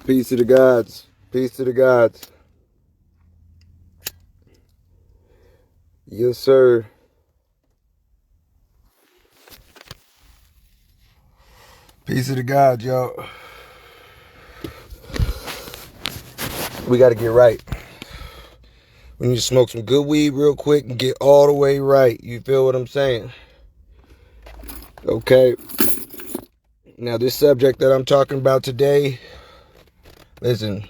Peace to the gods. Peace to the gods. Yes, sir. Peace to the gods, yo. We got to get right. We need to smoke some good weed real quick and get all the way right. You feel what I'm saying? Okay. Now, this subject that I'm talking about today, listen,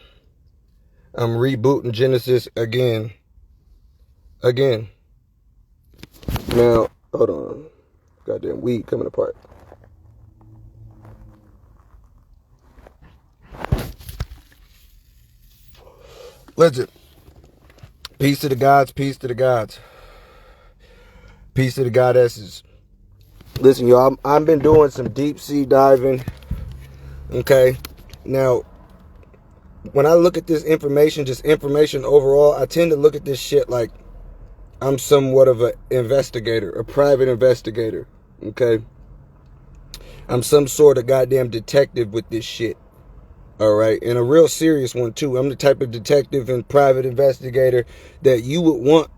I'm rebooting Genesis again. Now, hold on. Goddamn weed coming apart. Listen. Peace to the gods, peace to the gods. Peace to the goddesses. Listen, y'all, I've been doing some deep sea diving. Okay. Now, when I look at this information, just information overall, I tend to look at this shit like I'm somewhat of an investigator, a private investigator. Okay. I'm some sort of goddamn detective with this shit. All right. And a real serious one, too. I'm the type of detective and private investigator that you would want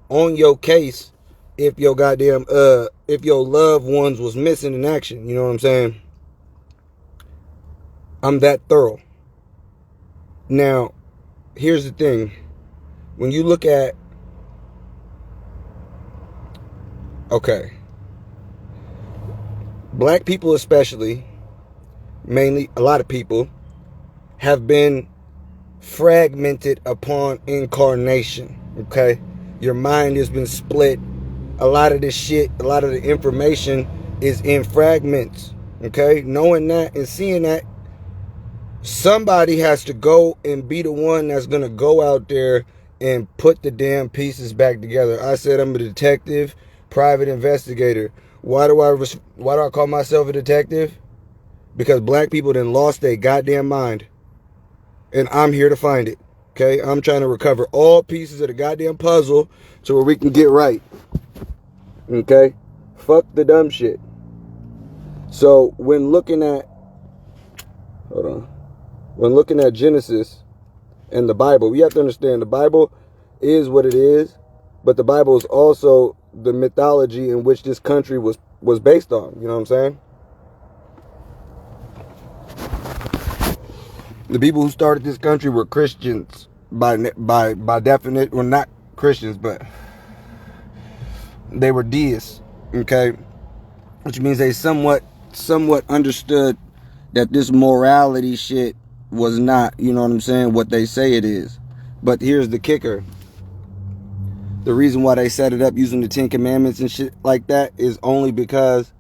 on your case if your goddamn, if your loved ones was missing in action. You know what I'm saying? I'm that thorough. Now, here's the thing. When you look at, okay, black people especially, mainly a lot of people, have been fragmented upon incarnation, okay? Your mind has been split. A lot of this shit, a lot of the information is in fragments, okay? Knowing that and seeing that, somebody has to go and be the one that's going to go out there and put the damn pieces back together. I said I'm a detective, private investigator. Why do I call myself a detective? Because black people done lost their goddamn mind. And I'm here to find it. Okay? I'm trying to recover all pieces of the goddamn puzzle so where we can get right. Okay? Fuck the dumb shit. So when looking at Genesis and the Bible, we have to understand the Bible is what it is, but the Bible is also the mythology in which this country was based on. You know what I'm saying? The people who started this country were Christians by definite, well, not Christians, but they were deists. Okay, which means they somewhat understood that this morality shit was not, you know what I'm saying, what they say it is. But here's the kicker. The reason why they set it up using the Ten Commandments and shit like that is only because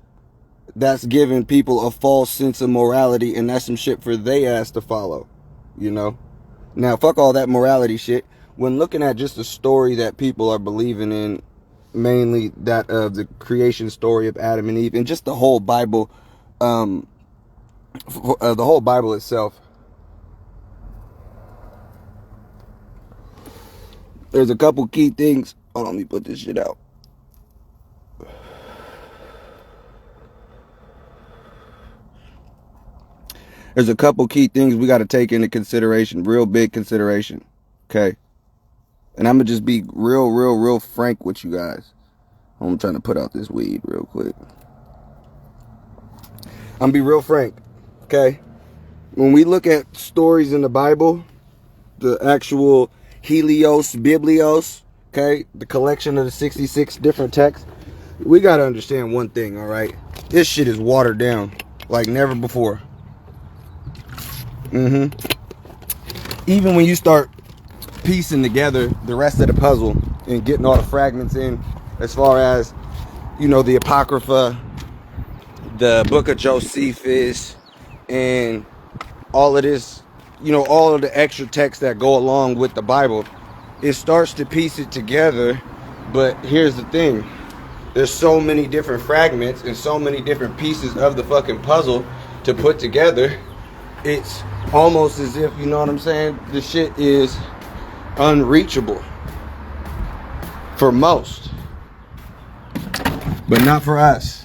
that's giving people a false sense of morality, and that's some shit for they ass to follow, you know? Now, fuck all that morality shit. When looking at just the story that people are believing in, mainly that of the creation story of Adam and Eve, and just the whole Bible, the whole Bible itself, there's a couple key things. Hold on, let me put this shit out. There's a couple key things we got to take into consideration, real big consideration, okay? And I'm going to just be real frank with you guys. I'm trying to put out this weed real quick. I'm going to be real frank, okay? When we look at stories in the Bible, the actual Helios, Biblios, okay, the collection of the 66 different texts, we got to understand one thing, all right? This shit is watered down like never before. Even when you start piecing together the rest of the puzzle and getting all the fragments in, as far as, you know, the Apocrypha, the Book of Josephus, and all of this, you know, all of the extra texts that go along with the Bible, it starts to piece it together. But here's the thing. There's so many different fragments and so many different pieces of the fucking puzzle to put together. It's almost as if, you know what I'm saying, the shit is unreachable for most, but not for us.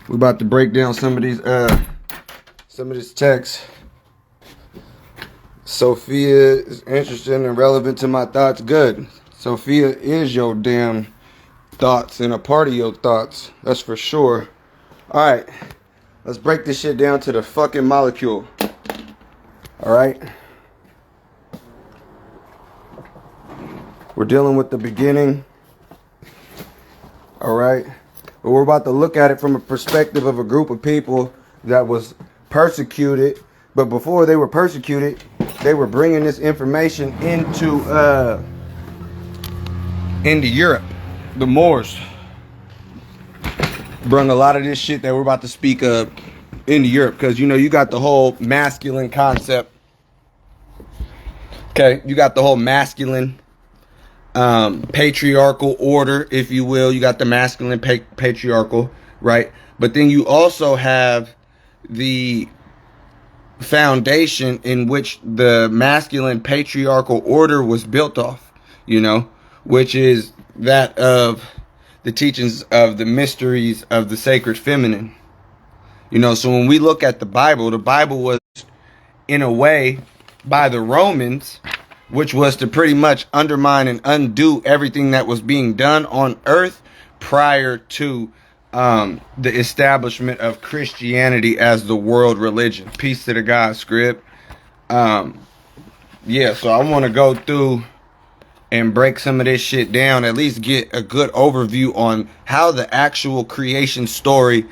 We're about to break down some of this text Sophia is interesting and relevant to my thoughts. Good. Sophia is your damn thoughts and a part of your thoughts. That's for sure. Alright. Let's break this shit down to the fucking molecule. Alright. We're dealing with the beginning. Alright. But we're about to look at it from a perspective of a group of people that was persecuted. But before they were persecuted, they were bringing this information into Europe. The Moors brung a lot of this shit that we're about to speak of into Europe, because you know you got the whole masculine concept. Okay, you got the whole masculine patriarchal order, if you will. You got the masculine patriarchal, right? But then you also have the foundation in which the masculine patriarchal order was built off, you know, which is that of the teachings of the mysteries of the sacred feminine. You know, so when we look at the Bible was in a way by the Romans, which was to pretty much undermine and undo everything that was being done on earth prior to the establishment of Christianity as the world religion. Peace to the God, Scrib. Yeah, so I want to go through and break some of this shit down, at least get a good overview on how the actual creation story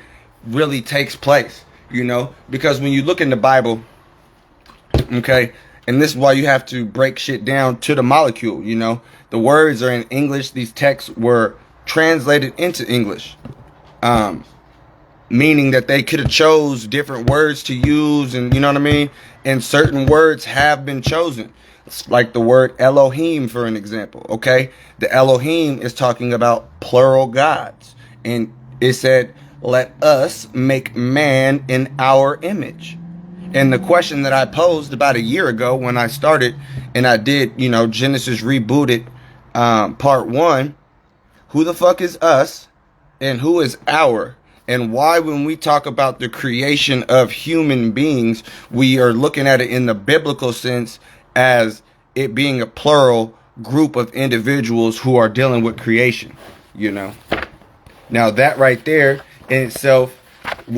really takes place, you know? Because when you look in the Bible, okay, and this is why you have to break shit down to the molecule, you know? The words are in English. These texts were translated into English. Meaning that they could have chose different words to use, and you know what I mean? And certain words have been chosen. It's like the word Elohim, for an example, okay? The Elohim is talking about plural gods. And it said, let us make man in our image. And the question that I posed about a year ago when I started and I did, you know, Genesis Rebooted part 1, who the fuck is us and who is our? And why, when we talk about the creation of human beings, we are looking at it in the biblical sense as it being a plural group of individuals who are dealing with creation, you know. Now that right there in itself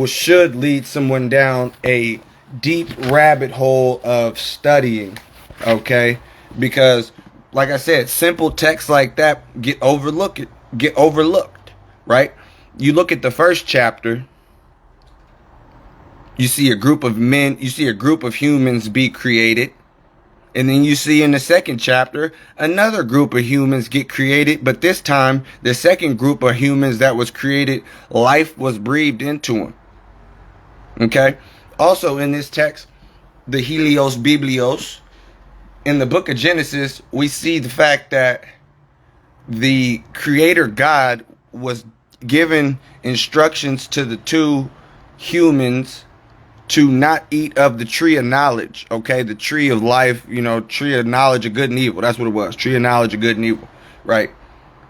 should lead someone down a deep rabbit hole of studying, okay? Because, like I said, simple text like that get overlooked, right? You look at the first chapter, you see a group of men, you see a group of humans be created. And then you see in the second chapter, another group of humans get created. But this time, the second group of humans that was created, life was breathed into them. Okay? Also in this text, the Helios Biblios, in the book of Genesis, we see the fact that the creator God was given instructions to the two humans to not eat of the tree of knowledge, okay? The tree of life, you know, tree of knowledge of good and evil. That's what it was, tree of knowledge of good and evil, right?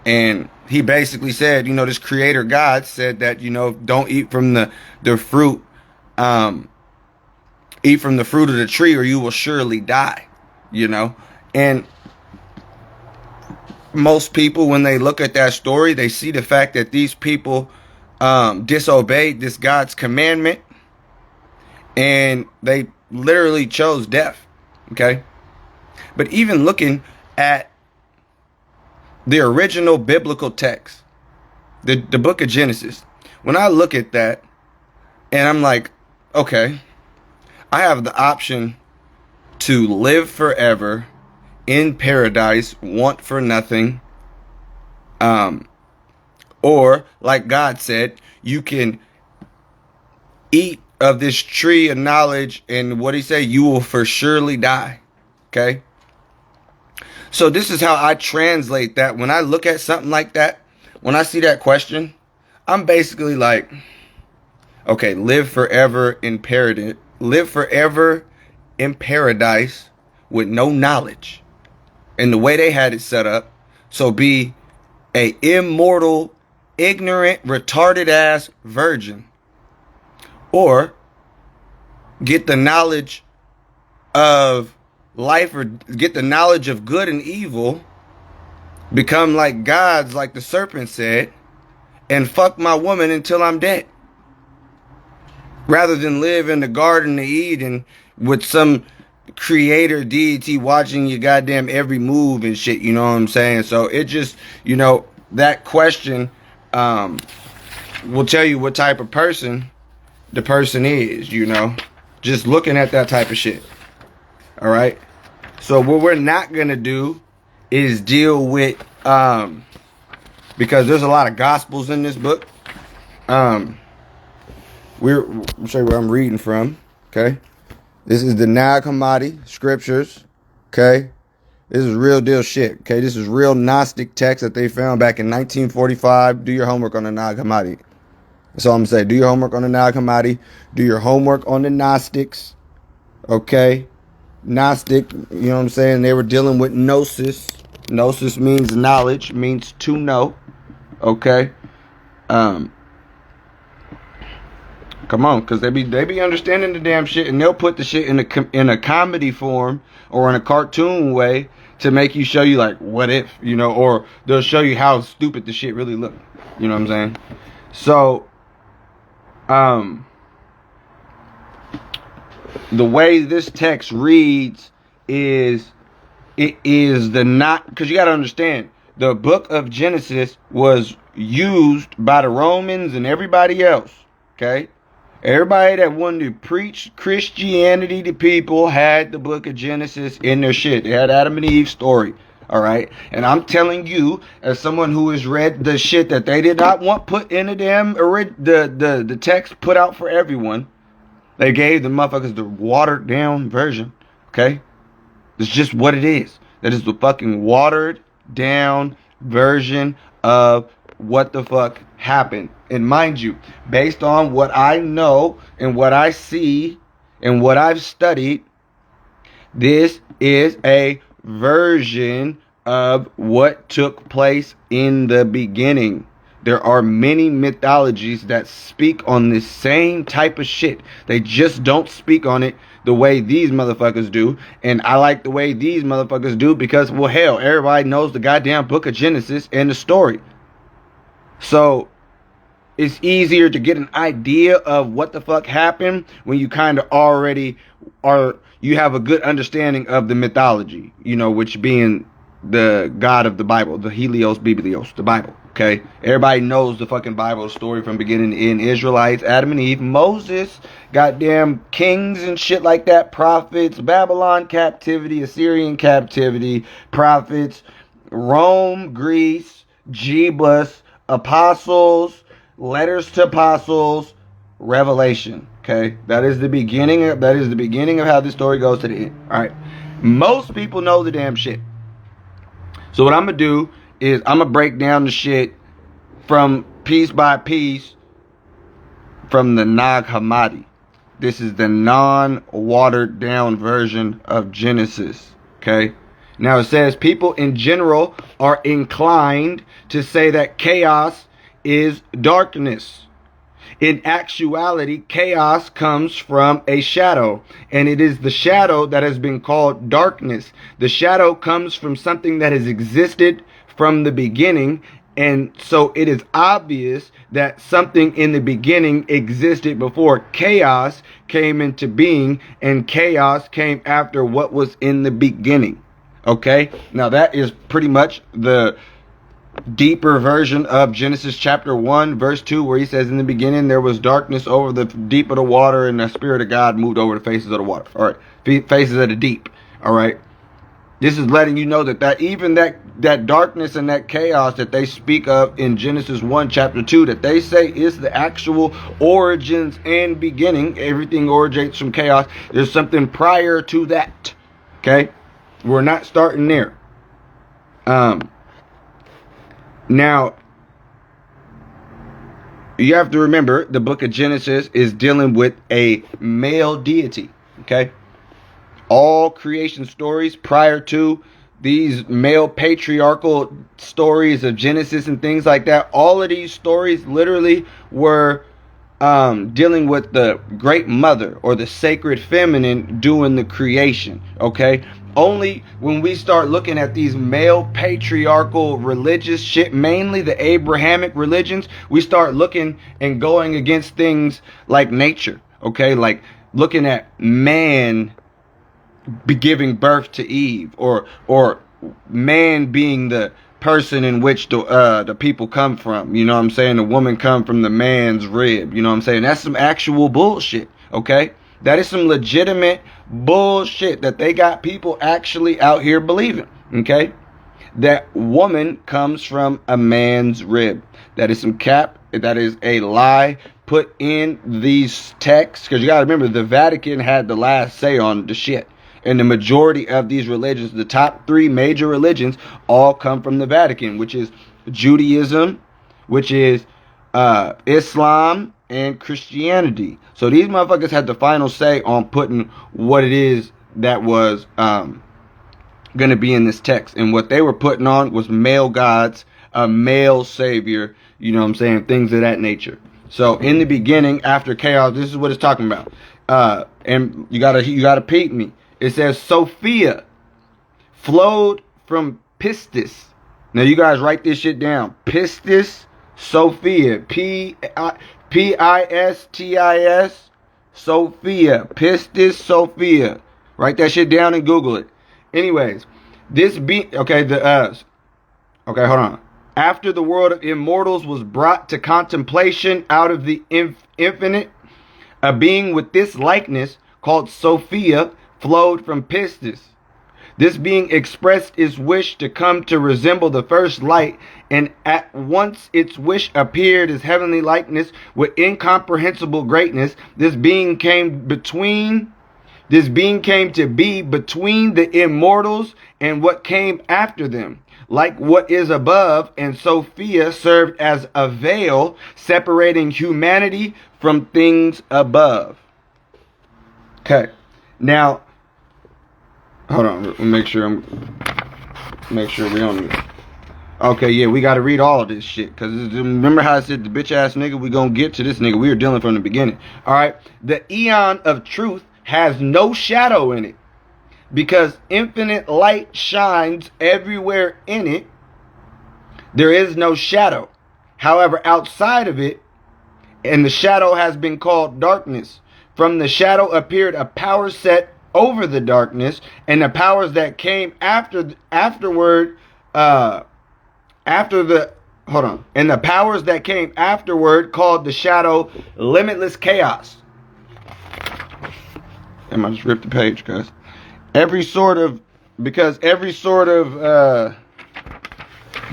And he basically said, you know, this creator God said that, you know, don't eat from the fruit, eat from the fruit of the tree or you will surely die, you know? And most people, when they look at that story, they see the fact that these people disobeyed this God's commandment and they literally chose death, okay? But even looking at the original biblical text, the book of Genesis, when I look at that and I'm like, okay, I have the option to live forever in paradise, want for nothing, or like God said, you can eat of this tree of knowledge, and what he say, you will for surely die. Okay, so this is how I translate that. When I look at something like that, when I see that question, I'm basically like, okay, live forever in paradise, with no knowledge. And the way they had it set up, so be a immortal, ignorant, retarded ass virgin, or get the knowledge of life or get the knowledge of good and evil, become like gods, like the serpent said, and fuck my woman until I'm dead, rather than live in the Garden of Eden with some creator deity watching your goddamn every move and shit. You know what I'm saying? So it just, that question will tell you what type of person the person is, just looking at that type of shit. All right. So what we're not going to do is deal with, because there's a lot of gospels in this book. I'll show you where I'm reading from. Okay. This is the Nag Hammadi scriptures. Okay. This is real deal shit. Okay. This is real Gnostic text that they found back in 1945. Do your homework on the Nag Hammadi. That's all I'm saying. Do your homework on the Nag Hammadi. Do your homework on the Gnostics. Okay. Gnostic, you know what I'm saying? They were dealing with gnosis. Gnosis means knowledge, means to know. Okay. Come on, because they be understanding the damn shit, and they'll put the shit in a comedy form or in a cartoon way to make you show you like what if, or they'll show you how stupid the shit really look. You know what I'm saying? So the way this text reads is because you got to understand, the book of Genesis was used by the Romans and everybody else. Okay. Everybody that wanted to preach Christianity to people had the book of Genesis in their shit. They had Adam and Eve's story. All right. And I'm telling you, as someone who has read the shit that they did not want put in the damn, the text put out for everyone, they gave the motherfuckers the watered down version. Okay. It's just what it is. That is the fucking watered down version of what the fuck happened. And mind you, based on what I know and what I see and what I've studied, this is a version of what took place in the beginning. There are many mythologies that speak on this same type of shit. They just don't speak on it the way these motherfuckers do. And I like the way these motherfuckers do because, well, hell, everybody knows the goddamn book of Genesis and the story. So it's easier to get an idea of what the fuck happened when you kind of already you have a good understanding of the mythology, which being the God of the Bible, the Helios, Biblios, the Bible. Okay, everybody knows the fucking Bible story from beginning to end. Israelites, Adam and Eve, Moses, goddamn kings and shit like that, prophets, Babylon captivity, Assyrian captivity, prophets, Rome, Greece, Jebus, apostles, letters to apostles, Revelation. Okay, that is the beginning of how this story goes to the end. All right, most people know the damn shit. So what I'm gonna do is I'm gonna break down the shit from piece by piece from the Nag Hammadi. This is the non-watered down version of Genesis. Okay. Now it says people in general are inclined to say that chaos is darkness. In actuality, chaos comes from a shadow, and it is the shadow that has been called darkness. The shadow comes from something that has existed from the beginning, and so it is obvious that something in the beginning existed before chaos came into being, and chaos came after what was in the beginning. Okay? Now that is pretty much the deeper version of Genesis chapter 1 verse 2, where he says, in the beginning there was darkness over the deep of the water, and the Spirit of God moved over the faces of the water. All right, faces of the deep. All right, this is letting you know that even that darkness and that chaos that they speak of in Genesis 1 chapter 2, that they say is the actual origins and beginning. Everything originates from chaos. There's something prior to that. Okay, we're not starting there. Now, you have to remember the book of Genesis is dealing with a male deity, okay? All creation stories prior to these male patriarchal stories of Genesis and things like that, all of these stories literally were dealing with the great mother or the sacred feminine doing the creation, okay? Only when we start looking at these male patriarchal religious shit, mainly the Abrahamic religions, we start looking and going against things like nature, okay? Like looking at man be giving birth to Eve, or man being the person in which the people come from. You know what I'm saying? The woman come from the man's rib. You know what I'm saying? That's some actual bullshit, okay? That is some legitimate bullshit that they got people actually out here believing, okay? That woman comes from a man's rib. That is some cap. That is a lie put in these texts. Because you got to remember, the Vatican had the last say on the shit. And the majority of these religions, the top 3 major religions, all come from the Vatican, which is Judaism, which is Islam, and Christianity. So these motherfuckers had the final say on putting what it is that was going to be in this text. And what they were putting on was male gods, a male savior, you know what I'm saying, things of that nature. So in the beginning, after chaos, this is what it's talking about. And you gotta peep me. It says Sophia flowed from Pistis. Now you guys write this shit down. Pistis, Sophia, P-I-S-T-I-S, Sophia, Pistis, Sophia. Write that shit down and Google it. Anyways, okay, hold on. After the world of immortals was brought to contemplation out of the infinite, a being with this likeness called Sophia flowed from Pistis. This being expressed its wish to come to resemble the first light, and at once its wish appeared as heavenly likeness with incomprehensible greatness. This being came to be between the immortals and what came after them, like what is above, and Sophia served as a veil separating humanity from things above. Okay, now hold on, make sure we on this. Okay, yeah, we gotta read all of this shit, because remember how I said the bitch ass nigga, we gonna get to this nigga. We were dealing from the beginning. Alright, the eon of truth has no shadow in it, because infinite light shines everywhere in it. There is no shadow. However, outside of it, and the shadow has been called darkness. From the shadow appeared a power set over the darkness, and the powers that came and the powers that came afterward called the shadow limitless chaos. I just ripped the page, guys. Every sort of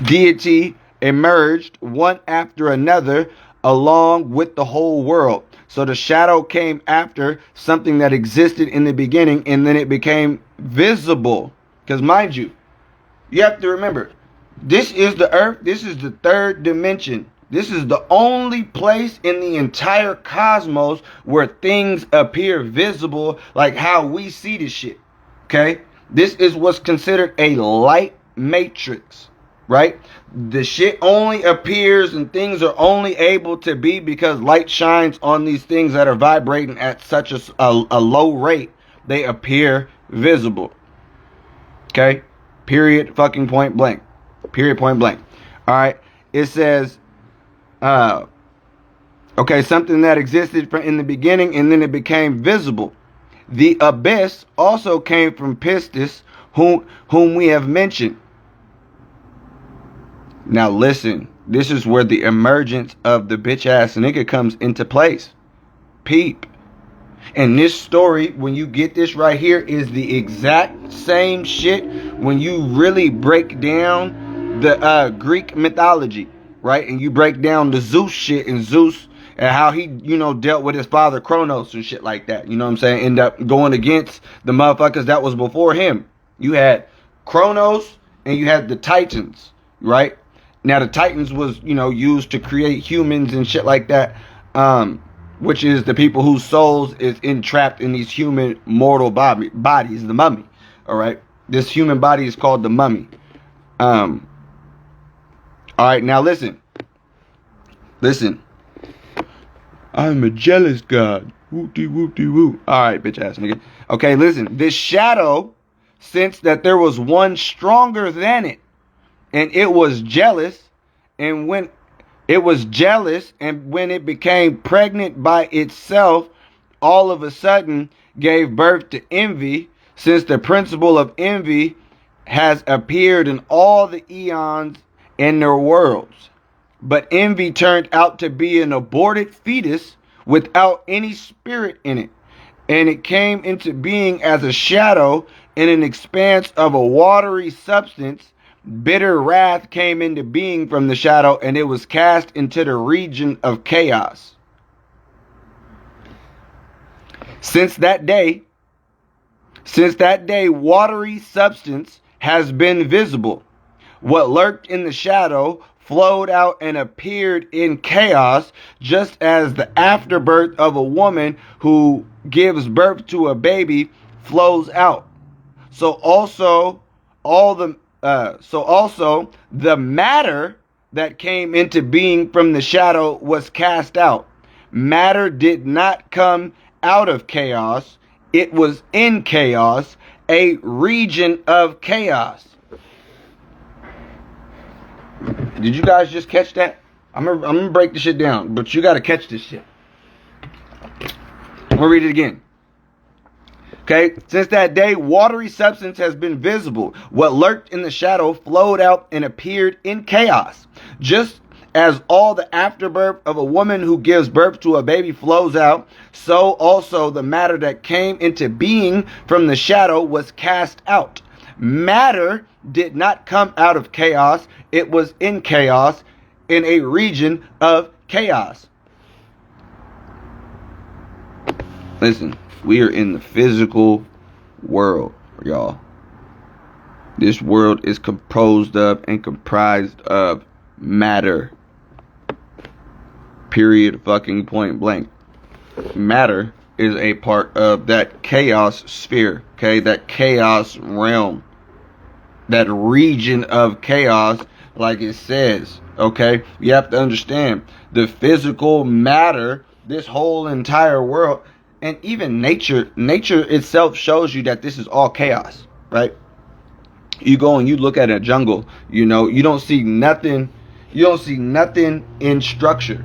deity emerged one after another along with the whole world. So the shadow came after something that existed in the beginning, and then it became visible. Because mind you, you have to remember, this is the earth. This is the third dimension. This is the only place in the entire cosmos where things appear visible, like how we see this shit. Okay? This is what's considered a light matrix. Right? The shit only appears and things are only able to be because light shines on these things that are vibrating at such a low rate. They appear visible. Okay? Period. Fucking point blank. Period. Point blank. Alright. It says, okay, something that existed in the beginning and then it became visible. The abyss also came from Pistis, whom we have mentioned. Now listen, this is where the emergence of the bitch ass nigga comes into place. Peep. And this story, when you get this right here, is the exact same shit when you really break down the Greek mythology, right? And you break down the Zeus shit and Zeus and how he, dealt with his father Kronos and shit like that. You know what I'm saying? End up going against the motherfuckers that was before him. You had Kronos and you had the Titans, right? Now, the Titans was, used to create humans and shit like that, which is the people whose souls is entrapped in these human mortal bodies, the mummy, all right? This human body is called the mummy. All right, now listen. I'm a jealous god. Whoop-de-whoop-de-whoop. All right, bitch ass nigga. Okay, listen. This shadow since that there was one stronger than it, and it was jealous, and when it became pregnant by itself, all of a sudden gave birth to envy, since the principle of envy has appeared in all the eons in their worlds. But envy turned out to be an aborted fetus without any spirit in it, and it came into being as a shadow in an expanse of a watery substance. Bitter wrath came into being from the shadow, and it was cast into the region of chaos. Since that day, watery substance has been visible. What lurked in the shadow flowed out and appeared in chaos, just as the afterbirth of a woman who gives birth to a baby flows out. So also the matter that came into being from the shadow was cast out. Matter did not come out of chaos. It was in chaos, a region of chaos. Did you guys just catch that? I'm gonna break the shit down, but you gotta catch this shit. I'm gonna read it again. Okay, since that day, watery substance has been visible. What lurked in the shadow flowed out and appeared in chaos. Just as all the afterbirth of a woman who gives birth to a baby flows out, so also the matter that came into being from the shadow was cast out. Matter did not come out of chaos. It was in chaos, in a region of chaos. Listen, we are in the physical world, y'all. This world is composed of and comprised of matter. Period, fucking point blank. Matter is a part of that chaos sphere, okay? That chaos realm. That region of chaos, like it says, okay? You have to understand the physical matter, this whole entire world, and even nature itself shows you that this is all chaos, right? You go and you look at a jungle, you don't see nothing in structure.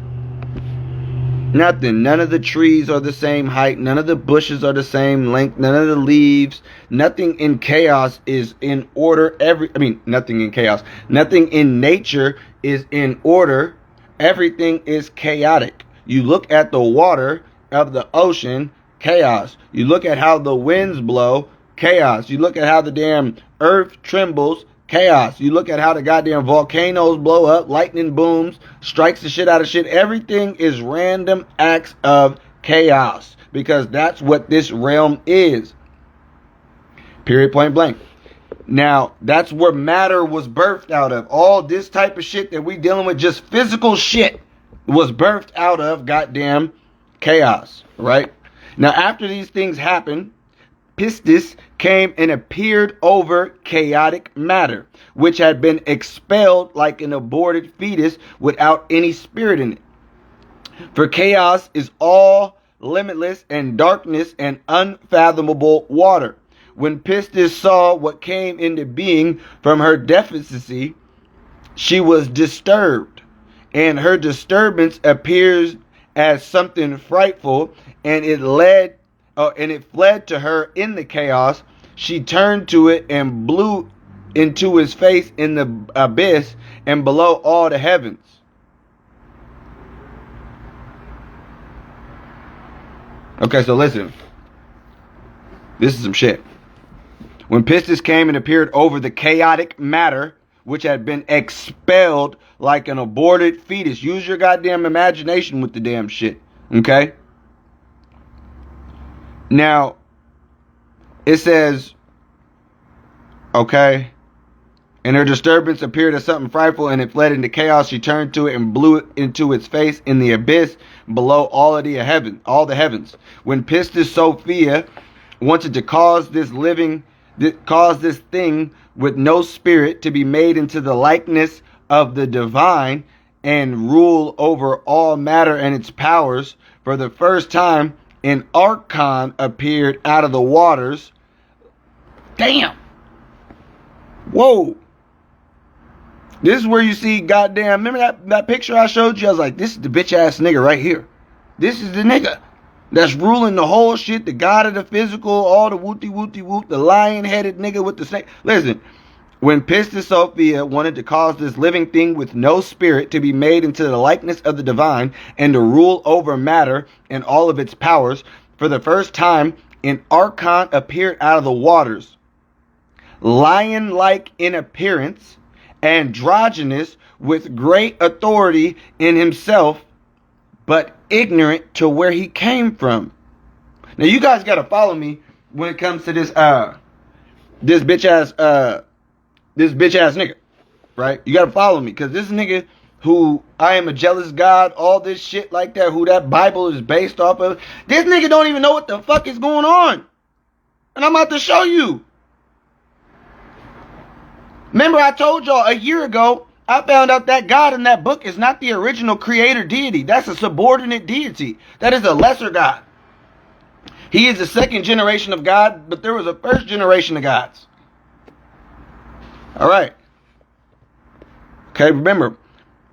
Nothing. None of the trees are the same height. None of the bushes are the same length. None of the leaves. Nothing in chaos is in order. Nothing in chaos. Nothing in nature is in order. Everything is chaotic. You look at the water of the ocean, chaos. You look at how the winds blow, chaos. You look at how the damn earth trembles, chaos. You look at how the goddamn volcanoes blow up, lightning booms, strikes the shit out of shit. Everything is random acts of chaos, because that's what this realm is. Period, point blank. Now, that's where matter was birthed out of. All this type of shit that we dealing with, just physical shit, was birthed out of goddamn chaos, right? Now, after these things happened, Pistis came and appeared over chaotic matter, which had been expelled like an aborted fetus without any spirit in it. For chaos is all limitless and darkness and unfathomable water. When Pistis saw what came into being from her deficiency, she was disturbed, and her disturbance appears as something frightful, and it fled to her in the chaos. She turned to it and blew into his face in the abyss and below all the heavens. Okay, so listen. This is some shit. When Pistis came and appeared over the chaotic matter, which had been expelled like an aborted fetus. Use your goddamn imagination with the damn shit. Okay? Now, it says, okay, and her disturbance appeared as something frightful, and it fled into chaos. She turned to it and blew it into its face in the abyss below all the heavens. When Pistis Sophia wanted to cause this thing with no spirit to be made into the likeness of the divine and rule over all matter and its powers, for the first time an archon appeared out of the waters. Damn! Whoa. This is where you see goddamn, remember that picture I showed you? I was like, this is the bitch ass nigga right here. This is the nigga that's ruling the whole shit, the god of the physical, all the whoop, the lion-headed nigga with the snake. Listen, when Pistis Sophia wanted to cause this living thing with no spirit to be made into the likeness of the divine and to rule over matter and all of its powers, for the first time an archon appeared out of the waters, lion-like in appearance, androgynous, with great authority in himself, but ignorant to where he came from. Now you guys gotta follow me when it comes to this bitch ass nigga, right? You gotta follow me, because this nigga who I am a jealous God, all this shit like that, who that Bible is based off of, this nigga don't even know what the fuck is going on. And I'm about to show you. Remember I told y'all a year ago, I found out that God in that book is not the original creator deity. That's a subordinate deity. That is a lesser God. He is the second generation of God, but there was a first generation of gods. All right. Okay, remember,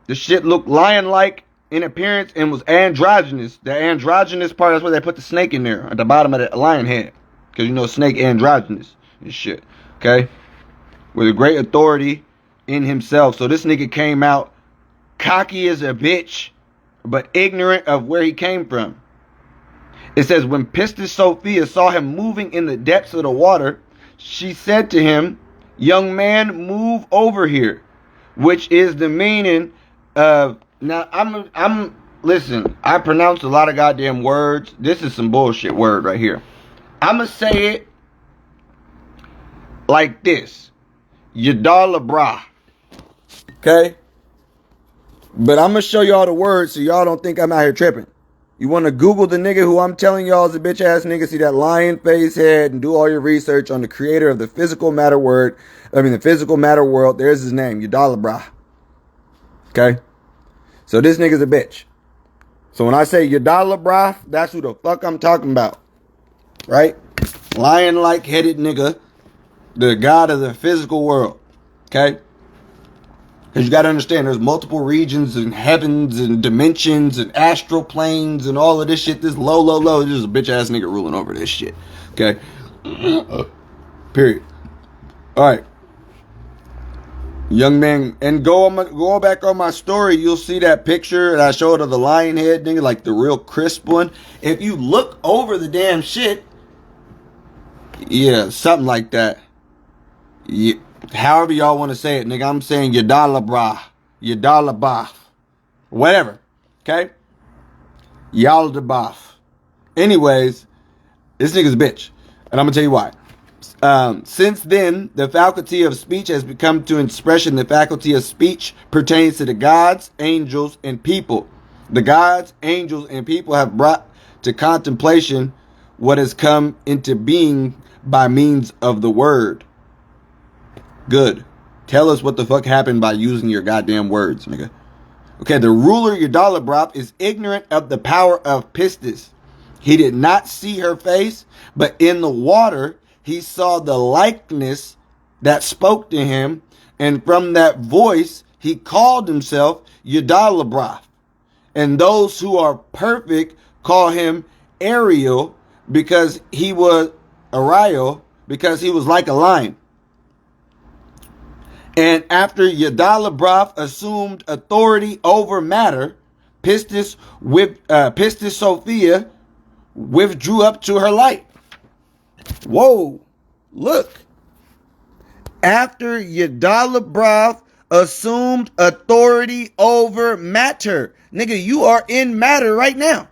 the shit looked lion-like in appearance and was androgynous. The androgynous part, that's where they put the snake in there, at the bottom of the lion head. Because you know snake androgynous and shit. Okay? With a great authority in himself. So this nigga came out cocky as a bitch, but ignorant of where he came from. It says, when Pistis Sophia saw him moving in the depths of the water, she said to him, young man, move over here. Which is the meaning of, now listen, I pronounce a lot of goddamn words. This is some bullshit word right here. I'ma say it like this. Yadala Bra. Okay? But I'm going to show y'all the words so y'all don't think I'm out here tripping. You want to Google the nigga who I'm telling y'all is a bitch ass nigga, see that lion face head, and do all your research on the creator of the physical matter the physical matter world. There's his name, Yadala Bra. Okay? So this nigga's a bitch. So when I say Yadala Bra, that's who the fuck I'm talking about. Right? Lion-like headed nigga. The god of the physical world. Okay? Because you got to understand, there's multiple regions and heavens and dimensions and astral planes and all of this shit. This low. This is a bitch ass nigga ruling over this shit. Okay? Period. Alright. Young man, and go back on my story, you'll see that picture that I showed of the lion head nigga, like the real crisp one. If you look over the damn shit, yeah, something like that. Yeah, however y'all want to say it, nigga. I'm saying Yadala Bra. Yadala Baf. Whatever. Okay? Yalda Baf. Anyways, this nigga's a bitch. And I'm going to tell you why. Since then, the faculty of speech has become to expression. The faculty of speech pertains to the gods, angels, and people. The gods, angels, and people have brought to contemplation what has come into being by means of the word. Good. Tell us what the fuck happened by using your goddamn words, nigga. Okay, the ruler Yadala is ignorant of the power of Pistis. He did not see her face, but in the water he saw the likeness that spoke to him, and from that voice he called himself Yadala. And those who are perfect call him Ariel because he was like a lion. And after Yadala assumed authority over matter, Pistis Sophia withdrew up to her light. Whoa, look. After Yadala assumed authority over matter. Nigga, you are in matter right now.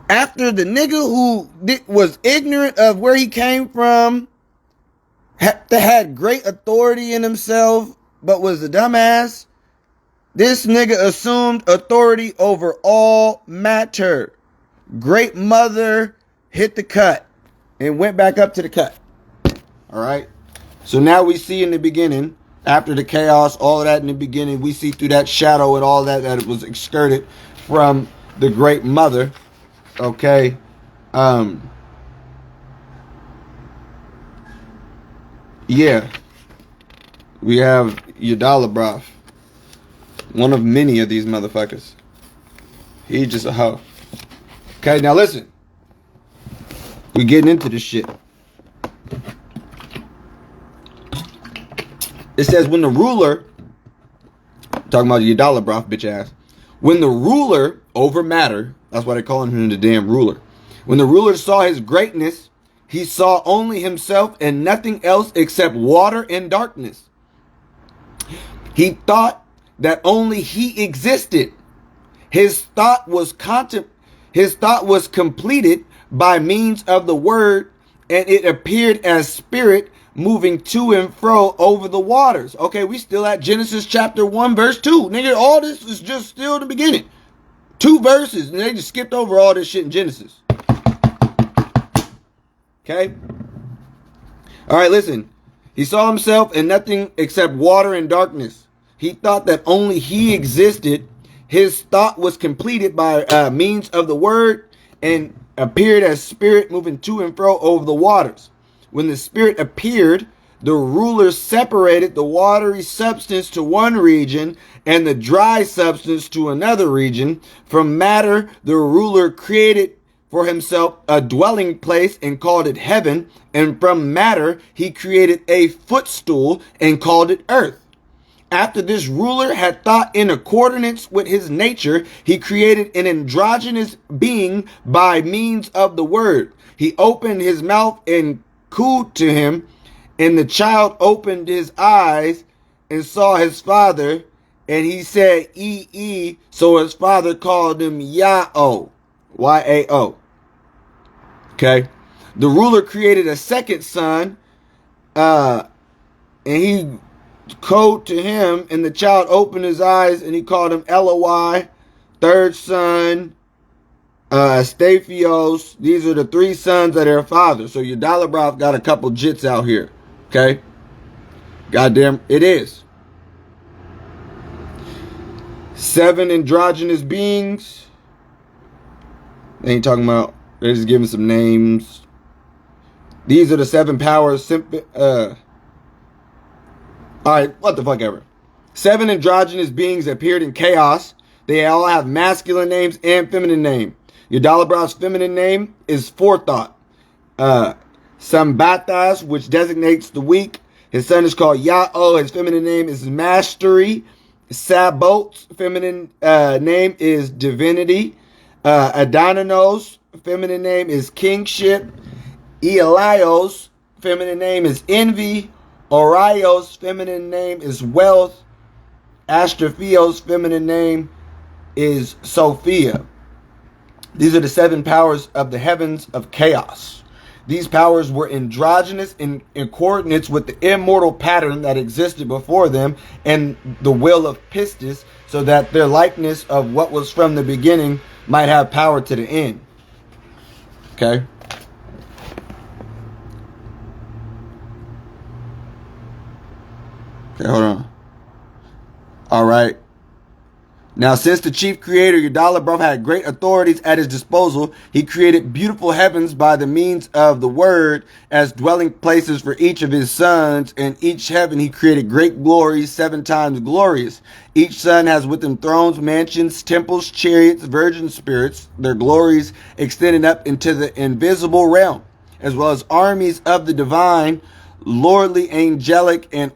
After the nigga who was ignorant of where he came from, had great authority in himself, but was a dumbass, this nigga assumed authority over all matter. Great mother hit the cut and went back up to the cut. Alright? So now we see in the beginning, after the chaos, all of that in the beginning, we see through that shadow and all that it was excurted from the great mother. Okay? Yeah, we have Yadalabroth, one of many of these motherfuckers. He's just a hoe. Okay, now listen. We getting into this shit. It says when the ruler, talking about Yadalabroth, bitch ass. When the ruler over matter, that's why they're calling him the damn ruler. When the ruler saw his greatness, he saw only himself and nothing else except water and darkness. He thought that only he existed. His thought was completed by means of the word, and it appeared as spirit moving to and fro over the waters. Okay, we still at Genesis chapter 1 verse 2. Nigga, all this is just still the beginning. 2 verses, and they just skipped over all this shit in Genesis. Okay? Alright, listen. He saw himself and nothing except water and darkness. He thought that only he existed. His thought was completed by means of the word and appeared as spirit moving to and fro over the waters. When the spirit appeared, the ruler separated the watery substance to one region and the dry substance to another region. From matter, the ruler created for himself a dwelling place and called it heaven. And from matter, he created a footstool and called it earth. After this ruler had thought in accordance with his nature, he created an androgynous being by means of the word. He opened his mouth and cooed to him, and the child opened his eyes and saw his father, and he said, E. So his father called him Yao, Y-A-O. Okay. The ruler created a second son, and he called to him, and the child opened his eyes, and he called him Eloi. Third son, Staphios. These are the 3 sons of their father. So Yadalabroth got a couple jits out here. Okay? Goddamn, it is. 7 androgynous beings. They ain't talking about, they're just giving some names. These are the 7 powers. Alright, what the fuck ever. 7 androgynous beings appeared in chaos. They all have masculine names and feminine name. Yadalabroth's feminine name is forethought. Sambathas, which designates the weak. His son is called Ya'o. His feminine name is mastery. Sabot's feminine name is divinity. Adoninos' feminine name is kingship. Elios' feminine name is envy. Orio's feminine name is wealth. Astrophios' feminine name is Sophia. These are the 7 powers of the heavens of chaos. These powers were androgynous in coordinates with the immortal pattern that existed before them and the will of Pistis, so that their likeness of what was from the beginning might have power to the end. Okay? Okay, hold on. All right. Now, since the chief creator, Yadalabroth, had great authorities at his disposal, he created beautiful heavens by the means of the word as dwelling places for each of his sons. And each heaven he created great glories, 7 times glorious. Each son has with them thrones, mansions, temples, chariots, virgin spirits, their glories extending up into the invisible realm, as well as armies of the divine, lordly, angelic, and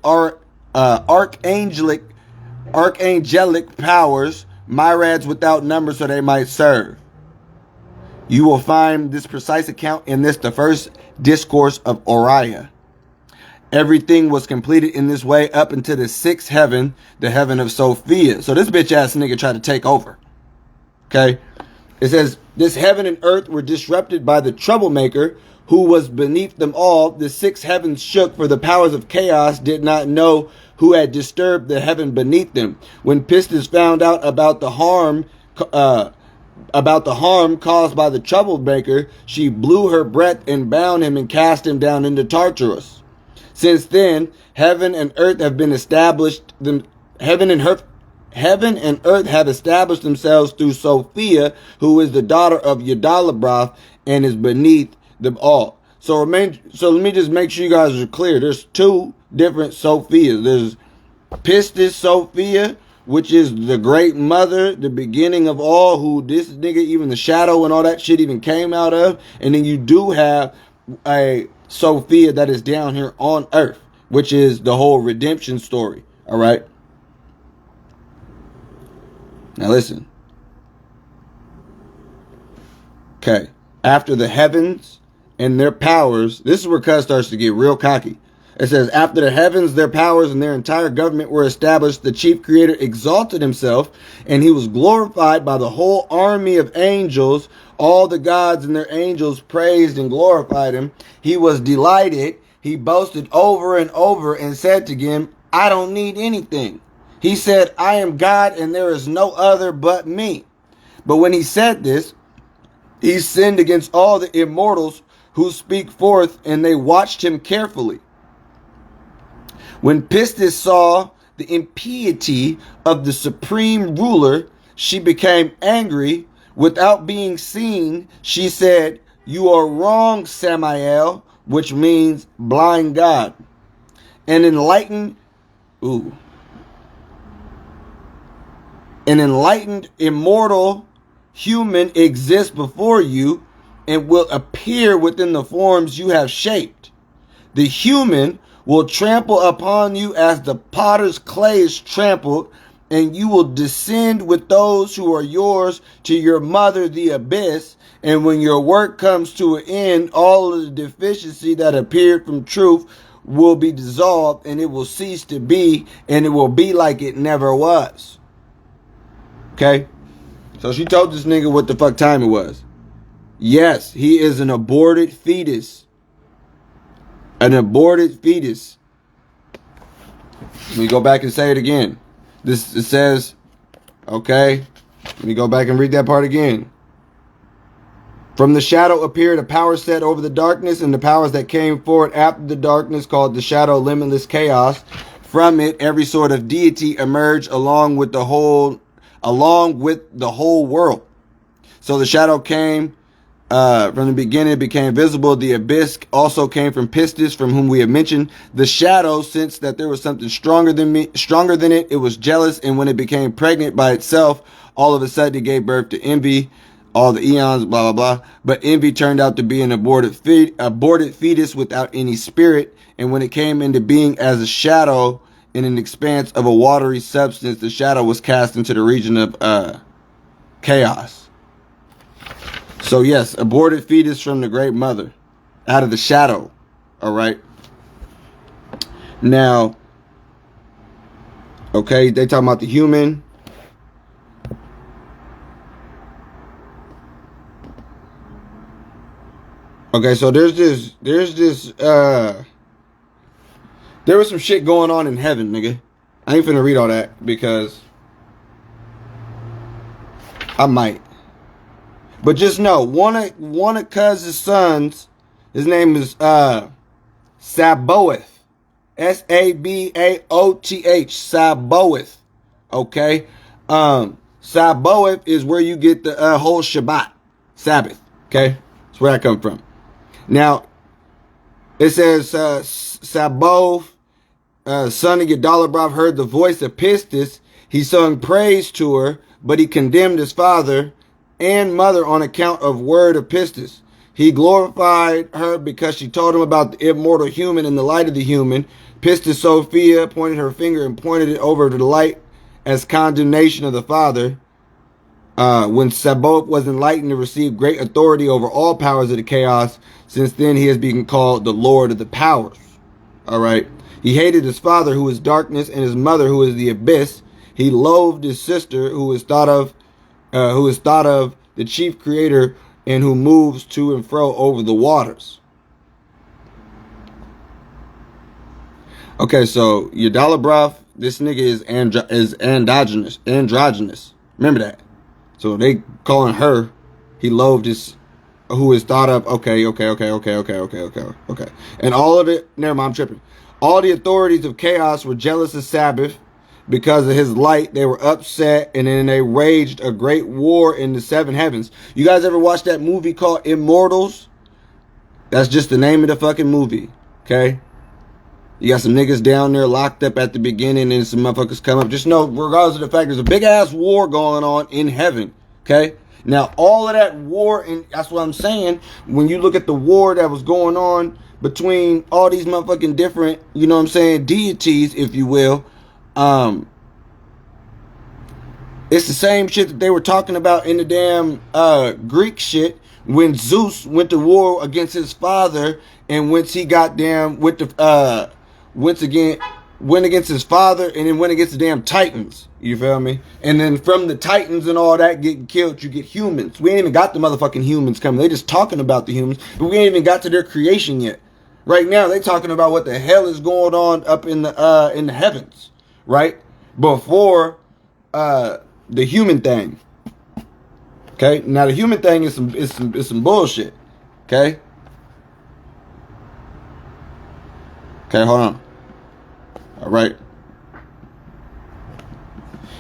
archangelic powers, myriads without number, so they might serve. You will find this precise account in this, the first discourse of Oriah. Everything was completed in this way up into the 6th heaven, the heaven of Sophia. So this bitch ass nigga tried to take over. Okay? It says, this heaven and earth were disrupted by the troublemaker who was beneath them all. The 6 heavens shook, for the powers of chaos did not know who had disturbed the heaven beneath them. When Pistis found out about the harm caused by the troublemaker, she blew her breath and bound him and cast him down into Tartarus. Since then, heaven and earth have been established. Heaven and earth have established themselves through Sophia, who is the daughter of Yadalabroth and is beneath them all. So let me just make sure you guys are clear. There's two different Sophias. There's Pistis Sophia, which is the great mother, the beginning of all, who this nigga, even the shadow and all that shit even came out of. And then you do have a Sophia that is down here on earth, which is the whole redemption story. All right. Now listen. Okay. After the heavens and their powers, this is where Cuz starts to get real cocky. It says, after the heavens, their powers, and their entire government were established, the chief creator exalted himself, and he was glorified by the whole army of angels. All the gods and their angels praised and glorified him. He was delighted. He boasted over and over and said to him, I don't need anything. He said, I am God, and there is no other but me. But when he said this, he sinned against all the immortals who speak forth, and they watched him carefully. When Pistis saw the impiety of the supreme ruler, she became angry. Without being seen, she said, you are wrong, Samael, which means blind God. An enlightened immortal human exists before you and will appear within the forms you have shaped. The human will trample upon you as the potter's clay is trampled, and you will descend with those who are yours to your mother, the abyss. And when your work comes to an end, all of the deficiency that appeared from truth will be dissolved, and it will cease to be, and it will be like it never was. Okay? So she told this nigga what the fuck time it was. Yes, he is an aborted fetus. An aborted fetus. Let me go back and say it again. It says, okay, let me go back and read that part again. From the shadow appeared a power set over the darkness, and the powers that came forward after the darkness, called the shadow limitless chaos. From it, every sort of deity emerged along with the whole world. So the shadow came from the beginning, it became visible. The abyss also came from Pistis, from whom we have mentioned. The shadow sensed that there was something stronger than it. It was jealous, and when it became pregnant by itself, all of a sudden it gave birth to envy. All the eons, blah, blah, blah. But envy turned out to be an aborted fetus without any spirit. And when it came into being as a shadow in an expanse of a watery substance, the shadow was cast into the region of chaos. So yes, aborted fetus from the great mother, out of the shadow. All right. Now, okay, they talking about the human. Okay, so there was some shit going on in heaven, nigga. I ain't finna read all that because I might. But just know, one of Cuz's sons, his name is Sabaoth. Sabaoth. Sabaoth. Okay? Sabaoth is where you get the whole Shabbat. Sabbath. Okay? That's where I come from. Now, it says, Sabaoth, son of Yadalabrov, heard the voice of Pistis. He sung praise to her, but he condemned his father and mother on account of word of Pistis. He glorified her because she told him about the immortal human and the light of the human. Pistis Sophia pointed her finger and pointed it over to the light as condemnation of the father. When Sabaoth was enlightened and received great authority over all powers of the chaos, since then he has been called the Lord of the powers. All right. He hated his father, who is darkness, and his mother, who is the abyss. He loathed his sister, who is thought of the chief creator and who moves to and fro over the waters. Okay, so Yadalabrov, this nigga is androgynous. Remember that. So they calling her, he loathed his, who is thought of, okay. And all of it, never mind, I'm tripping. All the authorities of chaos were jealous of Sabbath. Because of his light, they were upset, and then they waged a great war in the seven heavens. You guys ever watch that movie called Immortals? That's just the name of the fucking movie. Okay? You got some niggas down there locked up at the beginning and some motherfuckers come up. Just know, regardless of the fact, there's a big ass war going on in heaven. Okay? Now, all of that war, and that's what I'm saying, when you look at the war that was going on between all these motherfucking different, you know what I'm saying, deities, if you will, it's the same shit that they were talking about in the damn Greek shit when Zeus went to war against his father, and once he got damn with the went against his father, and then went against the damn Titans. You feel me? And then from the Titans and all that getting killed, you get humans. We ain't even got the motherfucking humans coming. They just talking about the humans, but we ain't even got to their creation yet. Right now, they talking about what the hell is going on up in the heavens, right? Before the human thing. Okay? Now the human thing is some bullshit. Okay? Okay, hold on. All right.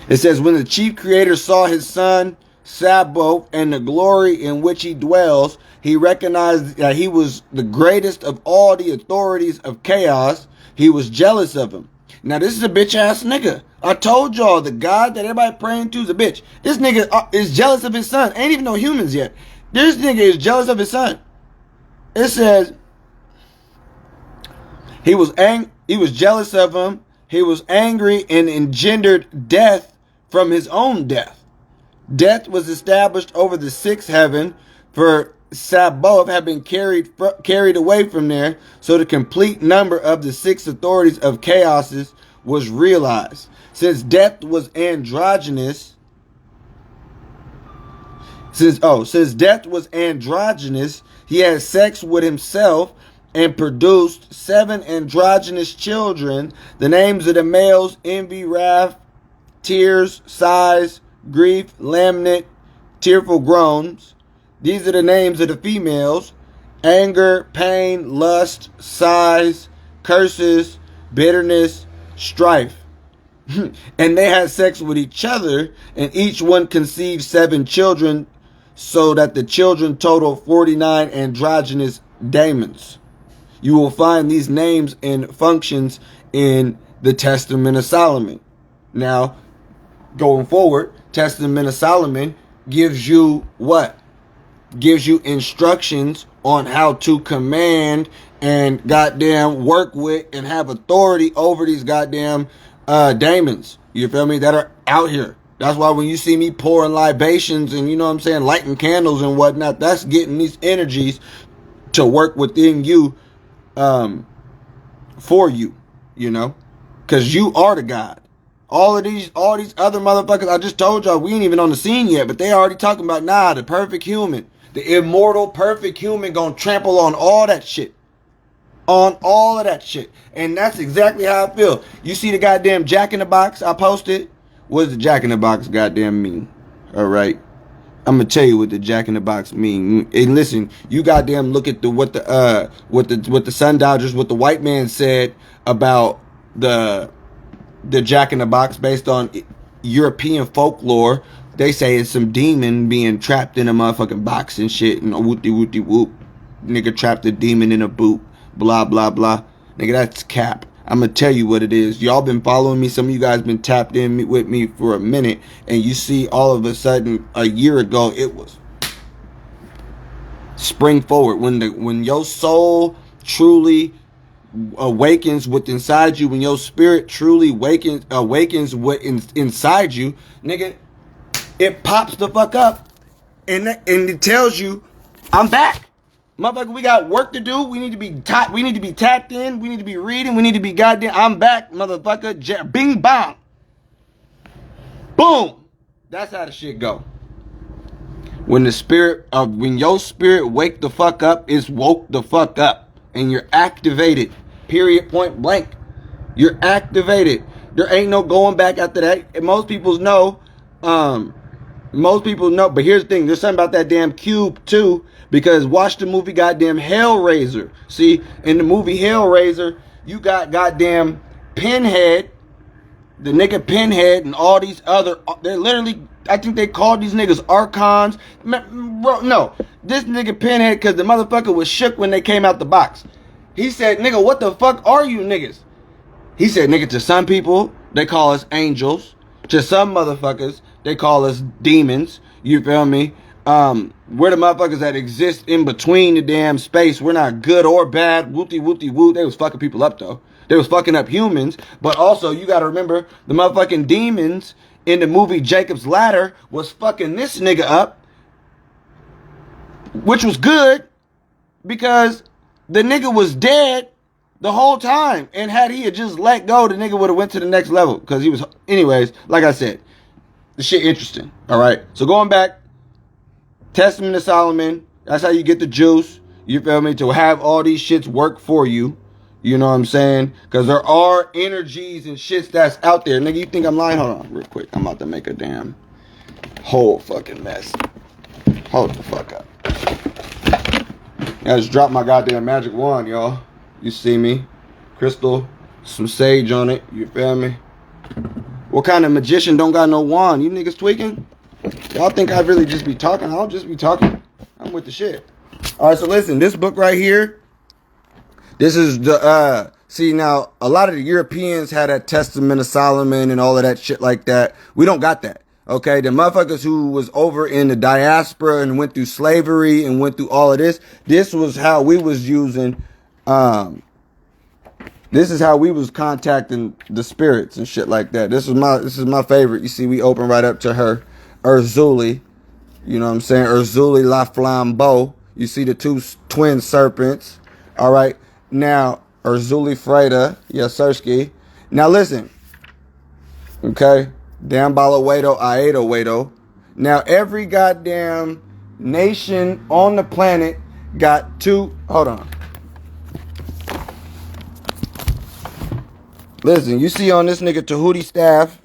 It says, when the chief creator saw his son, Sabaoth, and the glory in which he dwells, he recognized that he was the greatest of all the authorities of chaos. He was jealous of him. Now, this is a bitch-ass nigga. I told y'all, the God that everybody praying to is a bitch. This nigga is jealous of his son. Ain't even no humans yet. This nigga is jealous of his son. It says, he was jealous of him. He was angry and engendered death from his own death. Death was established over the sixth heaven, for Sabaoth had been carried away from there, so the complete number of the six authorities of chaoses was realized. Since death was androgynous, he had sex with himself and produced 7 androgynous children. The names of the males: envy, wrath, tears, sighs, grief, lament, tearful groans. These are the names of the females: anger, pain, lust, sighs, curses, bitterness, strife. And they had sex with each other, and each one conceived 7 children, so that the children total 49 androgynous daemons. You will find these names and functions in the Testament of Solomon. Now, going forward, Testament of Solomon gives you what? Gives you instructions on how to command and goddamn work with and have authority over these goddamn daemons. You feel me? That are out here. That's why when you see me pouring libations and, you know what I'm saying, lighting candles and whatnot, that's getting these energies to work within you, for you, you know, because you are the God. All these other motherfuckers, I just told y'all, we ain't even on the scene yet, but they already talking about, nah, the perfect human, the immortal perfect human gonna trample on all that shit. On all of that shit. And that's exactly how I feel. You see the goddamn Jack in the Box I posted? What does the Jack in the Box goddamn mean? All right. I'm gonna tell you what the Jack in the Box mean. And listen, you goddamn look at what the Sun Dodgers, what the white man said about the Jack in the Box based on European folklore. They say it's some demon being trapped in a motherfucking box and shit, and whoop. Nigga trapped a demon in a boot. Blah blah blah. Nigga, that's cap. I'm gonna tell you what it is. Y'all been following me. Some of you guys been tapped in with me for a minute, and you see all of a sudden a year ago it was spring forward. When your soul truly awakens what's inside you, when your spirit truly awakens what inside you, nigga, it pops the fuck up, and it tells you, I'm back. Motherfucker, we got work to do. We need to be we need to be tapped in. We need to be reading. We need to be goddamn. I'm back, motherfucker. Bing bong. Boom. That's how the shit go. When your spirit wake the fuck up, it's woke the fuck up, and you're activated. Period. Point blank. You're activated. There ain't no going back after that. And most people know. But here's the thing. There's something about that damn cube too. Because watch the movie goddamn Hellraiser. See, in the movie Hellraiser, you got goddamn Pinhead the nigga Pinhead and all these other, they're literally, I think they called these niggas archons. Bro, no, this nigga Pinhead, because the motherfucker was shook when they came out the box. He said, nigga, what the fuck are you niggas? He said, nigga, to some people, they call us angels. To some motherfuckers, they call us demons. You feel me? We're the motherfuckers that exist in between the damn space. We're not good or bad. Whoopty-whoopty-whoop. They was fucking people up, though. They was fucking up humans. But also, you gotta remember, the motherfucking demons in the movie Jacob's Ladder was fucking this nigga up. Which was good, because the nigga was dead the whole time. And had he had just let go, the nigga would have went to the next level. Because he was, anyways, like I said, the shit interesting. Alright, so going back, Testament of Solomon, that's how you get the juice, you feel me, to have all these shits work for you. You know what I'm saying? Because there are energies and shits that's out there. Nigga, you think I'm lying? Hold on, real quick. I'm about to make a damn whole fucking mess. Hold the fuck up. I just dropped my goddamn magic wand, y'all. You see me? Crystal, some sage on it. You feel me? What kind of magician don't got no wand? You niggas tweaking? Y'all think I really just be talking? I'll just be talking. I'm with the shit. Alright, so listen, this book right here, this is the, see now, a lot of the Europeans had that Testament of Solomon and all of that shit like that. We don't got that. Okay, the motherfuckers who was over in the diaspora and went through slavery and went through all of this was how we was using, this is how we was contacting the spirits and shit like that. This is my favorite. You see, we open right up to her, Urzuli. You know what I'm saying? Urzuli La Flambeau. You see the two twin serpents. All right. Now, Urzuli Freda, Yasurski. Now listen. Okay. Dambala Wedo, Aedo Wedo. Now, every goddamn nation on the planet got two. Hold on. Listen, you see on this nigga Tahuti staff.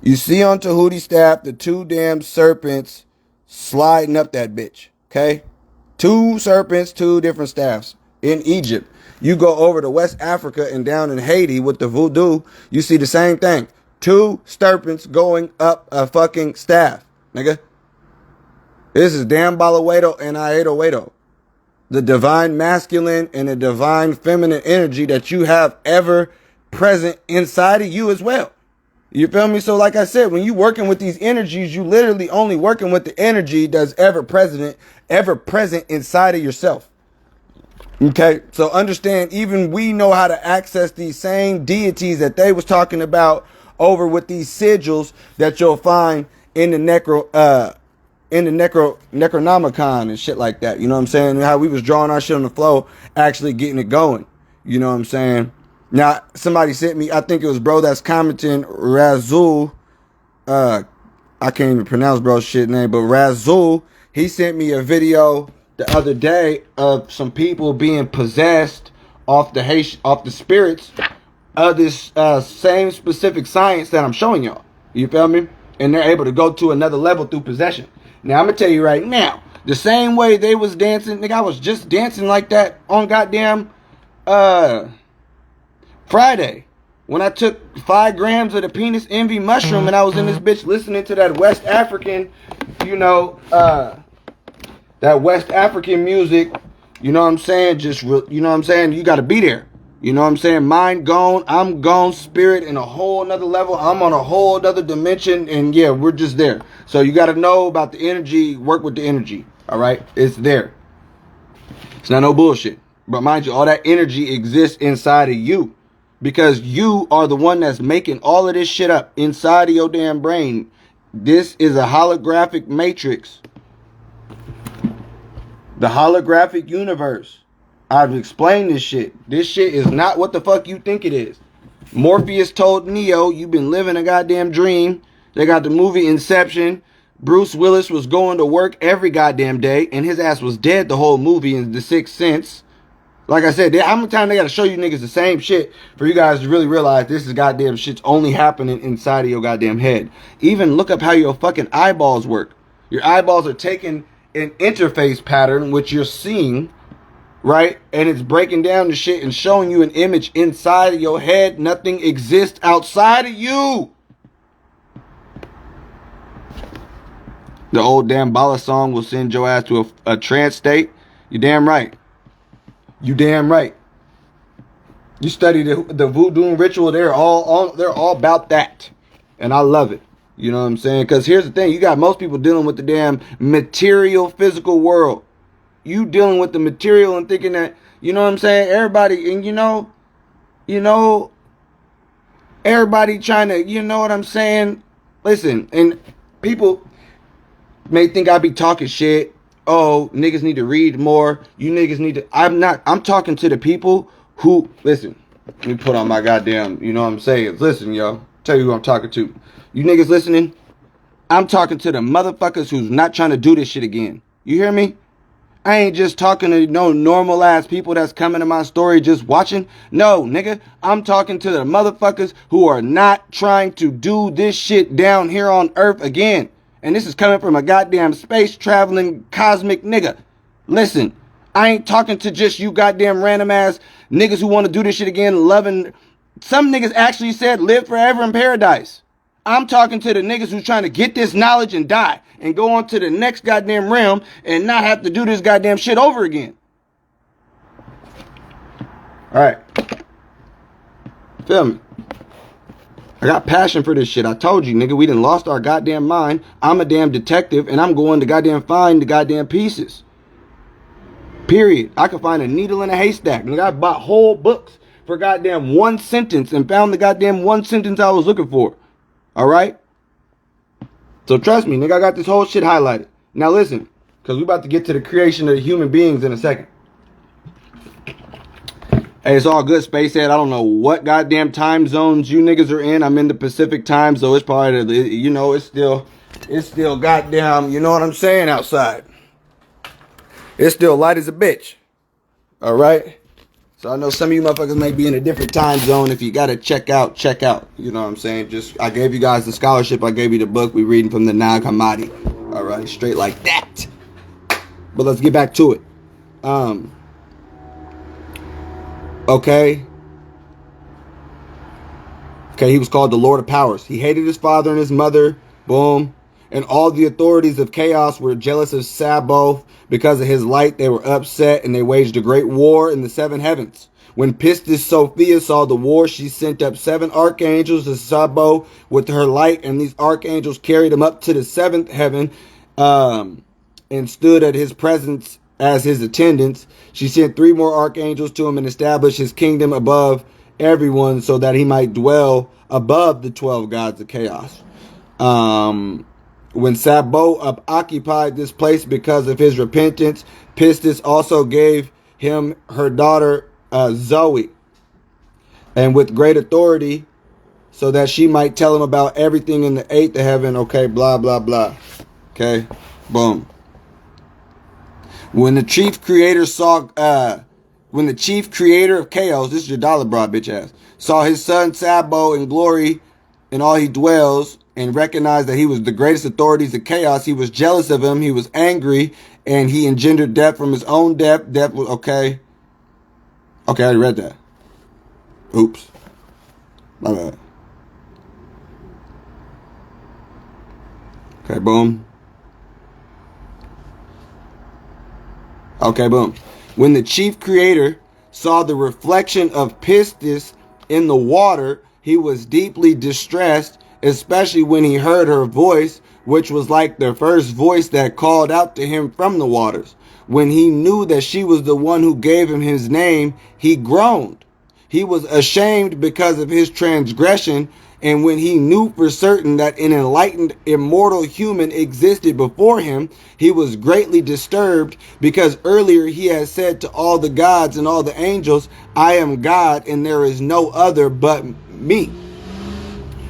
You see on Tahuti staff the two damn serpents sliding up that bitch. Okay? Two serpents, two different staffs in Egypt. You go over to West Africa and down in Haiti with the voodoo, you see the same thing. Two serpents going up a fucking staff, nigga. This is Dan Balawedo and Aedo Wedo. The divine masculine and the divine feminine energy that you have ever present inside of you as well. You feel me? So like I said, when you working with these energies, you literally only working with the energy that's ever present inside of yourself. Okay, so understand, even we know how to access these same deities that they was talking about over with these sigils that you'll find in the Necronomicon and shit like that. You know what I'm saying? How we was drawing our shit on the flow, actually getting it going. You know what I'm saying? Now, somebody sent me, I think it was bro that's commenting, Razul. I can't even pronounce bro's shit name, but Razul, he sent me a video the other day of some people being possessed off the spirits of this same specific science that I'm showing y'all. You feel me? And they're able to go to another level through possession. Now, I'm going to tell you right now, the same way they was dancing, nigga, I was just dancing like that on goddamn Friday. When I took 5 grams of the penis envy mushroom and I was in this bitch listening to that West African, you know, that West African music, you know what I'm saying? Just, you know what I'm saying? You got to be there. You know what I'm saying? Mind gone, I'm gone, spirit in a whole nother level. I'm on a whole other dimension, and yeah, we're just there. So you got to know about the energy, work with the energy, all right? It's there. It's not no bullshit. But mind you, all that energy exists inside of you because you are the one that's making all of this shit up inside of your damn brain. This is a holographic matrix. The holographic universe. I've explained this shit. This shit is not what the fuck you think it is. Morpheus told Neo, you've been living a goddamn dream. They got the movie Inception. Bruce Willis was going to work every goddamn day, and his ass was dead the whole movie in The Sixth Sense. Like I said, how many times they got to show you niggas the same shit for you guys to really realize this is goddamn shit's only happening inside of your goddamn head. Even look up how your fucking eyeballs work. Your eyeballs are taking an interface pattern, which you're seeing, right? And it's breaking down the shit and showing you an image inside of your head. Nothing exists outside of you. The old damn Bala song will send your ass to a trance state. You damn right. You damn right. You study the voodoo ritual, they're all about that. And I love it. You know what I'm saying? Because here's the thing, you got most people dealing with the damn material physical world. You dealing with the material and thinking that, you know what I'm saying? Everybody, and you know, everybody trying to, you know what I'm saying? Listen, and people may think I be talking shit. Oh, niggas need to read more. You niggas need to. I'm talking to the people who, listen, let me put on my goddamn, you know what I'm saying? Listen, yo. Tell you who I'm talking to. You niggas listening? I'm talking to the motherfuckers who's not trying to do this shit again. You hear me? I ain't just talking to no normal ass people that's coming to my story just watching. No, nigga. I'm talking to the motherfuckers who are not trying to do this shit down here on Earth again. And this is coming from a goddamn space traveling cosmic nigga. Listen, I ain't talking to just you goddamn random ass niggas who want to do this shit again, loving. Some niggas actually said live forever in paradise. I'm talking to the niggas who's trying to get this knowledge and die and go on to the next goddamn realm and not have to do this goddamn shit over again. Alright. Feel me? I got passion for this shit. I told you, nigga, we done lost our goddamn mind. I'm a damn detective and I'm going to goddamn find the goddamn pieces. Period. I could find a needle in a haystack. Nigga, I bought whole books for goddamn one sentence and found the goddamn one sentence I was looking for. Alright? So trust me, nigga, I got this whole shit highlighted. Now listen, because we about to get to the creation of the human beings in a second. Hey, it's all good, Spacehead. I don't know what goddamn time zones you niggas are in. I'm in the Pacific time, so it's probably, you know, it's still goddamn, you know what I'm saying, outside. It's still light as a bitch. Alright? So I know some of you motherfuckers may be in a different time zone. If you gotta check out. You know what I'm saying? Just, I gave you guys the scholarship. I gave you the book. We reading from the Nag Hammadi. Alright, straight like that. But let's get back to it. Okay, he was called the Lord of Powers. He hated his father and his mother. Boom. And all the authorities of chaos were jealous of Sabaoth. Because of his light, they were upset and they waged a great war in the seven heavens. When Pistis Sophia saw the war, she sent up 7 archangels to Sabaoth with her light, and these archangels carried him up to the 7th heaven and stood at his presence as his attendants. She sent 3 more archangels to him and established his kingdom above everyone so that he might dwell above the 12 gods of chaos. When Sabaoth occupied this place because of his repentance, Pistis also gave him her daughter Zoe, and with great authority, so that she might tell him about everything in the 8th heaven. Okay, blah blah blah. Okay, boom. When the chief creator of chaos, this is your dollar broad bitch ass, saw his son Sabaoth in glory in all he dwells, and recognized that he was the greatest authorities of chaos, he was jealous of him, he was angry, and he engendered death from his own death. Death was, okay, I already read that. Oops. My bad. Okay, boom. Okay, boom. When the chief creator saw the reflection of Pistis in the water, he was deeply distressed, especially when he heard her voice, which was like the first voice that called out to him from the waters. When he knew that she was the one who gave him his name, he groaned. He was ashamed because of his transgression, and when he knew for certain that an enlightened, immortal human existed before him, he was greatly disturbed, because earlier he had said to all the gods and all the angels, I am God and there is no other but me.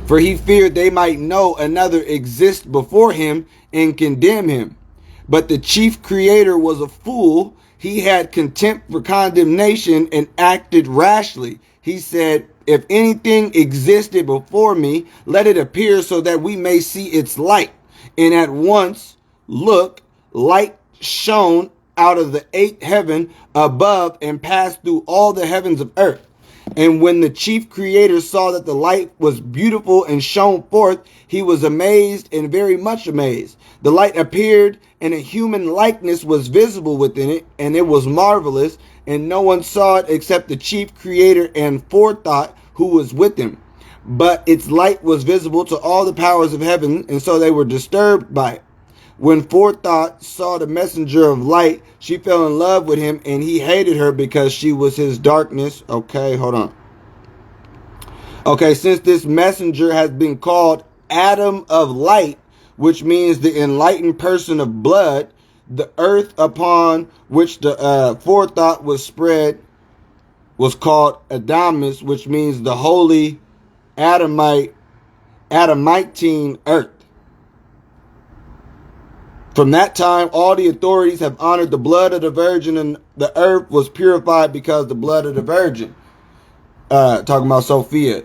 For he feared they might know another exist before him and condemn him. But the chief creator was a fool. He had contempt for condemnation and acted rashly. He said, if anything existed before me, let it appear so that we may see its light. And at once, look, light shone out of the eighth heaven above and passed through all the heavens of earth. And when the chief creator saw that the light was beautiful and shone forth, he was amazed and very much amazed. The light appeared, and a human likeness was visible within it, and it was marvelous, and no one saw it except the chief creator and forethought who was with him. But its light was visible to all the powers of heaven, and so they were disturbed by it. When forethought saw the messenger of light, she fell in love with him, and he hated her because she was his darkness. Okay, hold on. Okay, since this messenger has been called Adam of Light, which means the enlightened person of blood, the earth upon which the forethought was spread was called Adamus, which means the holy Adamite, Adamantine earth. From that time, all the authorities have honored the blood of the virgin, and the earth was purified because the blood of the virgin. Talking about Sophia.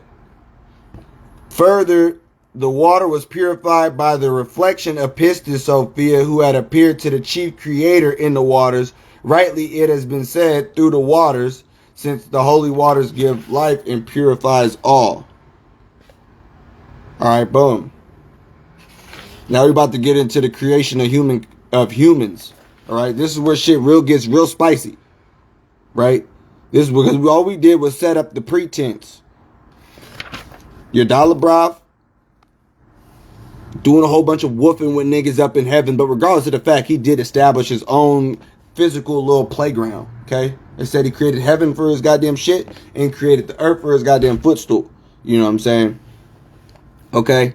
Further, the water was purified by the reflection of Pt.2 Sophia, who had appeared to the chief creator in the waters. Rightly, it has been said, through the waters, since the holy waters give life and purifies all. All right, boom. Now we're about to get into the creation of humans. All right, this is where shit gets real spicy. Right? This is because all we did was set up the pretense. Your dollar broth doing a whole bunch of woofing with niggas up in heaven, but regardless of the fact, he did establish his own physical little playground. Okay, it said he created heaven for his goddamn shit and created the earth for his goddamn footstool. You know what I'm saying? Okay.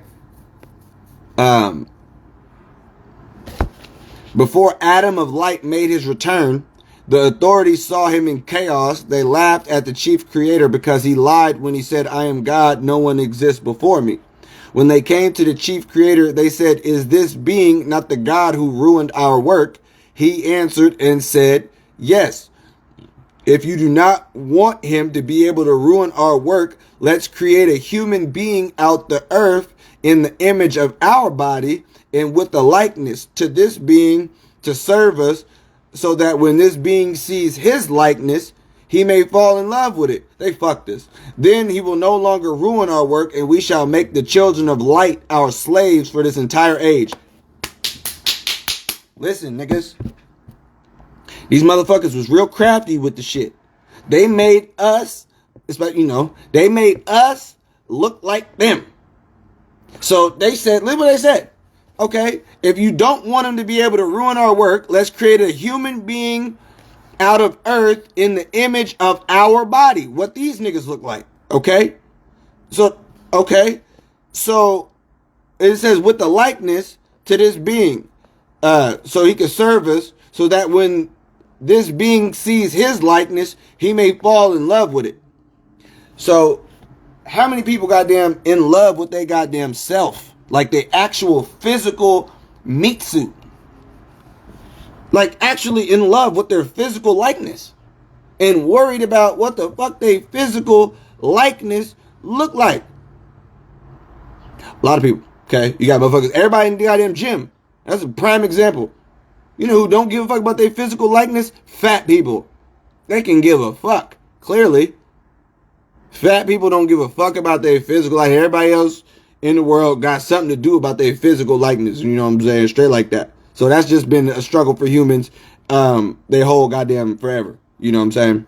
Before Adam of Light made his return, the authorities saw him in chaos. They laughed at the chief creator because he lied when he said, "I am God, no one exists before me." When they came to the chief creator, they said, "Is this being not the God who ruined our work?" He answered and said, "Yes. If you do not want him to be able to ruin our work, let's create a human being out the earth in the image of our body and with the likeness to this being to serve us, so that when this being sees his likeness, he may fall in love with it." They fucked us. "Then he will no longer ruin our work, and we shall make the children of light our slaves for this entire age." Listen, niggas. These motherfuckers was real crafty with the shit. They made us, they made us look like them. So they said, look what they said. Okay, if you don't want him to be able to ruin our work, let's create a human being out of earth in the image of our body. What these niggas look like. Okay? So it says with the likeness to this being. So he could serve us, so that when this being sees his likeness, he may fall in love with it. So how many people goddamn in love with their goddamn self? Like the actual physical meat suit. Like actually in love with their physical likeness. And worried about what the fuck their physical likeness look like. A lot of people. Okay. You got motherfuckers. Everybody in the goddamn gym. That's a prime example. You know who don't give a fuck about their physical likeness? Fat people. They can give a fuck. Clearly. Fat people don't give a fuck about their physical likeness. Everybody else in the world got something to do about their physical likeness. You know what I'm saying? Straight like that. So that's just been a struggle for humans their whole goddamn forever. You know what I'm saying?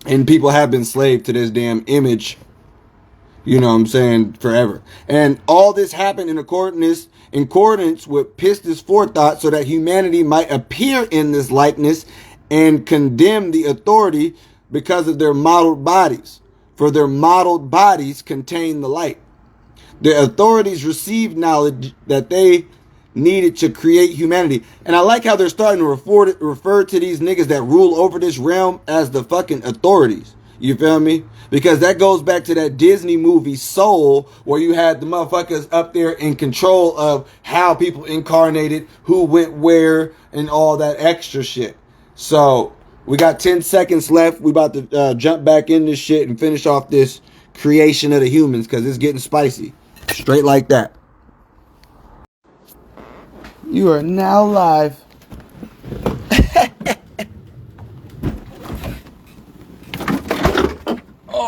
And people have been slave to this damn image. You know what I'm saying? Forever. And all this happened in accordance with Pt.2's forethought, so that humanity might appear in this likeness and condemn the authority because of their modeled bodies. For their modeled bodies contain the light. The authorities received knowledge that they needed to create humanity. And I like how they're starting to refer to these niggas that rule over this realm as the fucking authorities. You feel me? Because that goes back to that Disney movie Soul, where you had the motherfuckers up there in control of how people incarnated, who went where, and all that extra shit. So we got 10 seconds left. We about to jump back in this shit and finish off this creation of the humans, because it's getting spicy. Straight like that. You are now live.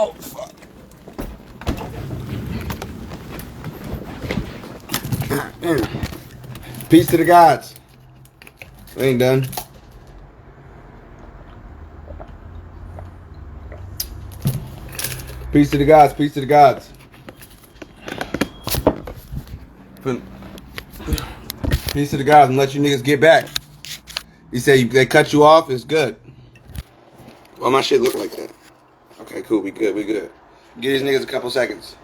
Oh, fuck. Peace to the gods. We ain't done. Peace to the gods. Peace to the gods. Peace to the gods and let you niggas get back. You say they cut you off, it's good. Why my shit look like that? Okay, cool. We good. We good. Give these niggas a couple seconds.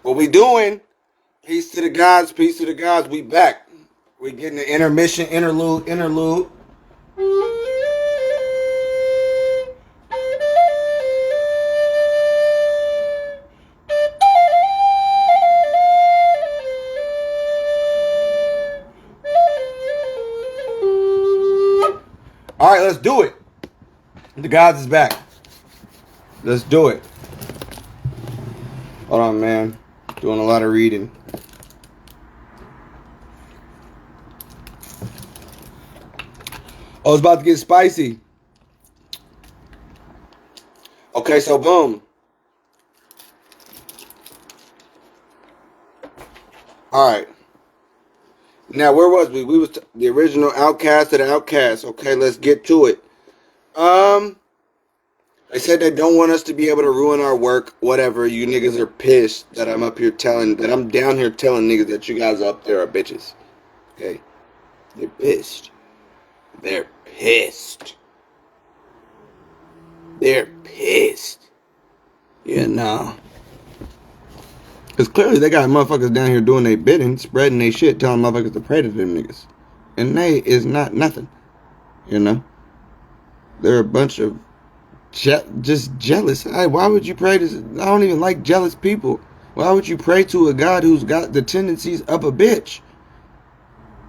What we doing? Peace to the gods. Peace to the gods. We back. We getting the intermission, interlude. All right, let's do it. The gods is back. Let's do it. Hold on, man. Doing a lot of reading. Oh, it's about to get spicy. Okay, so boom. All right. Now, where was we? We was the original outcast of the outcast. Okay, let's get to it. They said they don't want us to be able to ruin our work. Whatever. You niggas are pissed that I'm up here telling, that I'm down here telling niggas that you guys up there are bitches. Okay? They're pissed. They're pissed. They're pissed. You know. Because clearly they got motherfuckers down here doing their bidding, spreading their shit, telling motherfuckers to pray to them niggas. And they is not nothing. You know? They're a bunch of just jealous. Why would you pray to... I don't even like jealous people. Why would you pray to a God who's got the tendencies of a bitch?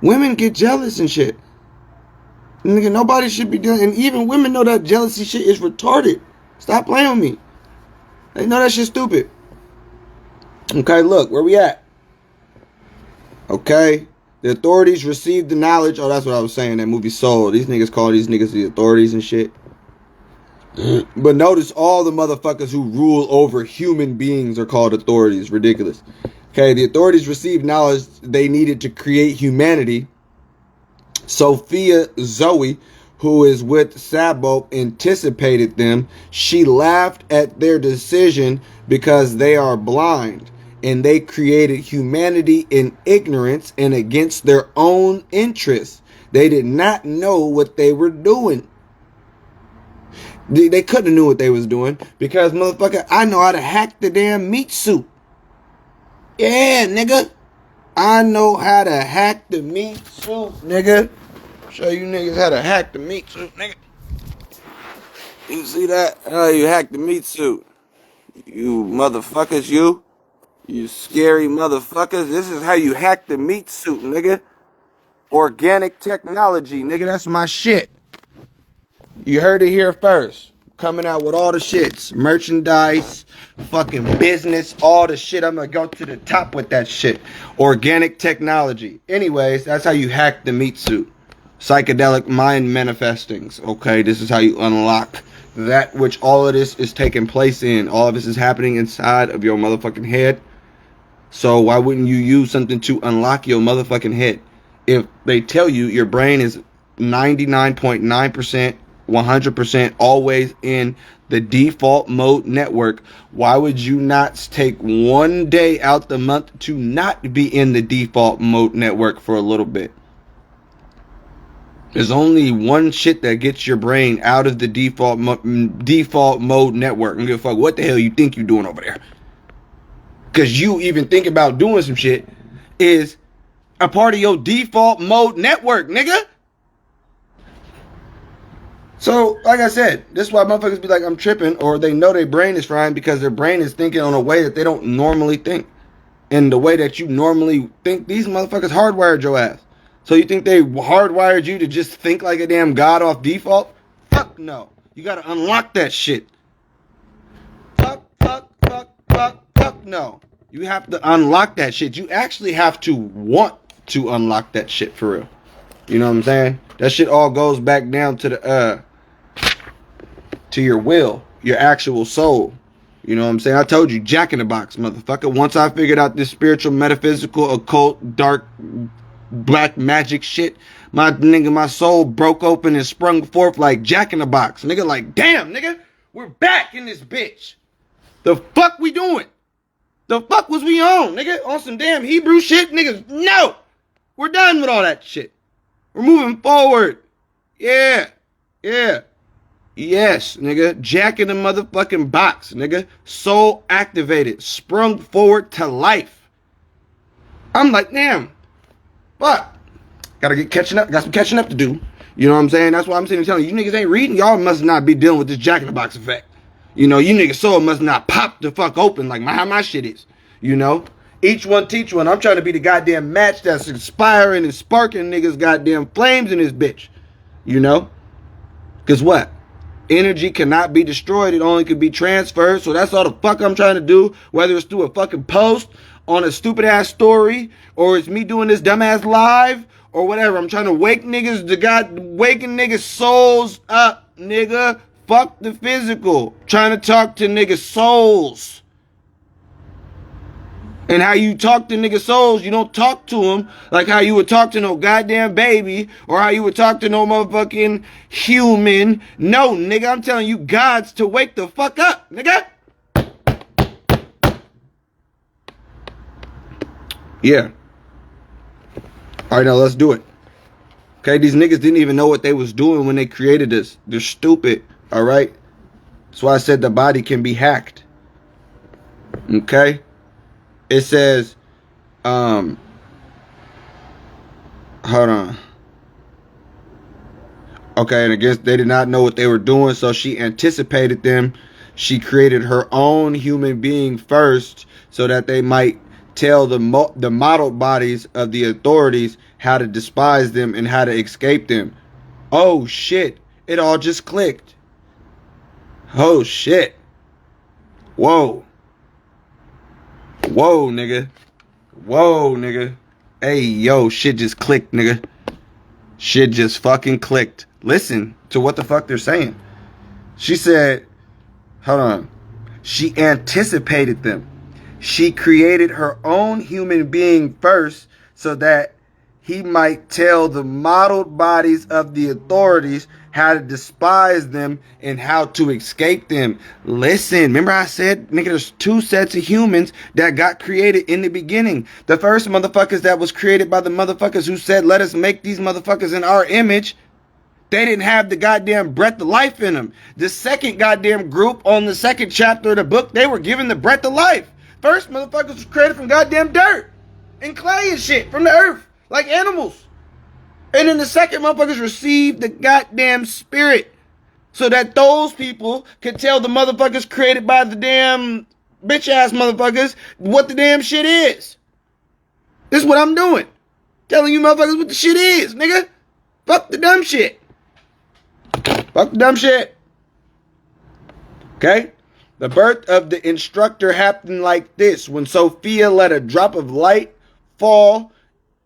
Women get jealous and shit. Nigga, nobody should be doing... And even women know that jealousy shit is retarded. Stop playing with me. They know that shit's stupid. Okay, look, where we at? Okay. The authorities received the knowledge... Oh, that's what I was saying. That movie Soul. These niggas call these niggas the authorities and shit. But notice all the motherfuckers who rule over human beings are called authorities. Ridiculous. Okay, the authorities received knowledge they needed to create humanity. Sophia Zoe, who is with Sabo, anticipated them. She laughed at their decision because they are blind, and they created humanity in ignorance and against their own interests. They did not know what they were doing. They couldn't have knew what they was doing because, motherfucker, I know how to hack the damn meat suit. Yeah, nigga. I know how to hack the meat suit, nigga. Show you niggas how to hack the meat suit, nigga. You see that? How you hack the meat suit? You motherfuckers, you. You scary motherfuckers. This is how you hack the meat suit, nigga. Organic technology, nigga. That's my shit. You heard it here first. Coming out with all the shits. Merchandise, fucking business, all the shit. I'm gonna go to the top with that shit. Organic technology. Anyways, that's how you hack the meat suit. Psychedelic mind manifestings. Okay, this is how you unlock that which all of this is taking place in. All of this is happening inside of your motherfucking head. So why wouldn't you use something to unlock your motherfucking head? If they tell you your brain is 99.9%, 100% always in the default mode network, why would you not take one day out the month to not be in the default mode network for a little bit? There's only one shit that gets your brain out of the default mode network. I don't give a fuck what the hell you think you're doing over there. Because you even think about doing some shit is a part of your default mode network, nigga. So, like I said, this is why motherfuckers be like, I'm tripping, or they know their brain is frying because their brain is thinking on a way that they don't normally think. And the way that you normally think, these motherfuckers hardwired your ass. So you think they hardwired you to just think like a damn god off default? Fuck Fuck no. You gotta unlock that shit. Fuck no. You have to unlock that shit. You actually have to want to unlock that shit for real. You know what I'm saying? That shit all goes back down to the to your will, your actual soul. You know what I'm saying? I told you, Jack in the Box, motherfucker. Once I figured out this spiritual, metaphysical, occult, dark, black magic shit, my soul broke open and sprung forth like Jack in the Box. Nigga, like, damn, nigga, we're back in this bitch. The fuck we doing? The fuck was we on, nigga? On some damn Hebrew shit? Niggas, no! We're done with all that shit. We're moving forward. Yeah. Yes, nigga. Jack in the motherfucking box, nigga. Soul activated. Sprung forward to life. I'm like, damn. Fuck. Got some catching up to do. You know what I'm saying? That's why I'm sitting telling you niggas ain't reading. Y'all must not be dealing with this Jack in the Box effect. You know, you niggas' soul must not pop the fuck open like how my shit is. You know? Each one teach one. I'm trying to be the goddamn match that's inspiring and sparking niggas' goddamn flames in this bitch. You know? Because what? Energy cannot be destroyed. It only can be transferred. So that's all the fuck I'm trying to do. Whether it's through a fucking post on a stupid ass story, or it's me doing this dumbass live, or whatever. I'm trying to waking niggas' souls up, nigga. Fuck the physical. Trying to talk to niggas' souls. And how you talk to niggas' souls, you don't talk to them like how you would talk to no goddamn baby, or how you would talk to no motherfucking human. No, nigga, I'm telling you gods to wake the fuck up, nigga. Yeah. Alright, now let's do it. Okay, these niggas didn't even know what they was doing when they created this. They're stupid, alright? That's why I said the body can be hacked. Okay? It says, hold on. Okay, and I guess they did not know what they were doing, so she anticipated them. She created her own human being first so that they might tell the modeled bodies of the authorities how to despise them and how to escape them. Oh, shit. It all just clicked. Oh, shit. Whoa. Whoa, nigga. Whoa, nigga. Hey, yo, shit just clicked, nigga. Shit just fucking clicked. Listen to what the fuck they're saying. She said, hold on. She anticipated them. She created her own human being first so that he might tell the modeled bodies of the authorities how to despise them and how to escape them. Listen, remember I said, nigga, there's two sets of humans that got created in the beginning. The first motherfuckers that was created by the motherfuckers who said, let us make these motherfuckers in our image. They didn't have the goddamn breath of life in them. The second goddamn group on the second chapter of the book, they were given the breath of life. First motherfuckers was created from goddamn dirt and clay and shit from the earth, like animals. And then the second motherfuckers received the goddamn spirit so that those people could tell the motherfuckers created by the damn bitch ass motherfuckers what the damn shit is. This is what I'm doing. Telling you motherfuckers what the shit is, nigga. Fuck the dumb shit. Fuck the dumb shit. Okay? The birth of the instructor happened like this. When Sophia let a drop of light fall,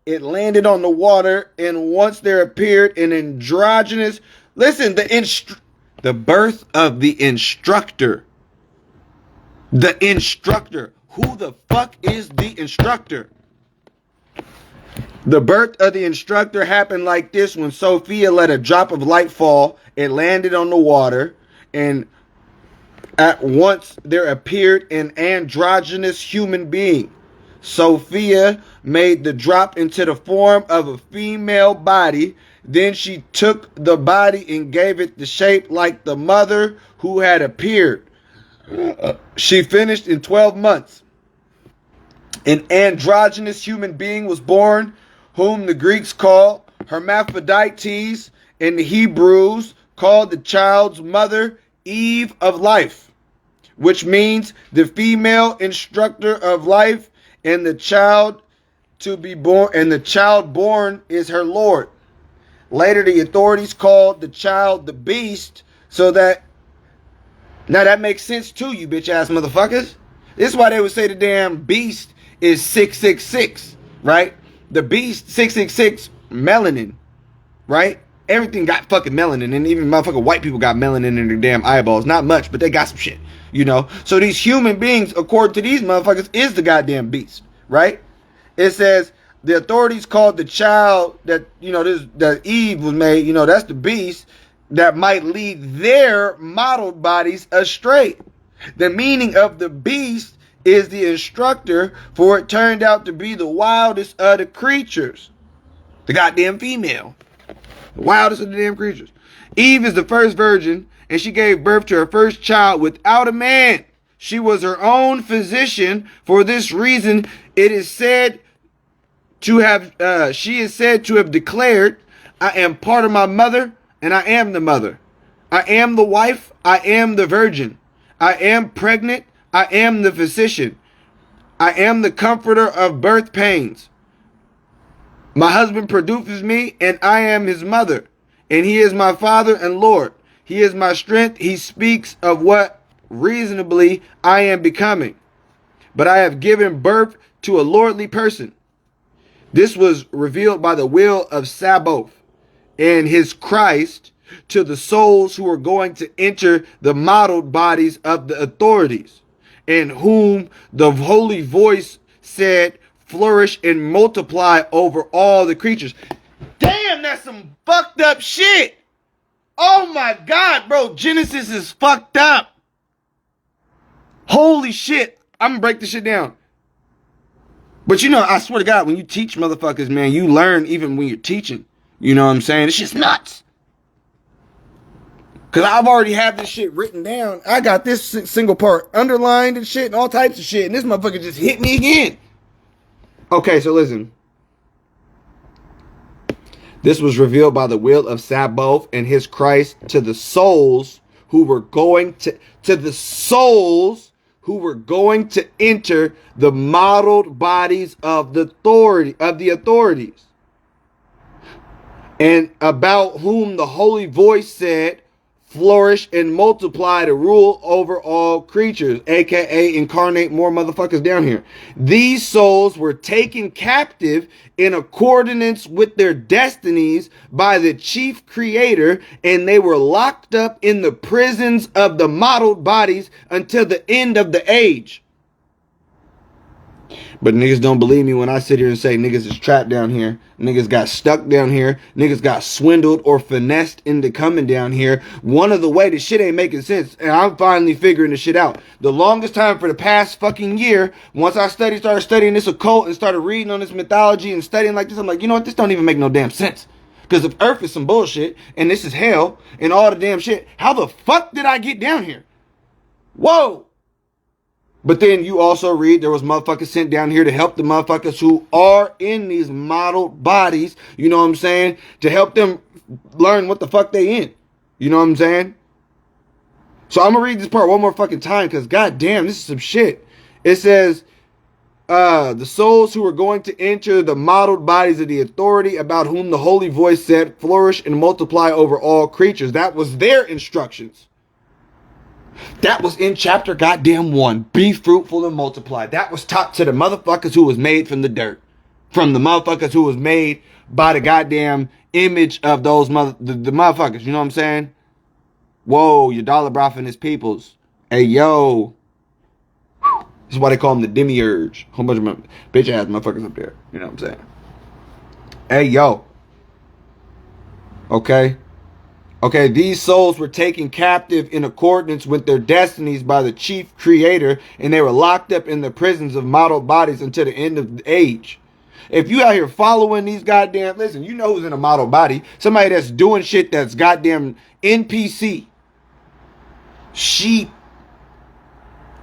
it landed on the water, and once there appeared an androgynous... Listen, the birth of the instructor. The instructor. Who the fuck is the instructor? The birth of the instructor happened like this. When Sophia let a drop of light fall, it landed on the water, and at once there appeared an androgynous human being. Sophia made the drop into the form of a female body. Then she took the body and gave it the shape like the mother who had appeared. She finished in 12 months. An androgynous human being was born, whom the Greeks called hermaphrodites, and the Hebrews called the child's mother Eve of life, which means the female instructor of life, and the child to be born, and the child born is her Lord. Later, the authorities called the child the beast, So that, now that makes sense to you, bitch ass motherfuckers. This is why they would say the damn beast is 666, right? The beast 666 melanin, right? Everything got fucking melanin, and even motherfucking white people got melanin in their damn eyeballs. Not much, but they got some shit, you know? So these human beings, according to these motherfuckers, is the goddamn beast, right? It says the authorities called the child that, you know, that Eve was made, you know, that's the beast that might lead their modeled bodies astray. The meaning of the beast is the instructor, for it turned out to be the wildest of the creatures. The goddamn female. The wildest of the damn creatures. Eve is the first virgin, and she gave birth to her first child without a man. She was her own physician. For this reason, it is said to have, she is said to have declared, I am part of my mother, and I am the mother. I am the wife, I am the virgin. I am pregnant, I am the physician. I am the comforter of birth pains. My husband produces me, and I am his mother. And he is my father and Lord. He is my strength. He speaks of what reasonably I am becoming. But I have given birth to a lordly person. This was revealed by the will of Sabaoth and his Christ to the souls who are going to enter the modeled bodies of the authorities, in whom the holy voice said, flourish and multiply over all the creatures. Damn, that's some fucked up shit. Oh my God, bro. Genesis is fucked up. Holy shit. I'm gonna break this shit down. But you know, I swear to God, when you teach motherfuckers, man, you learn even when you're teaching. You know what I'm saying? It's just nuts. Because I've already have this shit written down. I got this single part underlined and shit and all types of shit. And this motherfucker just hit me again. Okay, so listen. This was revealed by the will of Sabaoth and his Christ to the souls who were going to the souls who were going to enter the modeled bodies of the authorities, and about whom the holy voice said, flourish and multiply to rule over all creatures, aka incarnate more motherfuckers down here. These souls were taken captive in accordance with their destinies by the chief creator, and they were locked up in the prisons of the modeled bodies until the end of the age. But niggas don't believe me when I sit here and say niggas is trapped down here. Niggas got stuck down here. Niggas got swindled or finessed into coming down here. One of the way this shit ain't making sense. And I'm finally figuring this shit out. The longest time for the past fucking year, once I started studying this occult and started reading on this mythology and studying like this, I'm like, you know what? This don't even make no damn sense. Because if Earth is some bullshit and this is hell and all the damn shit, how the fuck did I get down here? Whoa. But then you also read there was motherfuckers sent down here to help the motherfuckers who are in these modeled bodies, you know what I'm saying? To help them learn what the fuck they in. You know what I'm saying? So I'm going to read this part one more fucking time because goddamn, this is some shit. It says, the souls who are going to enter the modeled bodies of the authority, about whom the holy voice said, flourish and multiply over all creatures. That was their instructions. That was in chapter goddamn 1. Be fruitful and multiply. That was taught to the motherfuckers who was made from the dirt. From the motherfuckers who was made by the goddamn image of those the motherfuckers. You know what I'm saying? Whoa, your dollar broth and his peoples. Hey, yo. This is why they call them the demiurge. Whole bunch of bitch ass motherfuckers up there. You know what I'm saying? Hey, yo. Okay. Okay, these souls were taken captive in accordance with their destinies by the chief creator, and they were locked up in the prisons of modeled bodies until the end of the age. If you out here following these goddamn, listen, you know who's in a model body. Somebody that's doing shit that's goddamn NPC. Sheep.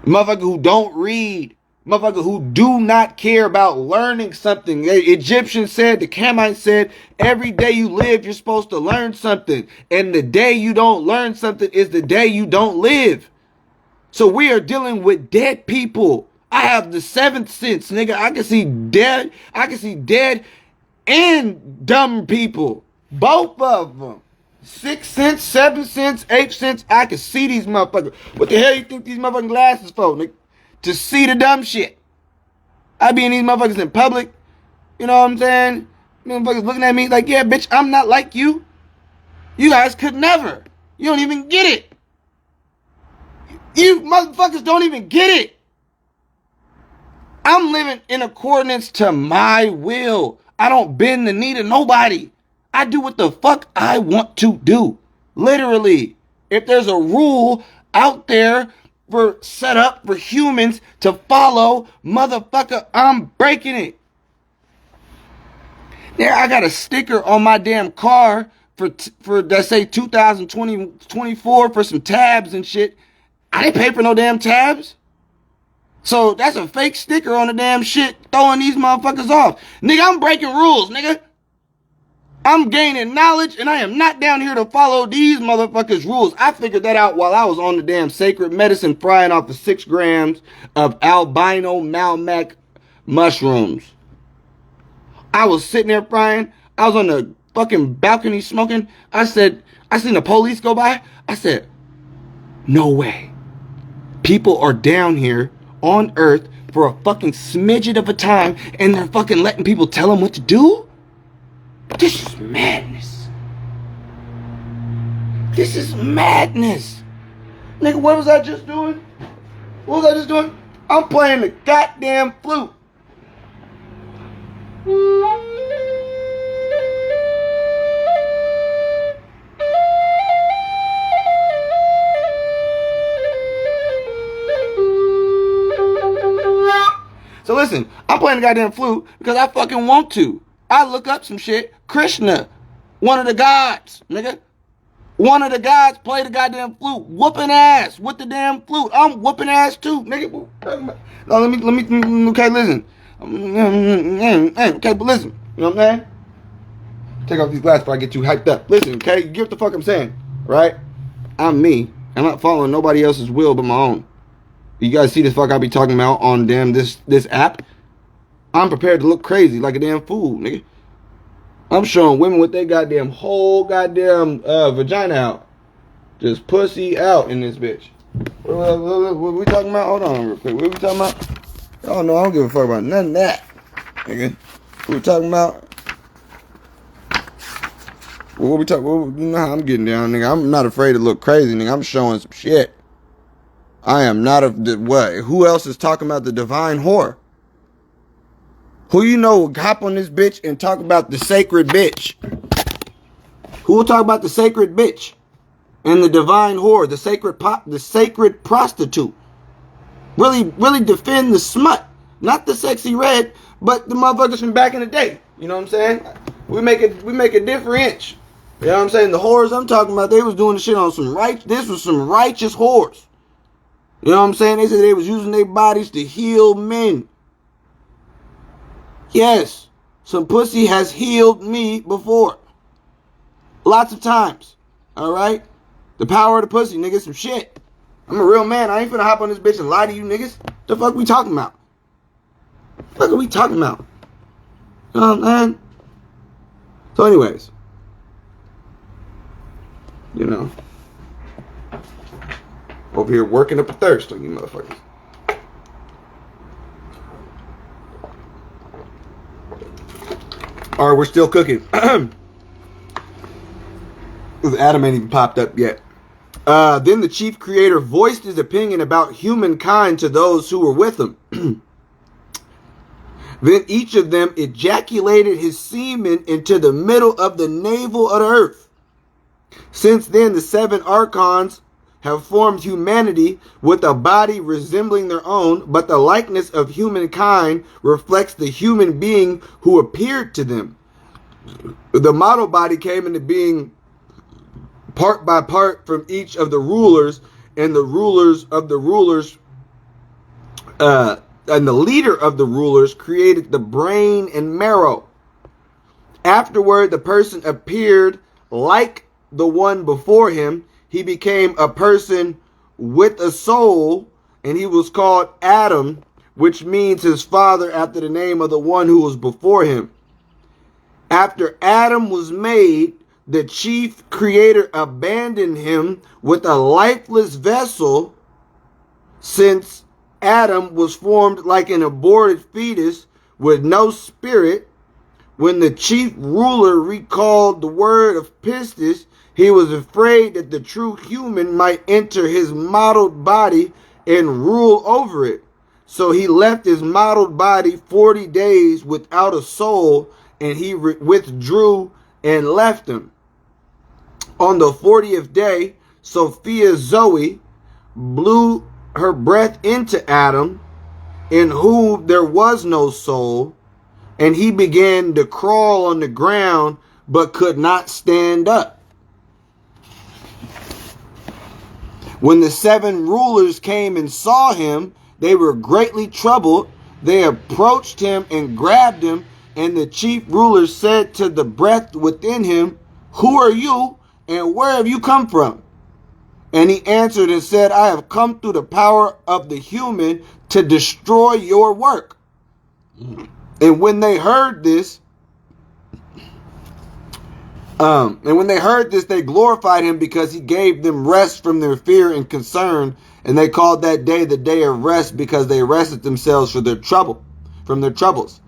Motherfucker who don't read. Motherfucker who do not care about learning something. The Egyptians said, the Camites said, every day you live, you're supposed to learn something. And the day you don't learn something is the day you don't live. So we are dealing with dead people. I have the seventh sense, nigga. I can see dead. I can see dead and dumb people. Both of them. 6 cents, 7 cents, 8 cents. I can see these motherfuckers. What the hell you think these motherfucking glasses for, nigga? To see the dumb shit. I be in these motherfuckers in public. You know what I'm saying? Motherfuckers looking at me like, yeah, bitch, I'm not like you. You guys could never. You don't even get it. You motherfuckers don't even get it. I'm living in accordance to my will. I don't bend the knee to nobody. I do what the fuck I want to do. Literally. If there's a rule out there for set up for humans to follow, motherfucker, I'm breaking it. There, I got a sticker on my damn car for let's say 2024 for some tabs and shit. I didn't pay for no damn tabs. So that's a fake sticker on the damn shit throwing these motherfuckers off. Nigga, I'm breaking rules, nigga. I'm gaining knowledge and I am not down here to follow these motherfuckers' rules. I figured that out while I was on the damn sacred medicine frying off the 6 grams of albino Malmac mushrooms. I was sitting there frying. I was on the fucking balcony smoking. I seen the police go by. I said, no way. People are down here on earth for a fucking smidget of a time and they're fucking letting people tell them what to do? This is madness. This is madness. Nigga, what was I just doing? What was I just doing? I'm playing the goddamn flute. So listen, I'm playing the goddamn flute because I fucking want to. I look up some shit. Krishna, one of the gods, nigga. One of the gods play the goddamn flute, whooping ass with the damn flute. I'm whooping ass too, nigga. No, let me. Okay, listen. Okay, but listen. You know what I'm saying? Take off these glasses before I get too hyped up. Listen, okay? You get what the fuck I'm saying, right? I'm me. I'm not following nobody else's will but my own. You guys see the fuck I be talking about on damn this app? I'm prepared to look crazy like a damn fool, nigga. I'm showing women with their goddamn whole goddamn vagina out. Just pussy out in this bitch. What we talking about? Hold on real quick. What we talking about? Oh no, I don't give a fuck about none of that. Nigga. What we talking about? What we talking? You know how I'm getting down, nigga. I'm not afraid to look crazy, nigga. I'm showing some shit. I am not what? Who else is talking about the divine whore? Who you know will hop on this bitch and talk about the sacred bitch? Who will talk about the sacred bitch and the divine whore, the sacred prostitute? Really defend the smut, not the sexy red, but the motherfuckers from back in the day. You know what I'm saying? We make a difference. You know what I'm saying? The whores I'm talking about, they was doing the shit on some this was some righteous whores. You know what I'm saying? They said they was using their bodies to heal men. Yes, some pussy has healed me before. Lots of times. Alright? The power of the pussy, nigga, some shit. I'm a real man. I ain't finna hop on this bitch and lie to you niggas. The fuck we talking about? The fuck are we talking about? You know what I'm saying? So anyways. You know. Over here working up a thirst on you motherfuckers. Alright, we're still cooking. Adam ain't even popped up yet. Then the chief creator voiced his opinion about humankind to those who were with him. Then each of them ejaculated his semen into the middle of the navel of the earth. Since then, the 7 archons have formed humanity with a body resembling their own, but the likeness of humankind reflects the human being who appeared to them. The model body came into being part by part from each of the rulers, and the rulers of the rulers, and the leader of the rulers created the brain and marrow. Afterward, the person appeared like the one before him. He became a person with a soul, and he was called Adam, which means his father after the name of the one who was before him. After Adam was made, the chief creator abandoned him with a lifeless vessel, since Adam was formed like an aborted fetus with no spirit. When the chief ruler recalled the word of pistis, he was afraid that the true human might enter his modeled body and rule over it. So he left his modeled body 40 days without a soul, and he withdrew and left him. On the 40th day, Sophia Zoe blew her breath into Adam, in whom there was no soul, and he began to crawl on the ground, but could not stand up. When the 7 rulers came and saw him, they were greatly troubled. They approached him and grabbed him, and the chief ruler said to the breath within him, "Who are you, and where have you come from?" And he answered and said, "I have come through the power of the human to destroy your work." And when they heard this, they glorified him because he gave them rest from their fear and concern. And they called that day the day of rest, because they rested themselves from their troubles.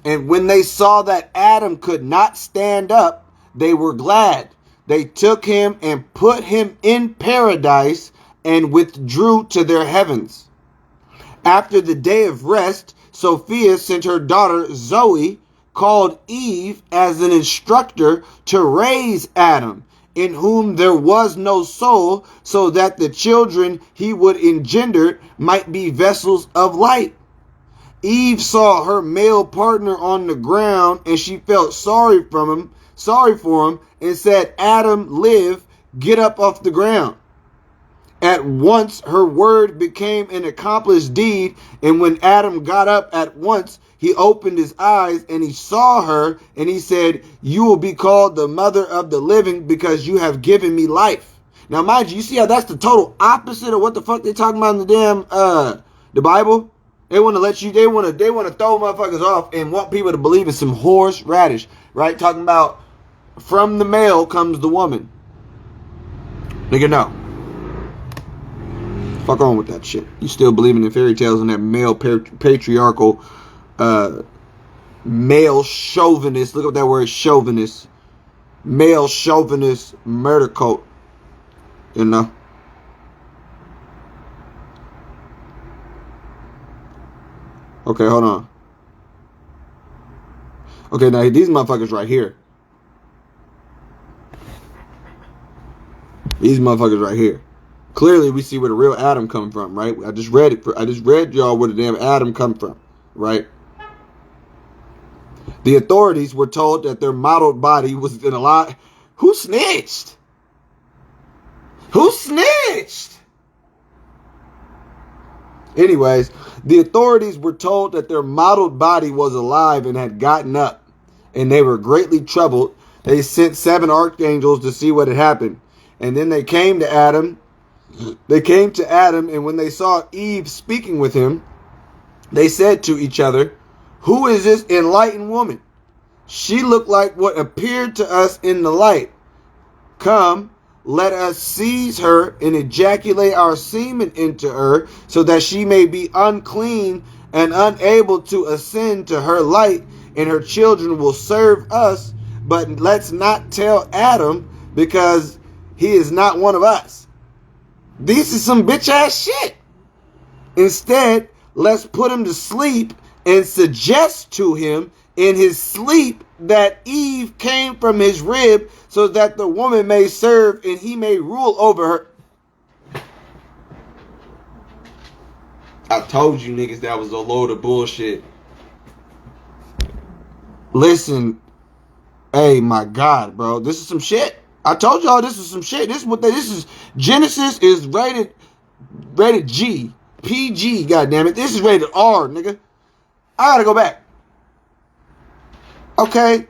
And when they saw that Adam could not stand up, they were glad. They took him and put him in paradise and withdrew to their heavens. After the day of rest, Sophia sent her daughter Zoe, called Eve, as an instructor to raise Adam, in whom there was no soul, so that the children he would engender might be vessels of light. Eve saw her male partner on the ground, and she felt sorry for him, and said, "Adam, live, get up off the ground." At once her word became an accomplished deed, and when Adam got up at once, he opened his eyes and he saw her, and he said, "You will be called the mother of the living, because you have given me life." Now, mind you, see how that's the total opposite of what the fuck they talking about in the damn the Bible? They want to they want to throw motherfuckers off and want people to believe in some horse radish, right? Talking about from the male comes the woman. Nigga, no. Fuck on with that shit. You still believing in fairy tales and that male patriarchal, male chauvinist. Look up that word, chauvinist. Male chauvinist murder cult. You know. Okay, hold on. Okay, now these motherfuckers right here. These motherfuckers right here. Clearly, we see where the real Adam come from, right? I just read y'all where the damn Adam come from, right? The authorities were told that their modeled body was in a lot. Who snitched? Who snitched? Anyways, the authorities were told that their modeled body was alive and had gotten up, and they were greatly troubled. They sent 7 archangels to see what had happened, and then they came to Adam. And when they saw Eve speaking with him, they said to each other, "Who is this enlightened woman? She looked like what appeared to us in the light. Come, let us seize her and ejaculate our semen into her, so that she may be unclean and unable to ascend to her light, and her children will serve us. But let's not tell Adam, because he is not one of us." This is some bitch ass shit. Instead, let's put him to sleep and suggest to him in his sleep that Eve came from his rib, so that the woman may serve and he may rule over her. I told you niggas that was a load of bullshit. Listen, hey, my God, bro, this is some shit. I told y'all this is some shit. This is Genesis is rated G, PG. Goddamn it, this is rated R, nigga. I gotta go back. Okay,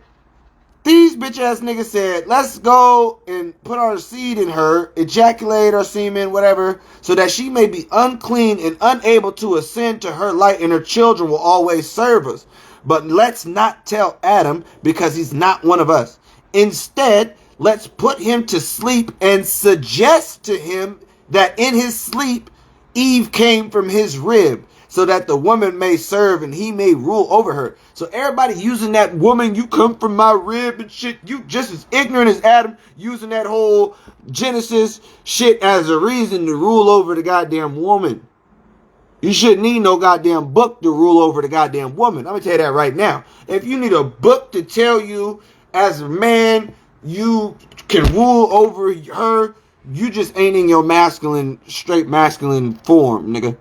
these bitch ass niggas said, let's go and put our seed in her, ejaculate our semen, whatever, so that she may be unclean and unable to ascend to her light, and her children will always serve us. But let's not tell Adam, because he's not one of us. Instead, let's put him to sleep and suggest to him that in his sleep Eve came from his rib, so that the woman may serve and he may rule over her. So everybody using that woman, you come from my rib and shit, you just as ignorant as Adam, using that whole Genesis shit as a reason to rule over the goddamn woman. You shouldn't need no goddamn book to rule over the goddamn woman. I'm going to tell you that right now. If you need a book to tell you as a man you can rule over her, you just ain't in your masculine, straight masculine form, nigga.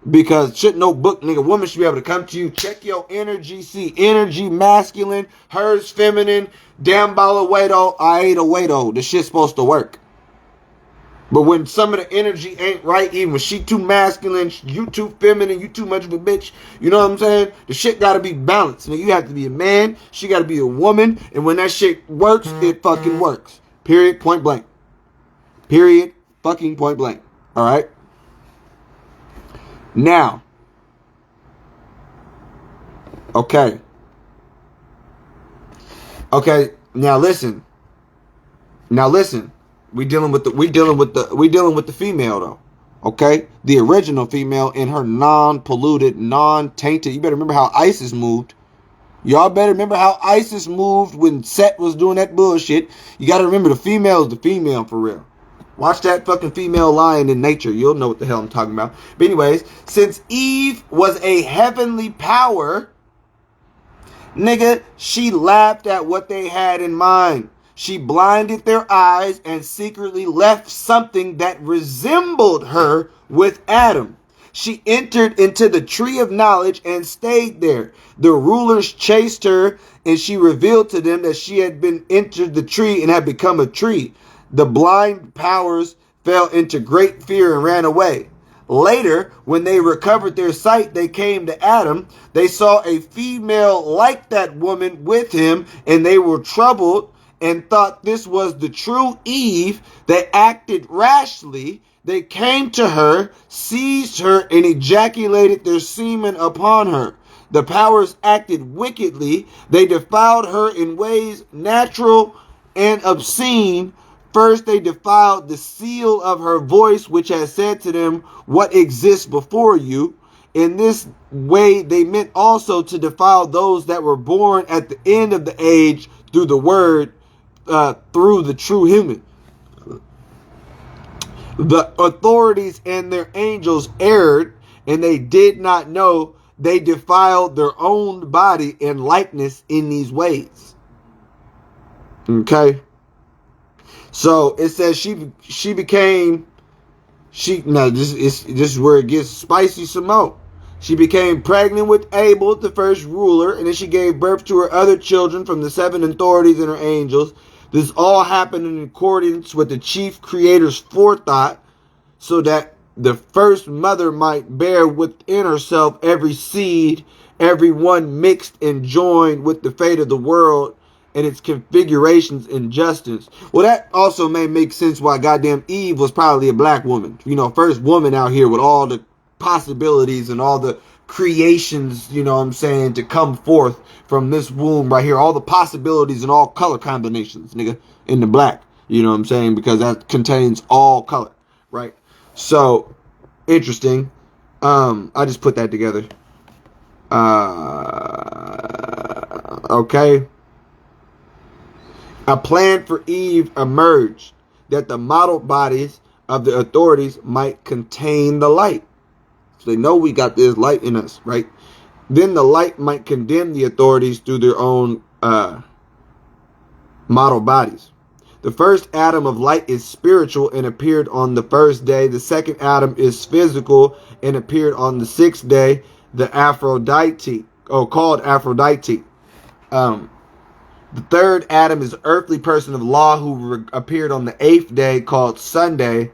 Because shit, no book, nigga. Woman should be able to come to you, check your energy, see energy masculine, hers feminine, damn ball of weight, I ate a weight, the shit's supposed to work. But when some of the energy ain't right, even when she too masculine, you too feminine, you too much of a bitch, you know what I'm saying? The shit gotta be balanced. Now, you have to be a man, she gotta be a woman, and when that shit works, it fucking works. Period, point blank. Period, fucking point blank. Alright? Now, okay, now listen. We dealing with the female though. Okay? The original female in her non-polluted, non-tainted. You better remember how Isis moved. Y'all better remember how Isis moved when Set was doing that bullshit. You gotta remember the female is the female for real. Watch that fucking female lion in nature. You'll know what the hell I'm talking about. But anyways, since Eve was a heavenly power, nigga, she laughed at what they had in mind. She blinded their eyes and secretly left something that resembled her with Adam. She entered into the tree of knowledge and stayed there. The rulers chased her, and she revealed to them that she had been entered the tree and had become a tree. The blind powers fell into great fear and ran away. Later, when they recovered their sight, they came to Adam. They saw a female like that woman with him, and they were troubled and thought this was the true Eve. They acted rashly. They came to her, seized her, and ejaculated their semen upon her. The powers acted wickedly. They defiled her in ways natural and obscene. First, they defiled the seal of her voice, which has said to them, what exists before you. In this way, they meant also to defile those that were born at the end of the age through the word, through the true human. The authorities and their angels erred, and they did not know they defiled their own body and likeness in these ways. Okay? So it says this is where it gets spicy some more. She became pregnant with Abel, the first ruler, and then she gave birth to her other children from the 7 authorities and her angels. This all happened in accordance with the chief creator's forethought, so that the first mother might bear within herself every seed, every one mixed and joined with the fate of the world and its configurations and justice. Well, that also may make sense why goddamn Eve was probably a black woman. You know, first woman out here with all the possibilities and all the creations, you know what I'm saying, to come forth from this womb right here. All the possibilities and all color combinations, nigga, in the black. You know what I'm saying? Because that contains all color, right? So, interesting. I just put that together. Okay. A plan for Eve emerged that the model bodies of the authorities might contain the light. So they know we got this light in us, right? Then the light might condemn the authorities through their own model bodies. The first atom of light is spiritual and appeared on the first day. The second atom is physical and appeared on the 6th day, the Aphrodite, called Aphrodite. The third Adam is an earthly person of law who appeared on the 8th day, called Sunday,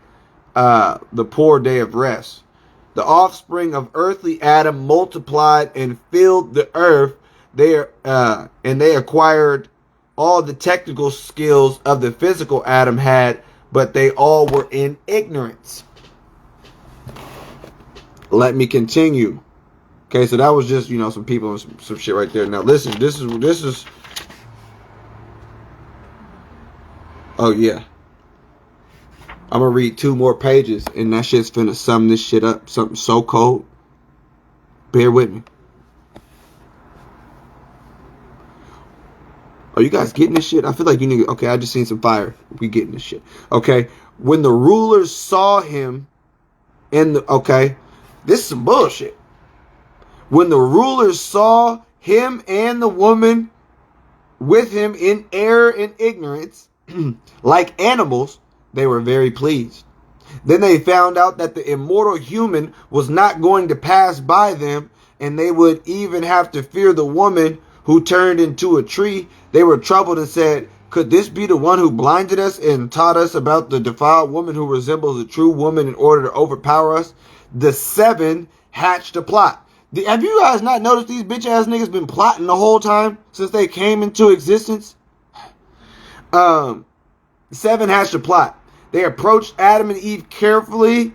the poor day of rest. The offspring of earthly Adam multiplied and filled the earth. And they acquired all the technical skills of the physical Adam had, but they all were in ignorance. Let me continue. Okay, so that was just, you know, some people and some shit right there. Now listen, this is Oh, yeah. I'm going to read 2 more pages, and that shit's finna sum this shit up. Something so cold. Bear with me. Are you guys getting this shit? I feel like you need... Okay, I just seen some fire. We getting this shit. Okay. When the rulers saw him in the... Okay. This is some bullshit. When the rulers saw him and the woman with him in error and ignorance, like animals, they were very pleased. Then they found out that the immortal human was not going to pass by them, and they would even have to fear the woman who turned into a tree. They were troubled and said, could this be the one who blinded us and taught us about the defiled woman who resembles a true woman in order to overpower us? The 7 hatched a plot. Have you guys not noticed these bitch ass niggas been plotting the whole time since they came into existence? 7 hatched a plot. They approached Adam and Eve carefully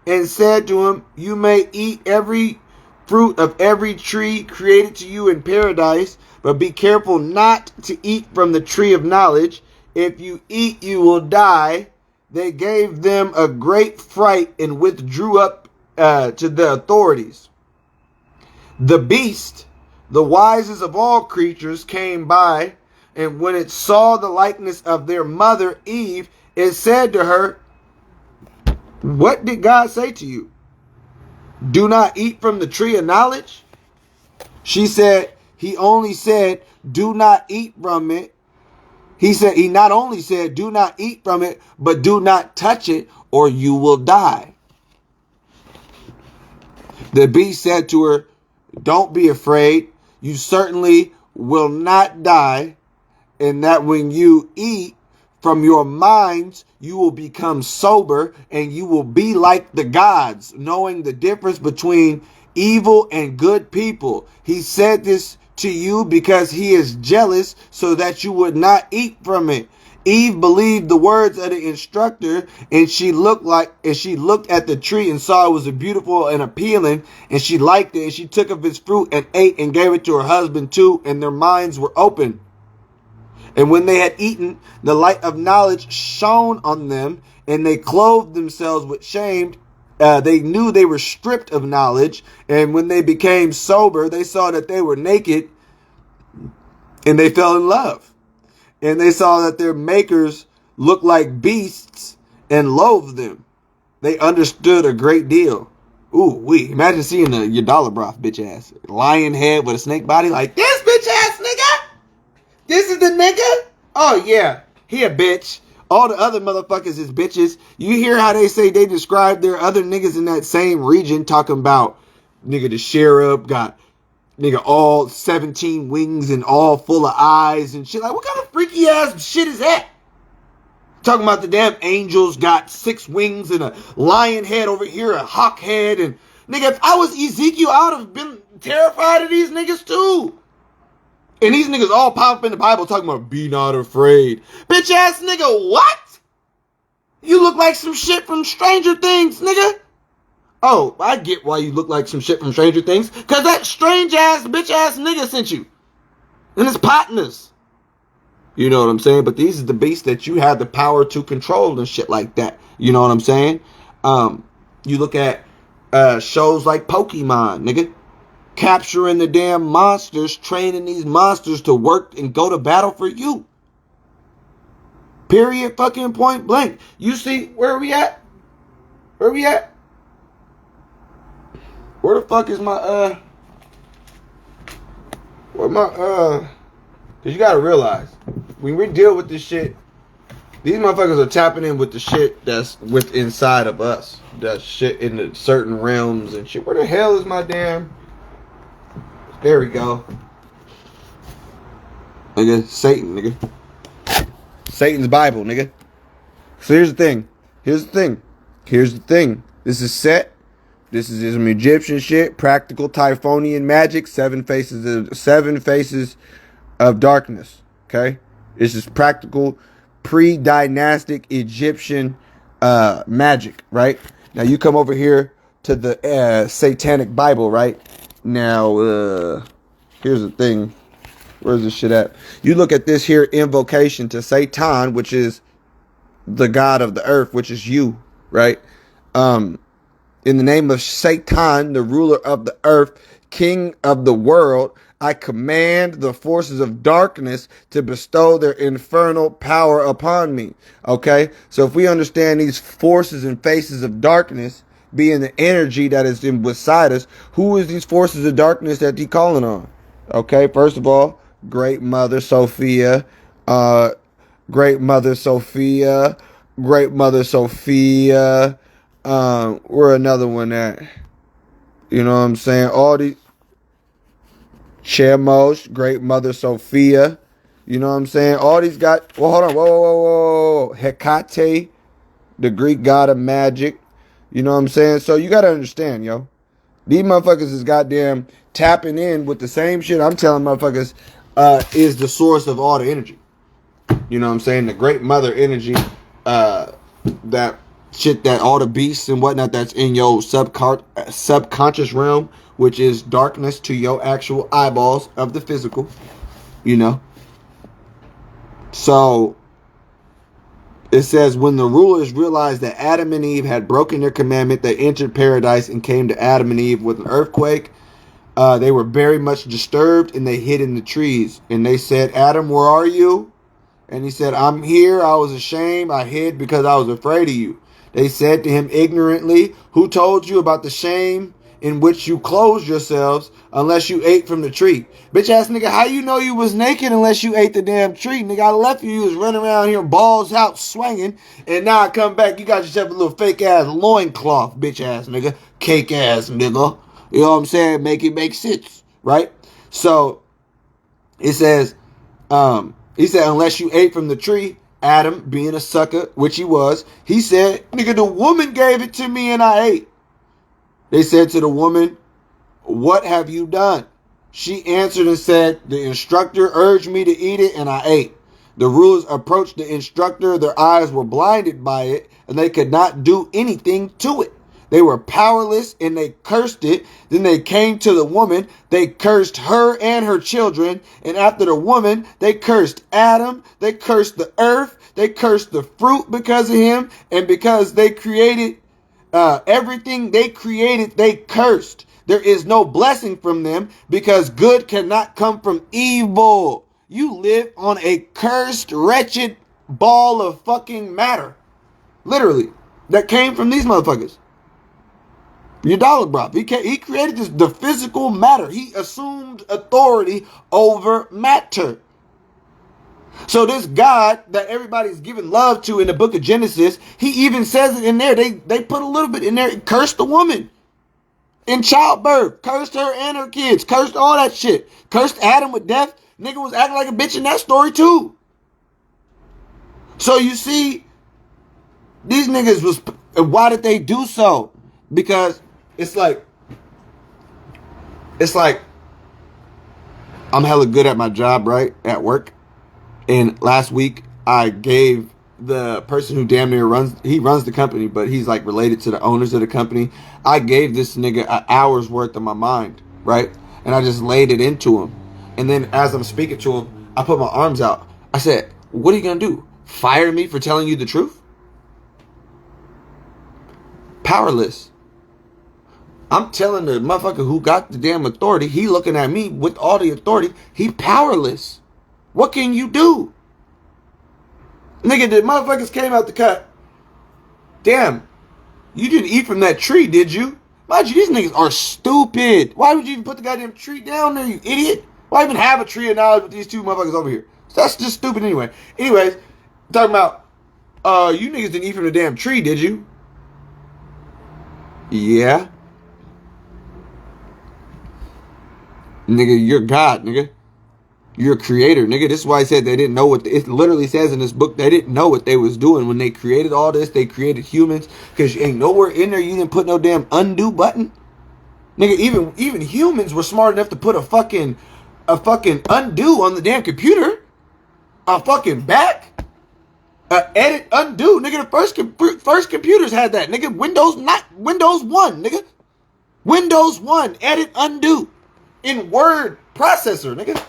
and said to him, you may eat every fruit of every tree created to you in paradise, but be careful not to eat from the tree of knowledge. If you eat, you will die. They gave them a great fright and withdrew up to the authorities. The beast, the wisest of all creatures, came by, and when it saw the likeness of their mother Eve, it said to her, what did God say to you? Do not eat from the tree of knowledge? She said, he only said, do not eat from it. He not only said, do not eat from it, but do not touch it, or you will die. The beast said to her, don't be afraid. You certainly will not die, and that when you eat from your minds, you will become sober, and you will be like the gods, knowing the difference between evil and good people. He said this to you because he is jealous, so that you would not eat from it. Eve believed the words of the instructor, and she looked at the tree and saw it was beautiful and appealing, and she liked it, and she took of its fruit and ate and gave it to her husband too, and their minds were open. And when they had eaten, the light of knowledge shone on them, and they clothed themselves with shame. They knew they were stripped of knowledge, and when they became sober, they saw that they were naked, and they fell in love. And they saw that their makers looked like beasts and loathed them. They understood a great deal. Ooh, imagine seeing your dollar broth, bitch ass. Lion head with a snake body like, this bitch ass nigga? This is the nigga? Oh yeah, he a bitch. All the other motherfuckers is bitches. You hear how they say they describe their other niggas in that same region, talking about nigga the sheriff got nigga all 17 wings and all full of eyes and shit. Like, what kind of freaky ass shit is that? Talking about the damn angels got 6 wings and a lion head over here, a hawk head. And nigga, if I was Ezekiel, I would have been terrified of these niggas too. And these niggas all pop up in the Bible talking about be not afraid. Bitch ass nigga, what? You look like some shit from Stranger Things, nigga. Oh, I get why you look like some shit from Stranger Things. Because that strange ass, bitch ass nigga sent you. And his partners. You know what I'm saying? But these are the beasts that you have the power to control and shit like that. You know what I'm saying? You look at shows like Pokemon, nigga. Capturing the damn monsters, training these monsters to work and go to battle for you. Period, fucking point blank. You see, where are we at? Where we at? Where the fuck is my, cause you gotta realize, when we deal with this shit, these motherfuckers are tapping in with the shit that's with inside of us. That shit in the certain realms and shit. Where the hell is my damn... There we go. Nigga, Satan, nigga. Satan's Bible, nigga. So here's the thing. Here's the thing. This is set. This is some Egyptian shit. Practical Typhonian magic. 7 faces of darkness. Okay? This is practical pre-dynastic Egyptian magic, right? Now you come over here to the Satanic Bible, right? Now, here's the thing. Where's this shit at? You look at this here invocation to Satan, which is the god of the earth, which is you, right? In the name of Satan, the ruler of the earth, king of the world, I command the forces of darkness to bestow their infernal power upon me. Okay? So if we understand these forces and faces of darkness being the energy that is beside us, who is these forces of darkness that he calling on? Okay, first of all, Great Mother Sophia, Great Mother Sophia, Great Mother Sophia, where another one at? You know what I'm saying? All these Chemos, Great Mother Sophia. You know what I'm saying? All these guys. Well, hold on. Whoa. Hecate, the Greek god of magic. You know what I'm saying? So you gotta understand, yo. These motherfuckers is goddamn tapping in with the same shit I'm telling motherfuckers is the source of all the energy. You know what I'm saying? The Great Mother energy, that shit, that all the beasts and whatnot that's in your subconscious realm, which is darkness to your actual eyeballs of the physical, you know. So it says, when the rulers realized that Adam and Eve had broken their commandment, they entered paradise and came to Adam and Eve with an earthquake. They were very much disturbed and they hid in the trees. And they said, Adam, where are you? And he said, I'm here. I was ashamed. I hid because I was afraid of you. They said to him ignorantly, who told you about the shame in which you clothed yourselves unless you ate from the tree? Bitch ass nigga, how you know you was naked unless you ate the damn tree? Nigga, I left you. You was running around here balls out swinging. And now I come back. You got yourself a little fake ass loincloth, bitch ass nigga. Cake ass nigga. You know what I'm saying? Make it make sense. Right? So it says, he said, unless you ate from the tree, Adam, being a sucker, which he was, he said, nigga, the woman gave it to me and I ate. They said to the woman, what have you done? She answered and said, the instructor urged me to eat it and I ate. The rulers approached the instructor. Their eyes were blinded by it and they could not do anything to it. They were powerless and they cursed it. Then they came to the woman. They cursed her and her children. And after the woman, they cursed Adam. They cursed the earth. They cursed the fruit because of him. And because they created everything they created, they cursed. There is no blessing from them because good cannot come from evil. You live on a cursed, wretched ball of fucking matter. Literally. That came from these motherfuckers. Your dollar bro. He created the physical matter. He assumed authority over matter. So this God that everybody's giving love to in the book of Genesis, he even says it in there. They put a little bit in there. Cursed the woman in childbirth. Cursed her and her kids. Cursed all that shit. Cursed Adam with death. Nigga was acting like a bitch in that story too. So you see, these niggas was, why did they do so? Because it's like I'm hella good at my job, right? At work. And last week I gave the person who damn near runs the company, but he's like related to the owners of the company. I gave this nigga an hour's worth of my mind, right? And I just laid it into him. And then as I'm speaking to him, I put my arms out. I said, what are you gonna do? Fire me for telling you the truth? Powerless. I'm telling the motherfucker who got the damn authority, he looking at me with all the authority, he powerless. What can you do? Nigga, the motherfuckers came out the cut. Damn, you didn't eat from that tree, did you? Mind you, these niggas are stupid. Why would you even put the goddamn tree down there, you idiot? Why even have a tree of knowledge with these two motherfuckers over here? So that's just stupid anyway. Anyways, talking about, you niggas didn't eat from the damn tree, did you? Yeah. Nigga, you're God, nigga. You're a creator, nigga. This is why I said they didn't know what... It literally says in this book, they didn't know what they was doing. When they created all this, they created humans. Because ain't nowhere in there you didn't put no damn undo button. Nigga, even humans were smart enough to put a fucking undo on the damn computer. A fucking back. Edit, undo. Nigga, the first computers had that. Nigga, Windows 1, nigga. Windows 1, edit, undo. In word processor, nigga.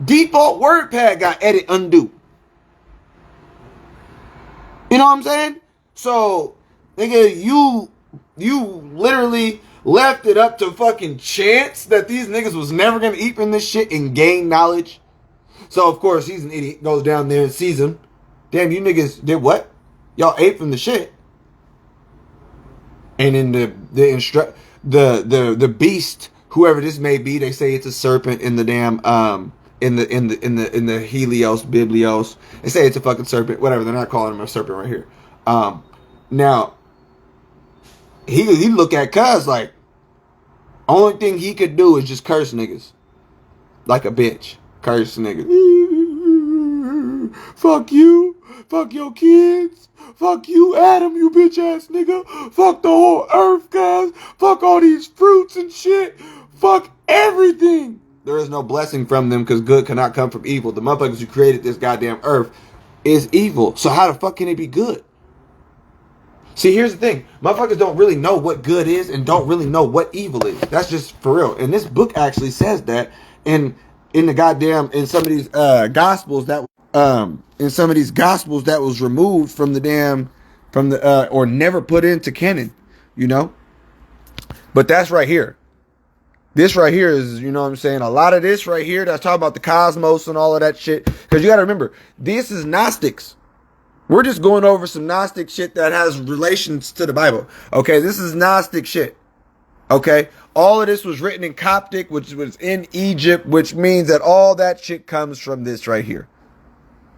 Default WordPad got edit, undo. You know what I'm saying? So, nigga, you literally left it up to fucking chance that these niggas was never gonna eat from this shit and gain knowledge. So of course he's an idiot, goes down there and sees him. Damn, you niggas did what? Y'all ate from the shit. And then the beast, whoever this may be, they say it's a serpent in the damn in the Helios Biblios. They say it's a fucking serpent, whatever. They're not calling him a serpent right here. Now he look at Cuz like only thing he could do is just curse niggas like a bitch. Curse niggas. Fuck you. Fuck your kids. Fuck you, Adam, you bitch ass nigga. Fuck the whole earth, guys. Fuck all these fruits and shit. Fuck everything. There is no blessing from them because good cannot come from evil. The motherfuckers who created this goddamn earth is evil. So how the fuck can it be good? See, here's the thing. Motherfuckers don't really know what good is and don't really know what evil is. That's just for real. And this book actually says that in the goddamn, in some of these gospels that was removed from the damn, from the or never put into canon, you know. But that's right here. This right here is, you know what I'm saying, a lot of this right here that's talking about the cosmos and all of that shit. Because you got to remember, this is Gnostics. We're just going over some Gnostic shit that has relations to the Bible. Okay, this is Gnostic shit. Okay, all of this was written in Coptic, which was in Egypt, which means that all that shit comes from this right here.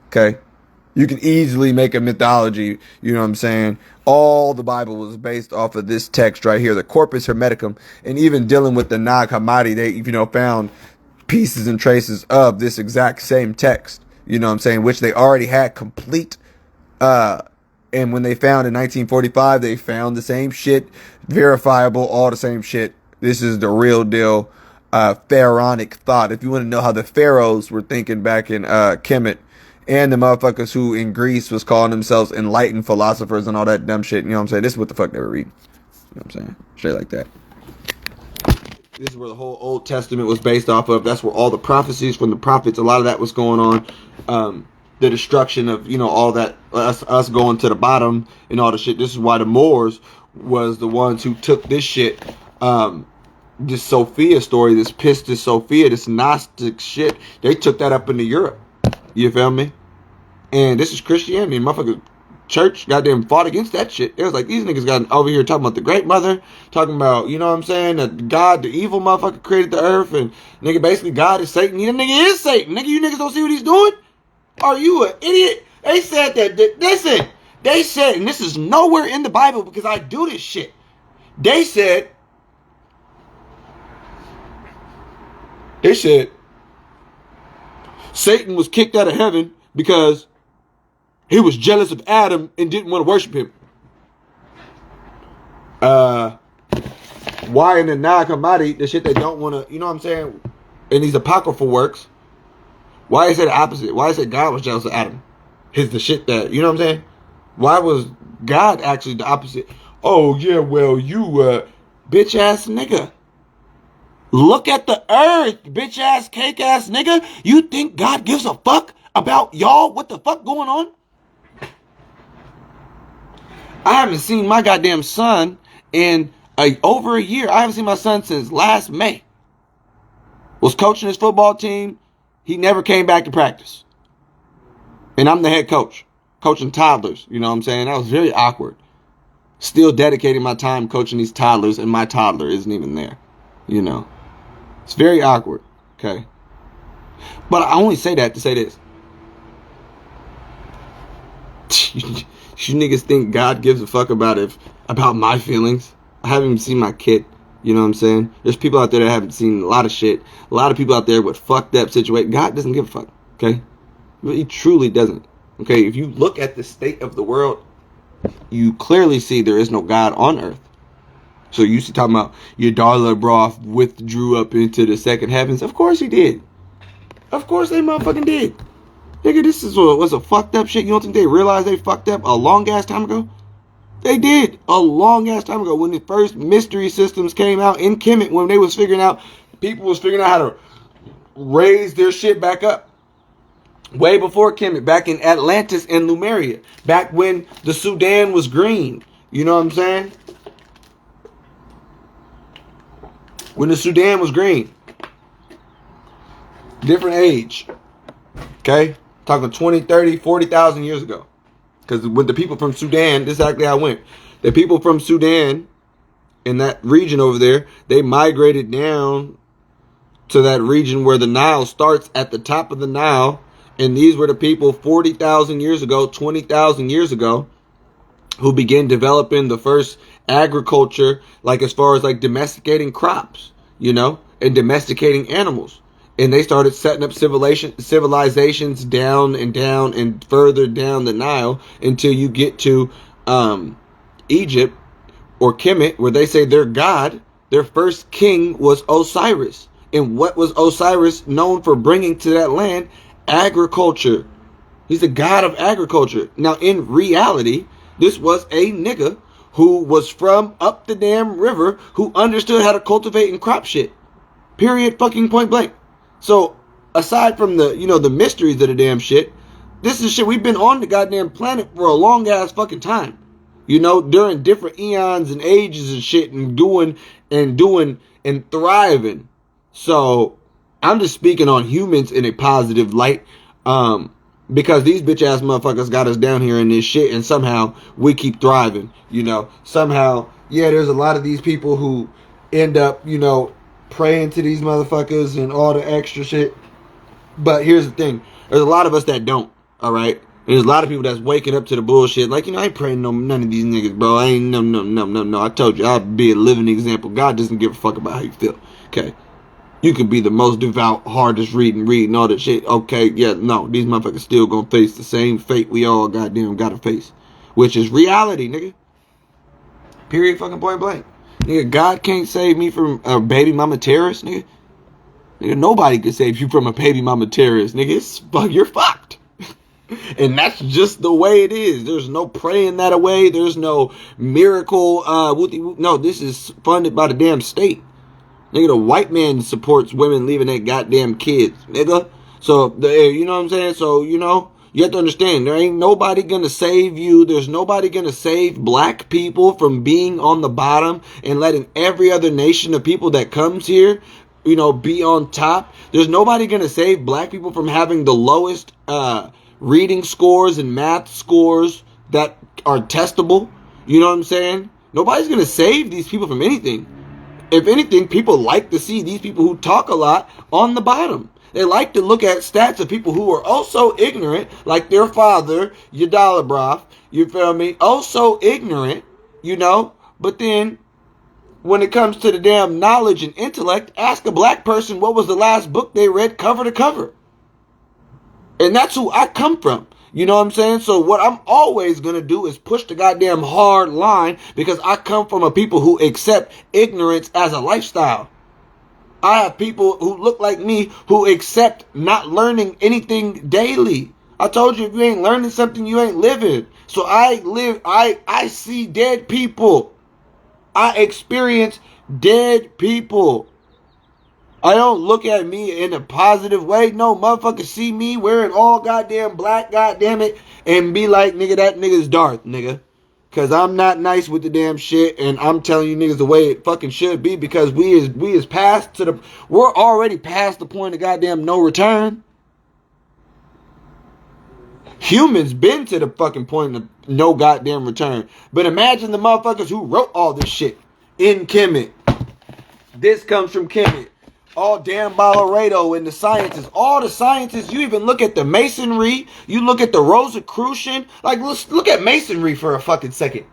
Okay, you can easily make a mythology, you know what I'm saying? All the Bible was based off of this text right here, the Corpus Hermeticum, and even dealing with the Nag Hammadi, they, you know, found pieces and traces of this exact same text, you know what I'm saying, which they already had complete. And when they found in 1945, they found the same shit, verifiable, all the same shit. This is the real deal, pharaonic thought. If you want to know how the pharaohs were thinking back in Kemet, and the motherfuckers who in Greece was calling themselves enlightened philosophers and all that dumb shit, you know what I'm saying? This is what the fuck they were reading. You know what I'm saying? Straight like that. This is where the whole Old Testament was based off of. That's where all the prophecies from the prophets, a lot of that was going on. The destruction of, you know, all that, us going to the bottom and all the shit. This is why the Moors was the ones who took this shit, this Sophia story, this Pistis Sophia, this Gnostic shit. They took that up into Europe. You feel me? And this is Christianity. Motherfuckers, church, goddamn fought against that shit. It was like, these niggas got over here talking about the Great Mother, talking about, you know what I'm saying, that God, the evil motherfucker created the earth, and nigga, basically God is Satan. You nigga is Satan. Nigga, you niggas don't see what he's doing? Are you an idiot? They said that, listen, they said, and this is nowhere in the Bible because I do this shit. They said, Satan was kicked out of heaven because he was jealous of Adam and didn't want to worship him. Why in the Nag Hammadi, the shit they don't want to, you know what I'm saying, in these apocryphal works, why is it the opposite? Why is it God was jealous of Adam? The shit that, you know what I'm saying? Why was God actually the opposite? Oh, yeah, well, you, bitch ass nigga. Look at the earth, bitch ass, cake ass nigga. You think God gives a fuck about y'all? What the fuck going on? I haven't seen my goddamn son in over a year. I haven't seen my son since last May. Was coaching his football team. He never came back to practice. And I'm the head coach, coaching toddlers. You know what I'm saying? That was very awkward. Still dedicating my time coaching these toddlers, and my toddler isn't even there. You know, it's very awkward. Okay. But I only say that to say this. You niggas think God gives a fuck about my feelings? I haven't even seen my kid. You know what I'm saying? There's people out there that haven't seen a lot of shit. A lot of people out there with fucked up situations. God doesn't give a fuck. Okay? But he truly doesn't. Okay? If you look at the state of the world, you clearly see there is no God on earth. So you see talking about your Darla Broth withdrew up into the second heavens. Of course he did. Of course they motherfucking did. Nigga, this was a fucked up shit. You don't think they realized they fucked up a long ass time ago? They did a long ass time ago when the first mystery systems came out in Kemet, when they was figuring out, people was figuring out how to raise their shit back up. Way before Kemet, back in Atlantis and Lemuria, back when the Sudan was green. You know what I'm saying? When the Sudan was green. Different age. Okay? Talking 20, 30, 40,000 years ago. Because with the people from Sudan, this is exactly how it went. The people from Sudan, in that region over there, they migrated down to that region where the Nile starts at the top of the Nile. And these were the people 40,000 years ago, 20,000 years ago, who began developing the first agriculture, like as far as like domesticating crops, you know, and domesticating animals. And they started setting up civilizations down and down and further down the Nile until you get to Egypt or Kemet, where they say their god, their first king was Osiris. And what was Osiris known for bringing to that land? Agriculture. He's the god of agriculture. Now, in reality, this was a nigga who was from up the damn river who understood how to cultivate and crop shit. Period fucking point blank. So, aside from the, you know, the mysteries of the damn shit, this is shit. We've been on the goddamn planet for a long ass fucking time. You know, during different eons and ages and shit and doing and thriving. So, I'm just speaking on humans in a positive light. Because these bitch ass motherfuckers got us down here in this shit and somehow we keep thriving, you know. Somehow, yeah, there's a lot of these people who end up, you know, praying to these motherfuckers and all the extra shit. But here's the thing. There's a lot of us that don't, all right? And there's a lot of people that's waking up to the bullshit. Like, you know, I ain't praying none of these niggas, bro. I ain't, no. I told you, I'll be a living example. God doesn't give a fuck about how you feel, okay? You could be the most devout, hardest reading all that shit. Okay, yeah, no. These motherfuckers still gonna face the same fate we all goddamn gotta face. Which is reality, nigga. Period fucking point blank. Nigga, God can't save me from a baby mama terrorist, nigga. Nigga, nobody can save you from a baby mama terrorist, nigga. You're fucked. And that's just the way it is. There's no praying that away. There's no miracle. No, this is funded by the damn state. Nigga, the white man supports women leaving their goddamn kids, nigga. So, you know what I'm saying? So, you know, you have to understand, there ain't nobody gonna save you. There's nobody gonna save black people from being on the bottom and letting every other nation of people that comes here, you know, be on top. There's nobody gonna save black people from having the lowest reading scores and math scores that are testable. You know what I'm saying? Nobody's gonna save these people from anything. If anything, people like to see these people who talk a lot on the bottom. They like to look at stats of people who are also ignorant, like their father, Yadalabrov, you feel me? Also ignorant, you know? But then, when it comes to the damn knowledge and intellect, ask a black person what was the last book they read cover to cover. And that's who I come from. You know what I'm saying? So what I'm always going to do is push the goddamn hard line because I come from a people who accept ignorance as a lifestyle. I have people who look like me who accept not learning anything daily. I told you, if you ain't learning something, you ain't living. So I see dead people. I experience dead people. I don't look at me in a positive way. No, motherfuckers see me wearing all goddamn black, goddamn it, and be like, nigga, that nigga's Darth, nigga. Because I'm not nice with the damn shit, and I'm telling you niggas the way it fucking should be, because we're already past the point of goddamn no return. Humans been to the fucking point of no goddamn return. But imagine the motherfuckers who wrote all this shit in Kemet. This comes from Kemet. All damn Balaredo and the sciences. All the sciences. You even look at the masonry. You look at the Rosicrucian. Like, let's look at masonry for a fucking second.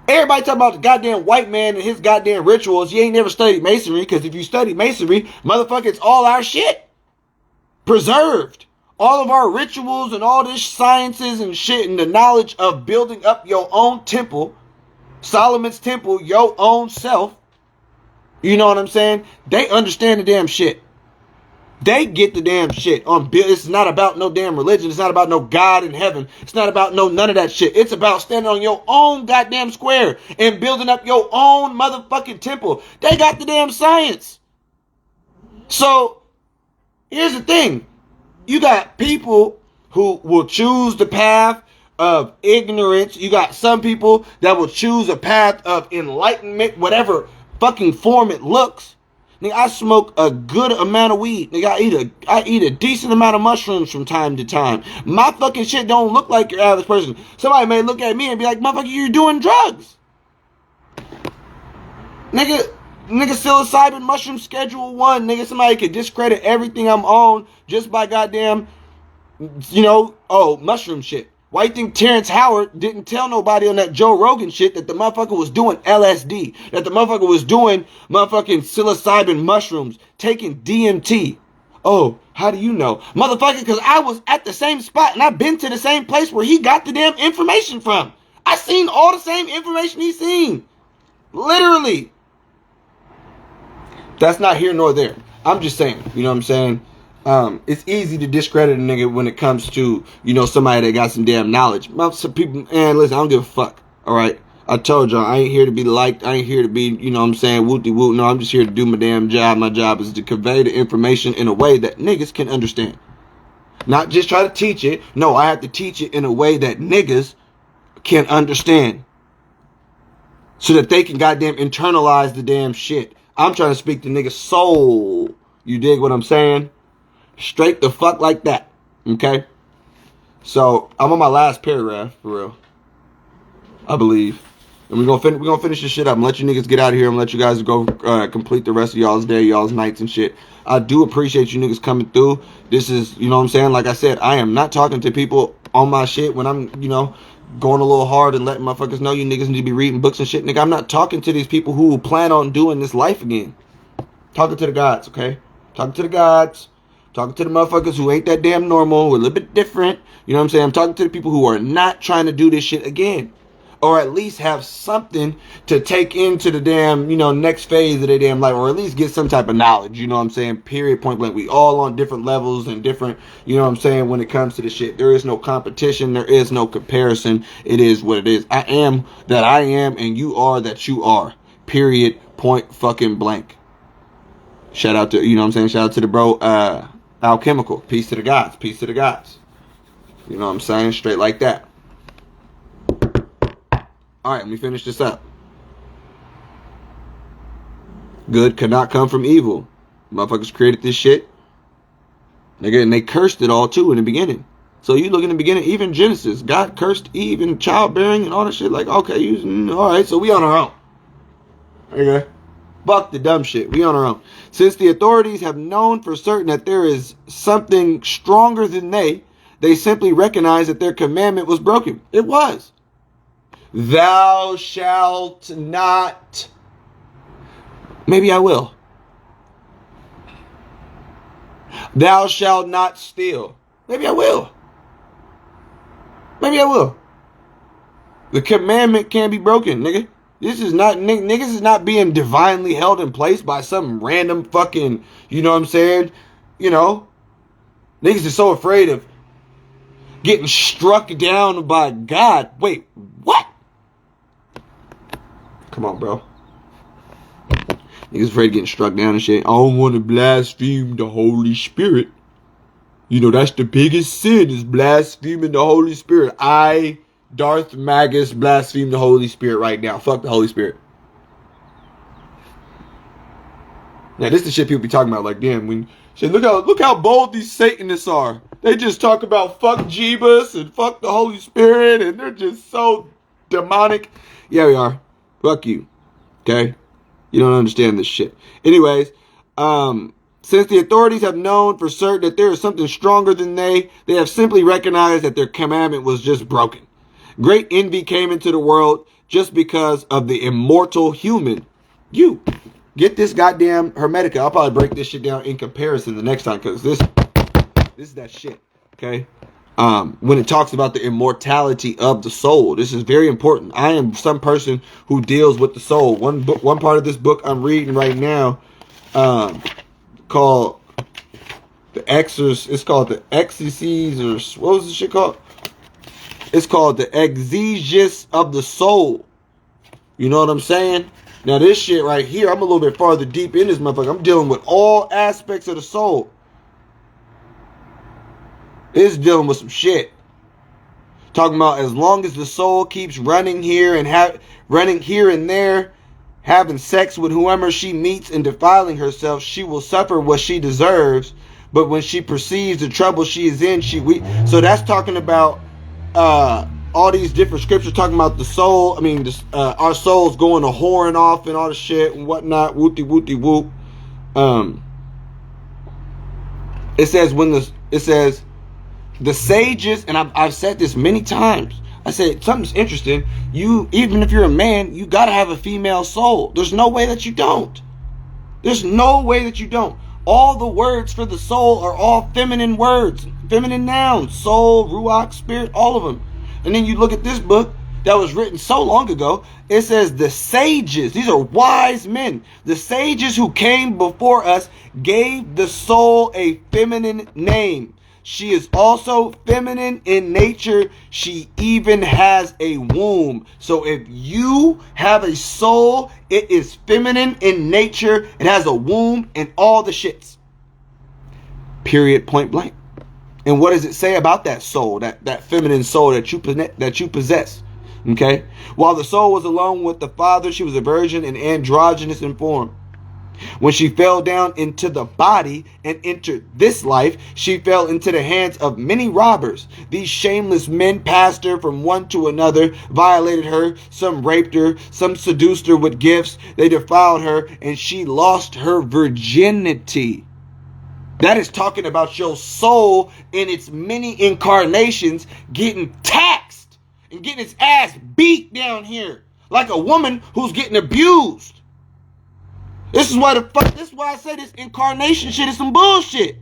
Everybody talking about the goddamn white man and his goddamn rituals. You ain't never studied masonry, because if you study masonry, motherfucker, it's all our shit preserved. All of our rituals and all this sciences and shit and the knowledge of building up your own temple, Solomon's temple, your own self. You know what I'm saying? They understand the damn shit. They get the damn shit. It's not about no damn religion. It's not about no God in heaven. It's not about none of that shit. It's about standing on your own goddamn square and building up your own motherfucking temple. They got the damn science. So, here's the thing. you got people who will choose the path of ignorance. You got some people that will choose a path of enlightenment, whatever fucking form it looks. Nigga, I smoke a good amount of weed. Nigga, I eat a decent amount of mushrooms from time to time. My fucking shit don't look like your average person. Somebody may look at me and be like, motherfucker, you're doing drugs. Nigga, psilocybin mushroom schedule 1. Nigga, somebody could discredit everything I'm on just by goddamn, mushroom shit. Why you think Terrence Howard didn't tell nobody on that Joe Rogan shit that the motherfucker was doing LSD? That the motherfucker was doing motherfucking psilocybin mushrooms, taking DMT. Oh, how do you know? Motherfucker, because I was at the same spot and I've been to the same place where he got the damn information from. I seen all the same information he seen. Literally. That's not here nor there. I'm just saying, you know what I'm saying? It's easy to discredit a nigga when it comes to, somebody that got some damn knowledge. Some people, and listen, I don't give a fuck, alright? I told y'all, I ain't here to be liked. I ain't here to be, whoop-de-whoop. No, I'm just here to do my damn job. My job is to convey the information in a way that niggas can understand. Not just try to teach it. No, I have to teach it in a way that niggas can understand. So that they can goddamn internalize the damn shit. I'm trying to speak to niggas' soul. You dig what I'm saying? Straight the fuck like that. Okay? So, I'm on my last paragraph, for real. I believe. And we're gonna finish this shit up and let you niggas get out of here and let you guys go complete the rest of y'all's day, y'all's nights and shit. I do appreciate you niggas coming through. This is, you know what I'm saying? Like I said, I am not talking to people on my shit when I'm, going a little hard and letting motherfuckers know you niggas need to be reading books and shit. Nigga, I'm not talking to these people who plan on doing this life again. Talking to the gods, okay? Talking to the gods. Talking to the motherfuckers who ain't that damn normal, who are a little bit different. You know what I'm saying? I'm talking to the people who are not trying to do this shit again. Or at least have something to take into the damn, next phase of their damn life. Or at least get some type of knowledge, you know what I'm saying? Period, point blank. We all on different levels and different, you know what I'm saying, when it comes to the shit. There is no competition. There is no comparison. It is what it is. I am that I am and you are that you are. Period, point fucking blank. Shout out to, shout out to the bro, Alchemical. Peace to the gods. Peace to the gods. You know what I'm saying? Straight like that. Alright, let me finish this up. Good cannot come from evil. Motherfuckers created this shit. Nigga, and they cursed it all too in the beginning. So you look in the beginning, even Genesis, God cursed Eve and childbearing and all that shit. Like, okay, alright, so we on our own. Okay. Fuck the dumb shit. We on our own. Since the authorities have known for certain that there is something stronger than they simply recognize that their commandment was broken. It was. Thou shalt not. Maybe I will. Thou shalt not steal. Maybe I will. Maybe I will. The commandment can't be broken, nigga. This is not, niggas is not being divinely held in place by some random fucking, you know what I'm saying? Niggas is so afraid of getting struck down by God. Wait, what? Come on, bro. Niggas afraid of getting struck down and shit. I don't want to blaspheme the Holy Spirit. That's the biggest sin, is blaspheming the Holy Spirit. I, Darth Magus, blaspheme the Holy Spirit right now. Fuck the Holy Spirit. Now, this is the shit people be talking about. Like, damn, when shit, look how bold these Satanists are. They just talk about fuck Jeebus and fuck the Holy Spirit, and they're just so demonic. Yeah, we are. Fuck you. Okay? You don't understand this shit. Anyways, since the authorities have known for certain that there is something stronger than they have simply recognized that their commandment was just broken. Great envy came into the world just because of the immortal human. You get this goddamn Hermetica. I'll probably break this shit down in comparison the next time, because this is that shit. Okay? When it talks about the immortality of the soul, this is very important. I am some person who deals with the soul. One part of this book I'm reading right now, called the Exorcist. It's called the Exorcies, or what was this shit called? It's called the Exegesis of the Soul. You know what I'm saying? Now this shit right here, I'm a little bit farther deep in this motherfucker. I'm dealing with all aspects of the soul. It's dealing with some shit. Talking about as long as the soul keeps running here and running here and there, having sex with whoever she meets and defiling herself, she will suffer what she deserves. But when she perceives the trouble she is in, so that's talking about all these different scriptures talking about the soul. I mean, our souls going to whoring off and all the shit and whatnot. Whoopty whoopty whoop. It says the sages, and I've said this many times. I said something's interesting. Even if you're a man, you gotta have a female soul. There's no way that you don't. There's no way that you don't. All the words for the soul are all feminine words, feminine nouns, soul, ruach, spirit, all of them. And then you look at this book that was written so long ago. It says the sages, these are wise men. The sages who came before us gave the soul a feminine name. She is also feminine in nature. She even has a womb. So if you have a soul, it is feminine in nature. It has a womb and all the shits. Period, point blank. And what does it say about that soul, that feminine soul that you possess? Okay? While the soul was alone with the Father, she was a virgin and androgynous in form. When she fell down into the body and entered this life, she fell into the hands of many robbers. These shameless men passed her from one to another, violated her, some raped her, some seduced her with gifts. They defiled her, and she lost her virginity. That is talking about your soul in its many incarnations getting taxed and getting its ass beat down here like a woman who's getting abused. This is why I say this incarnation shit is some bullshit.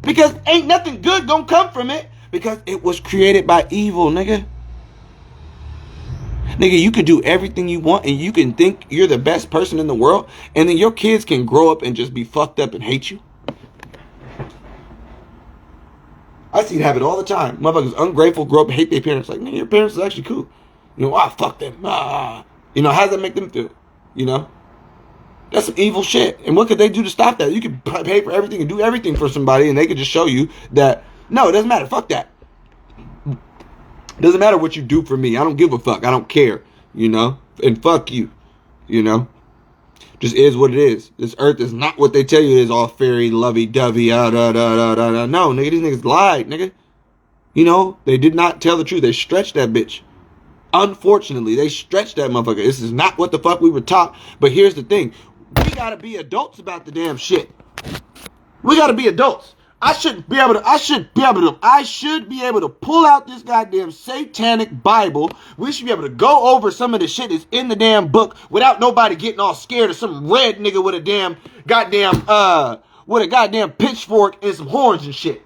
Because ain't nothing good gonna come from it. Because it was created by evil, nigga. Nigga, you can do everything you want and you can think you're the best person in the world. And then your kids can grow up and just be fucked up and hate you. I see it happen all the time. Motherfuckers ungrateful, grow up and hate their parents. Like, man, your parents is actually cool. You know, fuck them. You know, how does that make them feel? You know? That's some evil shit. And what could they do to stop that? You could pay for everything and do everything for somebody and they could just show you that, no, it doesn't matter. Fuck that. It doesn't matter what you do for me. I don't give a fuck. I don't care. You know? And fuck you. You know? Just is what it is. This earth is not what they tell you it is, all fairy, lovey-dovey, No, nigga, these niggas lied, nigga. You know? They did not tell the truth. They stretched that bitch. Unfortunately, they stretched that motherfucker. This is not what the fuck we were taught. But here's the thing. We gotta be adults about the damn shit. We gotta be adults. I should be able to pull out this goddamn satanic Bible. We should be able to go over some of the shit that's in the damn book without nobody getting all scared of some red nigga with a goddamn pitchfork and some horns and shit.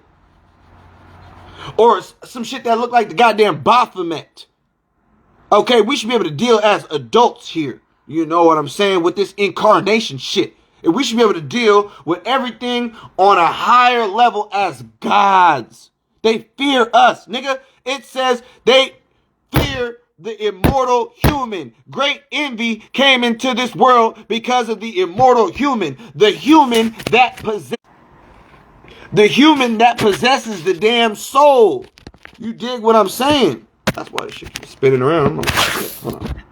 Or some shit that look like the goddamn Baphomet. Okay, we should be able to deal as adults here. You know what I'm saying? With this incarnation shit. And we should be able to deal with everything on a higher level as gods. They fear us, nigga. It says they fear the immortal human. Great envy came into this world because of the immortal human. The human that possesses the damn soul. You dig what I'm saying? That's why this shit keeps spinning around. Hold on.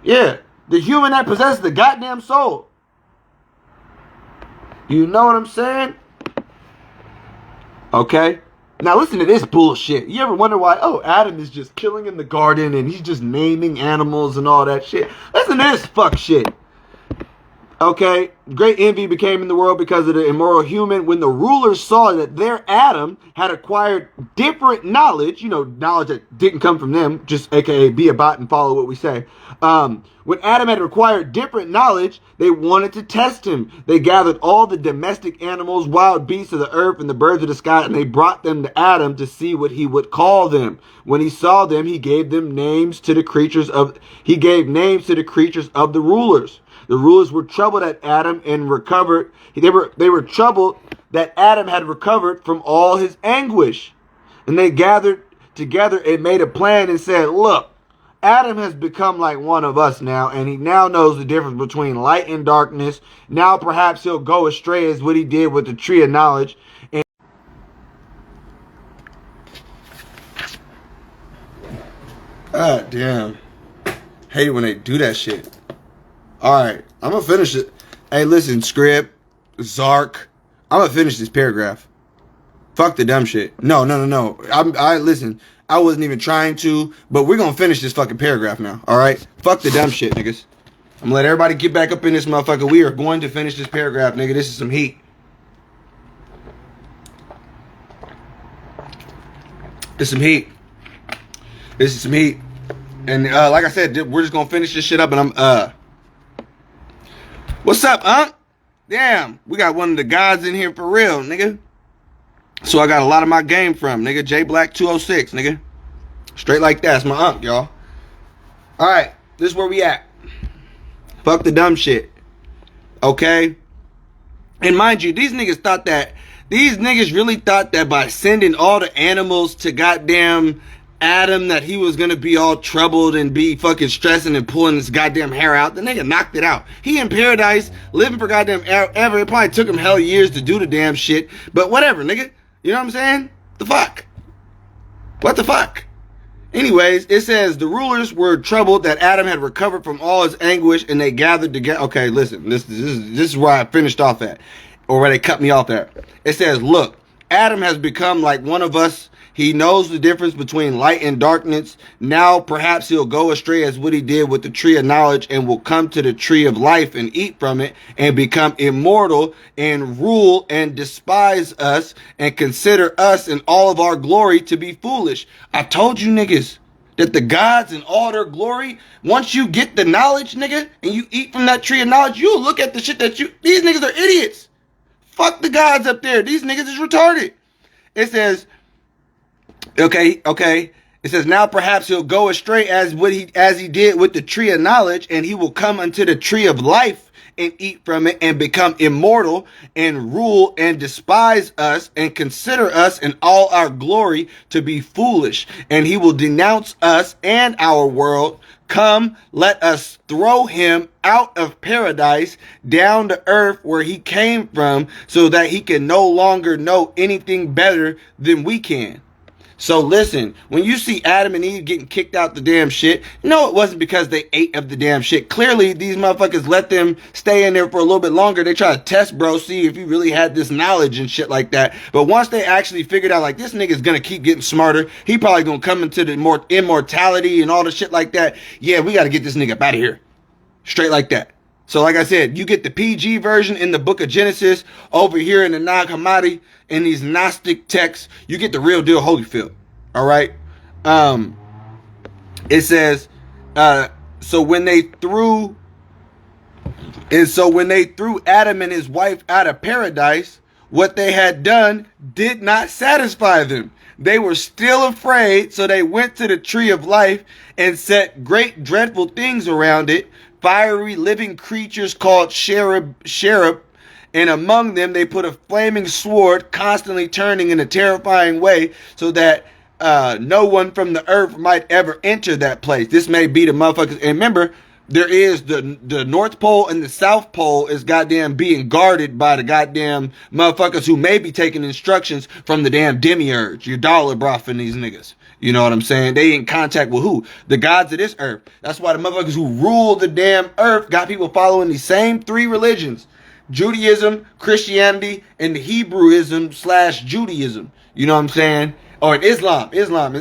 Yeah, the human that possesses the goddamn soul. You know what I'm saying? Okay. Now listen to this bullshit. You ever wonder why, Adam is just killing in the garden and he's just naming animals and all that shit? Listen to this fuck shit. Okay, great envy became in the world because of the immoral human. When the rulers saw that their Adam had acquired different knowledge, knowledge that didn't come from them, just aka be a bot and follow what we say. When Adam had acquired different knowledge, they wanted to test him. They gathered all the domestic animals, wild beasts of the earth, and the birds of the sky, and they brought them to Adam to see what he would call them. When he saw them, he gave names to the creatures of the rulers. The rulers were troubled at Adam and recovered. They were troubled that Adam had recovered from all his anguish. And they gathered together and made a plan and said, look, Adam has become like one of us now, and he now knows the difference between light and darkness. Now perhaps he'll go astray as what he did with the tree of knowledge. God damn. Hate it when they do that shit. Alright, I'm gonna finish it. Hey, listen, Script, Zark. I'm gonna finish this paragraph. Fuck the dumb shit. No. I listen, I wasn't even trying to, but we're gonna finish this fucking paragraph now, alright? Fuck the dumb shit, niggas. I'm gonna let everybody get back up in this motherfucker. We are going to finish this paragraph, nigga. This is some heat. This is some heat. This is some heat. And like I said, we're just gonna finish this shit up, and I'm what's up, Unc? Damn, we got one of the gods in here for real, nigga. So I got a lot of my game from, nigga. J-Black206, nigga. Straight like that. It's my Unc, y'all. Alright, this is where we at. Fuck the dumb shit. Okay? And mind you, these niggas really thought that by sending all the animals to goddamn Adam, that he was gonna be all troubled and be fucking stressing and pulling his goddamn hair out. The nigga knocked it out. He in paradise, living for goddamn ever. It probably took him hell years to do the damn shit. But whatever, nigga. You know what I'm saying? The fuck? What the fuck? Anyways, it says, the rulers were troubled that Adam had recovered from all his anguish, and they gathered together. Okay, listen, this is where I finished off at, or where they cut me off at. It says, look, Adam has become like one of us. He knows the difference between light and darkness. Now perhaps he'll go astray as what he did with the tree of knowledge, and will come to the tree of life and eat from it and become immortal and rule and despise us and consider us and all of our glory to be foolish. I told you niggas that the gods in all their glory, once you get the knowledge, nigga, and you eat from that tree of knowledge, you'll look at the shit that these niggas are idiots. Fuck the gods up there. These niggas is retarded. It says, Okay. It says, now perhaps he'll go astray as he did with the tree of knowledge, and he will come unto the tree of life and eat from it and become immortal and rule and despise us and consider us and all our glory to be foolish. And he will denounce us and our world. Come, let us throw him out of paradise down to earth where he came from, so that he can no longer know anything better than we can. So listen, when you see Adam and Eve getting kicked out the damn shit, no, it wasn't because they ate of the damn shit. Clearly, these motherfuckers let them stay in there for a little bit longer. They try to test bro, see if he really had this knowledge and shit like that. But once they actually figured out, like, this nigga's gonna keep getting smarter, he probably gonna come into the more immortality and all the shit like that. Yeah, we gotta get this nigga up out of here. Straight like that. So like I said, you get the PG version in the book of Genesis. Over here in the Nag Hammadi, in these Gnostic texts, you get the real deal Holyfield. All right. It says, so when they threw Adam and his wife out of paradise, what they had done did not satisfy them. They were still afraid, so they went to the tree of life and set great dreadful things around it, fiery living creatures called cherub, and among them they put a flaming sword constantly turning in a terrifying way, so that no one from the earth might ever enter that place. This may be the motherfuckers. And remember, there is the North Pole and the South Pole is goddamn being guarded by the goddamn motherfuckers who may be taking instructions from the damn demiurge, your dollar broth and these niggas. You know what I'm saying? They in contact with who? The gods of this earth. That's why the motherfuckers who rule the damn earth got people following these same three religions: Judaism, Christianity, and Hebrewism/Judaism. You know what I'm saying? Or Islam. You know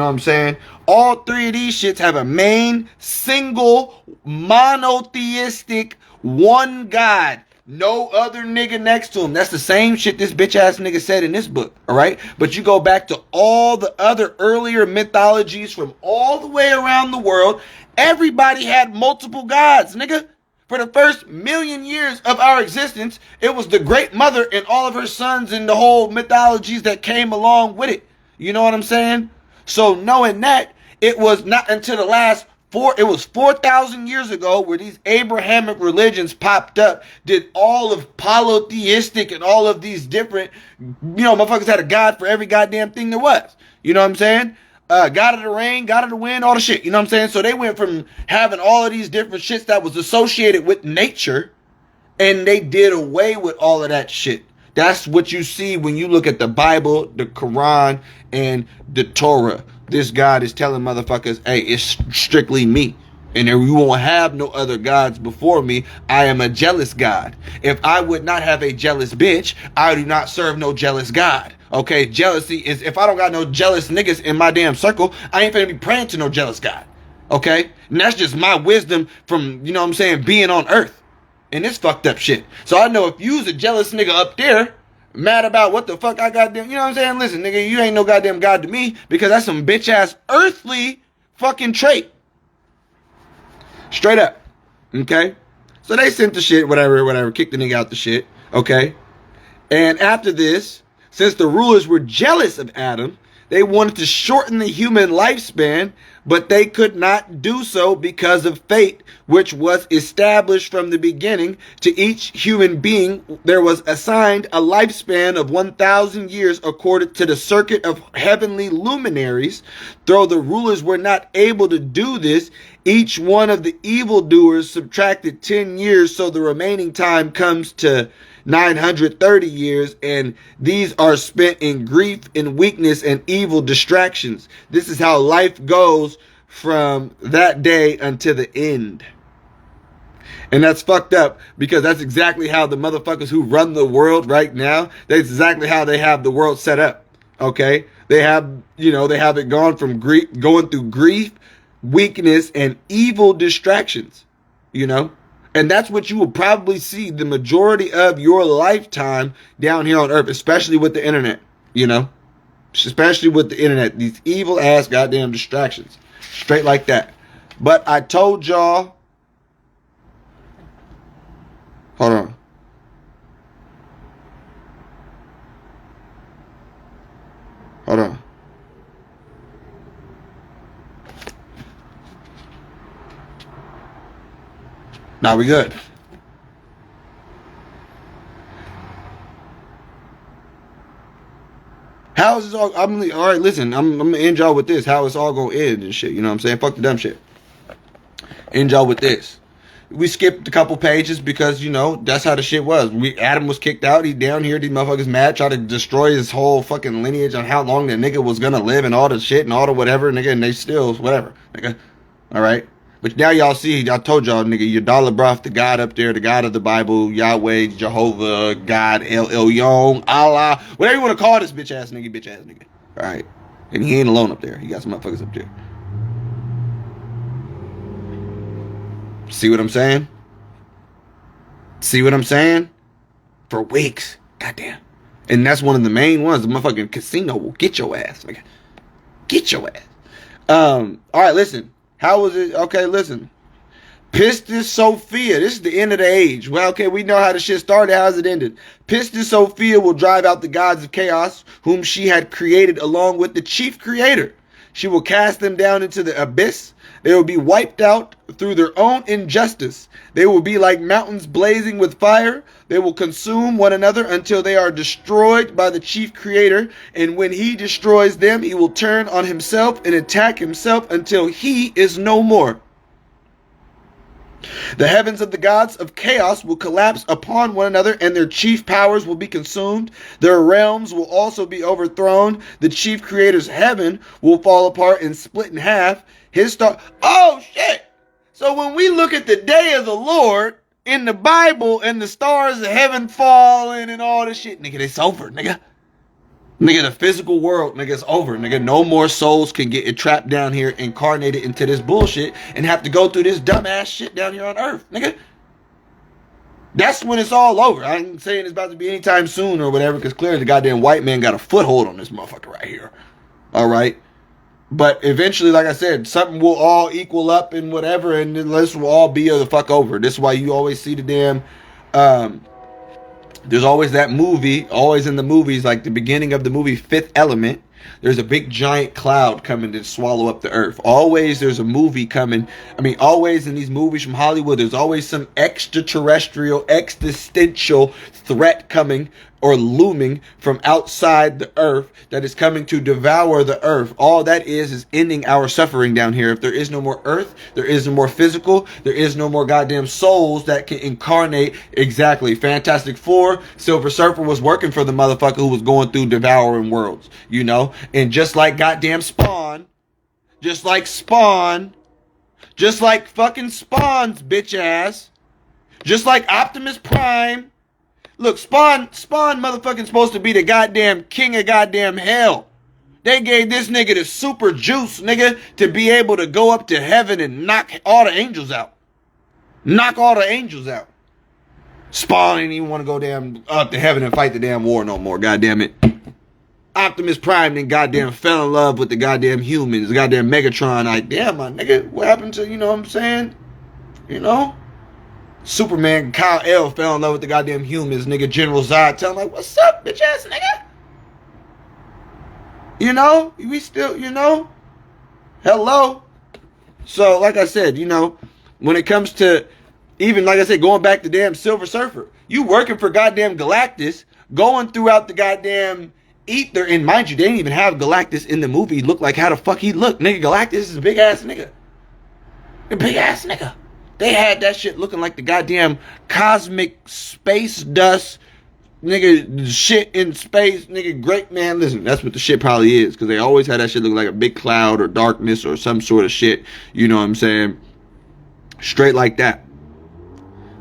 what I'm saying? All three of these shits have a main, single, monotheistic, one God. No other nigga next to him. That's the same shit this bitch ass nigga said in this book. Alright? But you go back to all the other earlier mythologies from all the way around the world. Everybody had multiple gods, nigga. For the first 1,000,000 years of our existence, it was the Great Mother and all of her sons and the whole mythologies that came along with it. You know what I'm saying? So knowing that, it was not until the last 4,000 years ago where these Abrahamic religions popped up, did all of polytheistic and all of these different, motherfuckers had a god for every goddamn thing there was. You know what I'm saying? God of the rain, God of the wind, all the shit. You know what I'm saying? So they went from having all of these different shits that was associated with nature, and they did away with all of that shit. That's what you see when you look at the Bible, the Quran, and the Torah. this God is telling motherfuckers, hey, it's strictly me. And you won't have no other gods before me. I am a jealous God. If I would not have a jealous bitch, I do not serve no jealous God. Okay, jealousy is, if I don't got no jealous niggas in my damn circle, I ain't finna be praying to no jealous God. Okay? And that's just my wisdom from, you know what I'm saying, being on earth. And this fucked up shit. So I know if you's a jealous nigga up there, mad about what the fuck I got them, you know what I'm saying? Listen, nigga, you ain't no goddamn God to me, because that's some bitch ass earthly fucking trait. Straight up. Okay? So they sent the shit, whatever, kicked the nigga out the shit. Okay? And after this, since the rulers were jealous of Adam, they wanted to shorten the human lifespan, but they could not do so because of fate, which was established from the beginning. To each human being, there was assigned a lifespan of 1,000 years according to the circuit of heavenly luminaries. Though the rulers were not able to do this, each one of the evildoers subtracted 10 years, so the remaining time comes to 930 years, and these are spent in grief and weakness and evil distractions. This is how life goes from that day until the end. And that's fucked up, because that's exactly how the motherfuckers who run the world right now, that's exactly how they have the world set up. Okay? They have, they have it going through grief, weakness, and evil distractions, And that's what you will probably see the majority of your lifetime down here on earth, especially with the internet, Especially with the internet. These evil ass goddamn distractions. Straight like that. But I told y'all. Hold on. Hold on. Now we good. How is this all? All right, listen, I'm gonna end y'all with this. How it's all gonna end and shit. You know what I'm saying? Fuck the dumb shit. End y'all with this. We skipped a couple pages because, that's how the shit was. Adam was kicked out. He down here. These motherfuckers mad. Try to destroy his whole fucking lineage on how long the nigga was gonna live and all the shit and all the whatever, nigga. And they still, whatever, nigga. All right. But now y'all see, I told y'all, nigga, your dollar bruh, the God up there, the God of the Bible, Yahweh, Jehovah, God, El Elyon, Allah, whatever you want to call this bitch ass nigga. All right. And he ain't alone up there. He got some motherfuckers up there. See what I'm saying? See what I'm saying? For weeks. Goddamn. And that's one of the main ones. The motherfucking casino will get your ass, nigga. Get your ass. All right, listen. How was it? Okay, listen. Pistis Sophia. This is the end of the age. Well, okay, we know how the shit started. How's it ended? Pistis Sophia will drive out the gods of chaos, whom she had created along with the chief creator. She will cast them down into the abyss. They will be wiped out through their own injustice. They will be like mountains blazing with fire. They will consume one another until they are destroyed by the chief creator. And when he destroys them, he will turn on himself and attack himself until he is no more. The heavens of the gods of chaos will collapse upon one another, and their chief powers will be consumed. Their realms will also be overthrown. The chief creator's heaven will fall apart and split in half. His star. Oh shit! So when we look at the day of the Lord in the Bible and the stars of heaven falling and all this shit, nigga, it's over, nigga. Nigga, the physical world, nigga, it's over. Nigga, no more souls can get trapped down here, incarnated into this bullshit, and have to go through this dumbass shit down here on earth, nigga. That's when it's all over. I ain't saying it's about to be anytime soon or whatever, because clearly the goddamn white man got a foothold on this motherfucker right here. All right? But eventually, like I said, something will all equal up and whatever, and this will all be the fuck over. This is why you always see the damn... there's always that movie, always in the movies, like the beginning of the movie Fifth Element, there's a big giant cloud coming to swallow up the earth. Always there's a movie coming. I mean, always in these movies from Hollywood, there's always some extraterrestrial, existential threat coming or looming from outside the earth that is coming to devour the earth. All that is ending our suffering down here. If there is no more earth, there is no more physical, there is no more goddamn souls that can incarnate. Exactly. Fantastic Four, Silver Surfer was working for the motherfucker who was going through devouring worlds, And just like goddamn Spawn, just like Spawn, just like fucking Spawn's bitch ass, just like Optimus Prime. Look, Spawn motherfucking supposed to be the goddamn king of goddamn hell. They gave this nigga the super juice, nigga, to be able to go up to heaven and knock all the angels out. Knock all the angels out. Spawn ain't even want to go damn up to heaven and fight the damn war no more, goddamn it. Optimus Prime then goddamn fell in love with the goddamn humans, goddamn Megatron. Like, damn, my nigga, what happened to, you know what I'm saying? You know? Superman, Kal-El fell in love with the goddamn humans, nigga. General Zod tell him, like, what's up, bitch ass nigga? You know? We still, you know? Hello? So, like I said, you know, when it comes to, even, like I said, going back to damn Silver Surfer, you working for goddamn Galactus, going throughout the goddamn ether, and mind you, they didn't even have Galactus in the movie look like how the fuck he looked. Nigga, Galactus is a big ass nigga. A big ass nigga. They had that shit looking like the goddamn cosmic space dust, nigga, shit in space, nigga, great, man, listen, that's what the shit probably is, because they always had that shit look like a big cloud or darkness or some sort of shit, you know what I'm saying? Straight like that.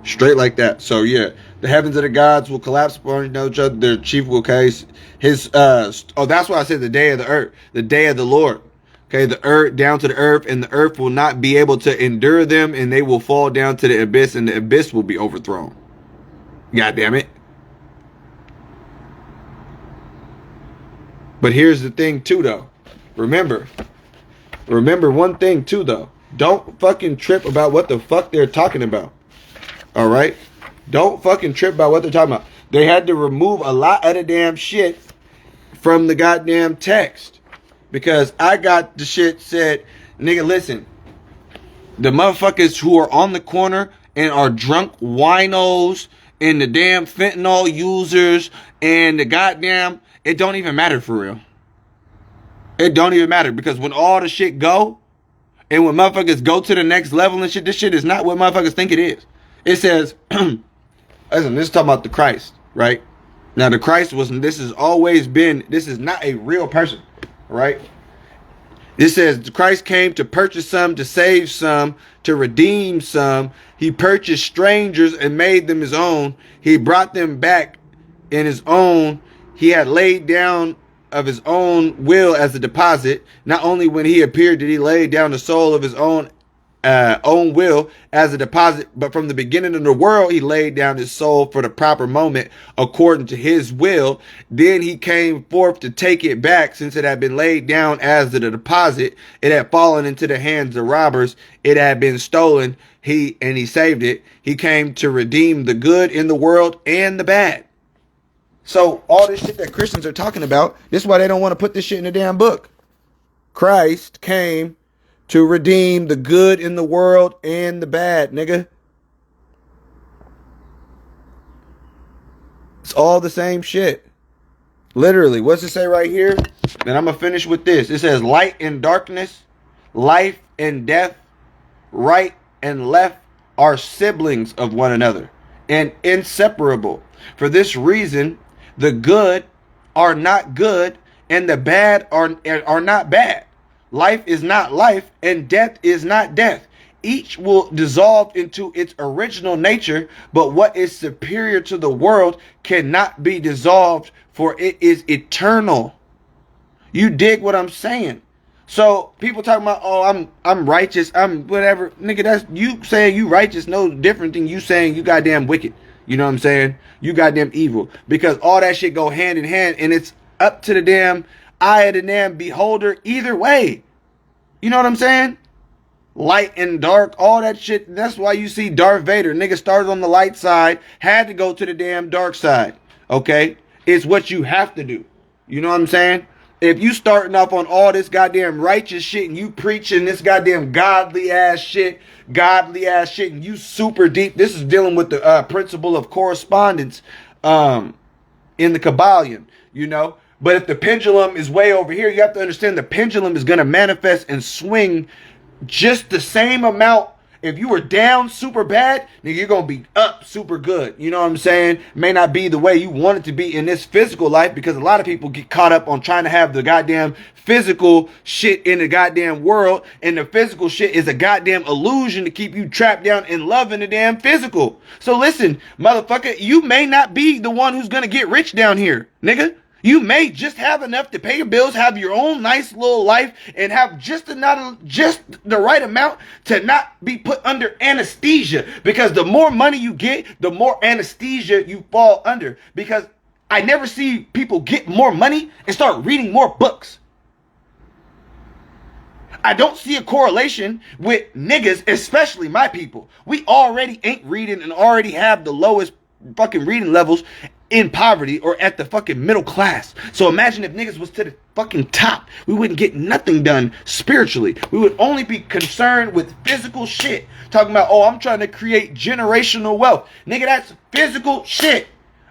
Straight like that. So, yeah, the heavens of the gods will collapse upon each other, their chief will case his, that's why I said the day of the earth, the day of the Lord. Okay, the earth down to the earth, and the earth will not be able to endure them, and they will fall down to the abyss, and the abyss will be overthrown. God damn it. But here's the thing too, though. Remember one thing too, though. Don't fucking trip about what the fuck they're talking about. All right? Don't fucking trip about what they're talking about. They had to remove a lot of the damn shit from the goddamn text. Because I got the shit said, nigga, listen, the motherfuckers who are on the corner and are drunk winos and the damn fentanyl users and the goddamn, it don't even matter for real. It don't even matter, because when all the shit go, and when motherfuckers go to the next level and shit, this shit is not what motherfuckers think it is. It says, listen, this is talking about the Christ, right? Now the Christ this is not a real person. Right? It says Christ came to purchase some, to save some, to redeem some. He purchased strangers and made them his own. He brought them back in his own. He had laid down of his own will as a deposit. Not only when he appeared did he lay down the soul of his own will as a deposit, but from the beginning of the world he laid down his soul for the proper moment according to his will. Then he came forth to take it back, since it had been laid down as a deposit. It had fallen into the hands of robbers. It had been stolen. He saved it. He came to redeem the good in the world and the bad. So all this shit that Christians are talking about, this is why they don't want to put this shit in the damn book. Christ came to redeem the good in the world and the bad, nigga. It's all the same shit. Literally. What's it say right here? And I'm going to finish with this. It says, light and darkness, life and death, right and left are siblings of one another and inseparable. For this reason, the good are not good and the bad are not bad. Life is not life, and death is not death. Each will dissolve into its original nature, but what is superior to the world cannot be dissolved, for it is eternal. You dig what I'm saying? So people talking about, oh, I'm righteous, I'm whatever. Nigga, that's you saying you righteous no different than you saying you goddamn wicked. You know what I'm saying? You goddamn evil. Because all that shit go hand in hand, and it's up to the damn eye of the damn beholder either way. You know what I'm saying? Light and dark, all that shit. That's why you see Darth Vader. Nigga started on the light side, had to go to the damn dark side. Okay? It's what you have to do. You know what I'm saying? If you starting off on all this goddamn righteous shit and you preaching this goddamn godly ass shit, and you super deep. This is dealing with the principle of correspondence in the Kabbalion, you know? But if the pendulum is way over here, you have to understand the pendulum is going to manifest and swing just the same amount If you were down super bad, nigga, you're gonna be up super good. You know what I'm saying? May not be the way you want it to be in this physical life, because a lot of people get caught up on trying to have the goddamn physical shit in the goddamn world, and the physical shit is a goddamn illusion to keep you trapped down and loving the damn physical. So listen, motherfucker, you may not be the one who's gonna get rich down here, nigga. You may just have enough to pay your bills, have your own nice little life, and have just the right amount to not be put under anesthesia. Because the more money you get, the more anesthesia you fall under. Because I never see people get more money and start reading more books. I don't see a correlation with niggas, especially my people. We already ain't reading and already have the lowest fucking reading levels in poverty or at the fucking middle class. So imagine if niggas was to the fucking top. We wouldn't get nothing done spiritually. We would only be concerned with physical shit. Talking about, oh, I'm trying to create generational wealth. Nigga, that's physical shit.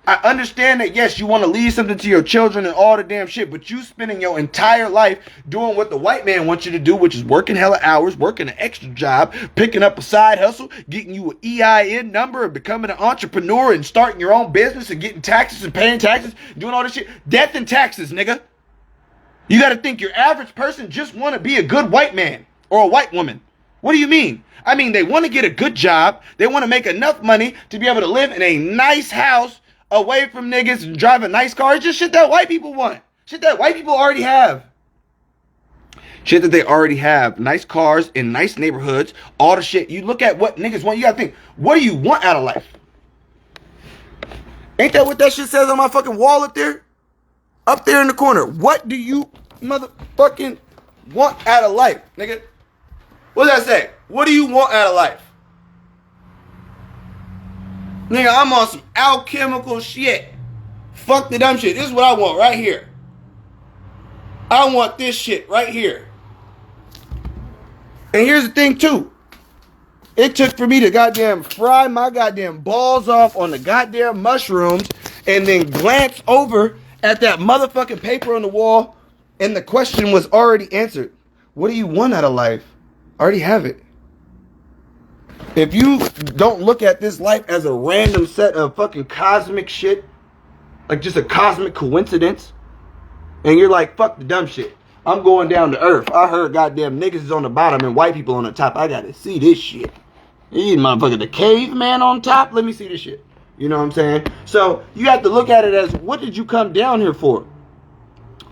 I understand that, yes, you want to leave something to your children and all the damn shit, but you spending your entire life doing what the white man wants you to do, which is working hella hours, working an extra job, picking up a side hustle, getting you an EIN number and becoming an entrepreneur and starting your own business and getting taxes and paying taxes, doing all this shit. Death and taxes, nigga. You got to think your average person just want to be a good white man or a white woman. What do you mean? I mean, they want to get a good job. They want to make enough money to be able to live in a nice house away from niggas and driving nice cars. Just shit that white people want. Shit that white people already have. Shit that they already have. Nice cars in nice neighborhoods. All the shit. You look at what niggas want. You gotta think, what do you want out of life? Ain't that what that shit says on my fucking wall up there? Up there in the corner. What do you motherfucking want out of life, nigga? What does that say? What do you want out of life? Nigga, I'm on some alchemical shit. Fuck the dumb shit. This is what I want right here. I want this shit right here. And here's the thing too. It took for me to goddamn fry my goddamn balls off on the goddamn mushrooms and then glance over at that motherfucking paper on the wall, and the question was already answered. What do you want out of life? I already have it. If you don't look at this life as a random set of fucking cosmic shit, like just a cosmic coincidence, and you're like, fuck the dumb shit, I'm going down to earth. I heard goddamn niggas is on the bottom and white people on the top. I gotta see this shit. These motherfuckers, the caveman on top, let me see this shit. You know what I'm saying? So you have to look at it as, what did you come down here for?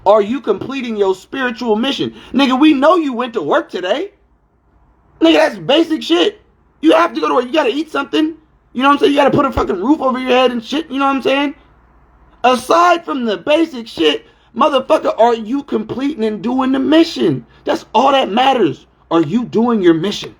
Are you completing your spiritual mission? Nigga, we know you went to work today. Nigga, that's basic shit. You have to go to work. You got to eat something. You know what I'm saying? You got to put a fucking roof over your head and shit. You know what I'm saying? Aside from the basic shit, motherfucker, are you completing and doing the mission? That's all that matters. Are you doing your mission?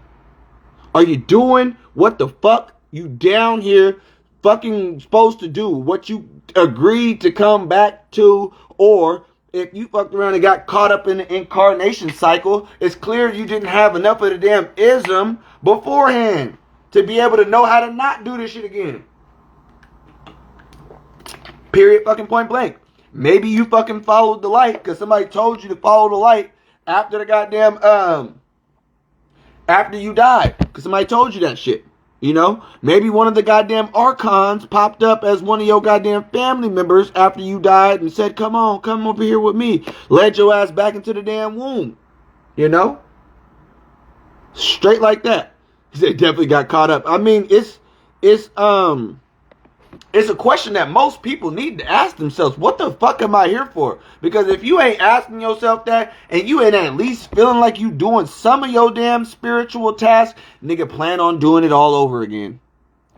Are you doing what the fuck you down here fucking supposed to do? What you agreed to come back to? Or if you fucked around and got caught up in the incarnation cycle, it's clear you didn't have enough of the damn ism beforehand to be able to know how to not do this shit again. Period fucking point blank. Maybe you fucking followed the light because somebody told you to follow the light after the goddamn, after you died. Because somebody told you that shit. You know, maybe one of the goddamn archons popped up as one of your goddamn family members after you died and said, come on, come over here with me. Led your ass back into the damn womb. You know? Straight like that. They definitely got caught up. I mean, it's a question that most people need to ask themselves. What the fuck am I here for? Because if you ain't asking yourself that, and you ain't at least feeling like you doing some of your damn spiritual tasks, nigga, plan on doing it all over again.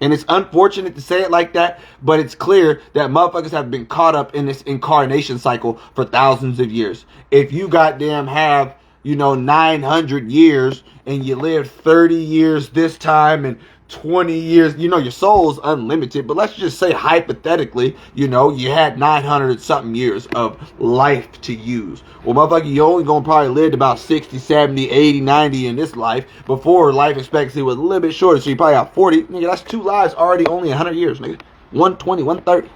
And it's unfortunate to say it like that, but it's clear that motherfuckers have been caught up in this incarnation cycle for thousands of years. If you goddamn have, 900 years, and you live 30 years this time, and 20 years, your soul's unlimited, but let's just say hypothetically, you had 900 something years of life to use. Well, motherfucker, you only gonna probably live about 60, 70, 80, 90 in this life. Before, life expectancy was a little bit shorter, so you probably got 40. Nigga, that's 2 lives already, only 100 years, nigga. 120, 130.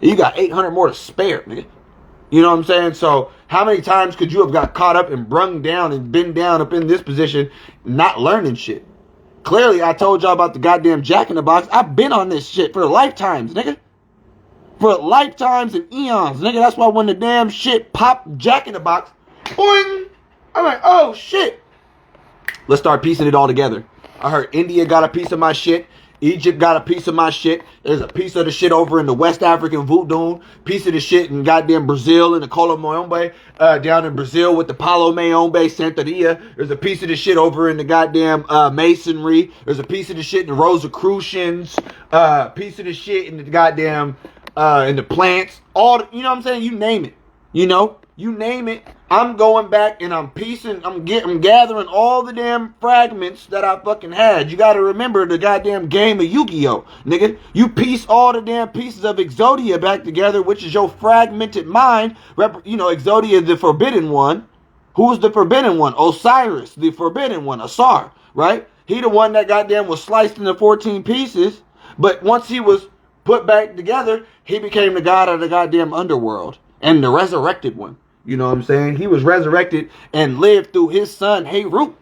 You got 800 more to spare, nigga. You know what I'm saying? So, how many times could you have got caught up and brung down and been down up in this position, not learning shit? Clearly, I told y'all about the goddamn Jack in the Box. I've been on this shit for lifetimes, nigga. For lifetimes and eons, nigga. That's why when the damn shit popped Jack in the Box, boing, I'm like, oh shit. Let's start piecing it all together. I heard India got a piece of my shit. Egypt got a piece of my shit. There's a piece of the shit over in the West African voodoo. Piece of the shit in goddamn Brazil in the Colo Moyombe. Down in Brazil with the Palo Mayombe Santeria. There's a piece of the shit over in the goddamn Masonry. There's a piece of the shit in the Rosicrucians. Piece of the shit in the goddamn in the plants. All the, you know what I'm saying? You name it. You know? You name it. I'm going back and I'm piecing, I'm gathering all the damn fragments that I fucking had. You gotta remember the goddamn game of Yu-Gi-Oh! Nigga. You piece all the damn pieces of Exodia back together, which is your fragmented mind. You know, Exodia, the forbidden one. Who's the forbidden one? Osiris, the forbidden one. Asar, right? He the one that goddamn was sliced into 14 pieces. But once he was put back together, he became the god of the goddamn underworld. And the resurrected one. You know what I'm saying? He was resurrected and lived through his son, Heru.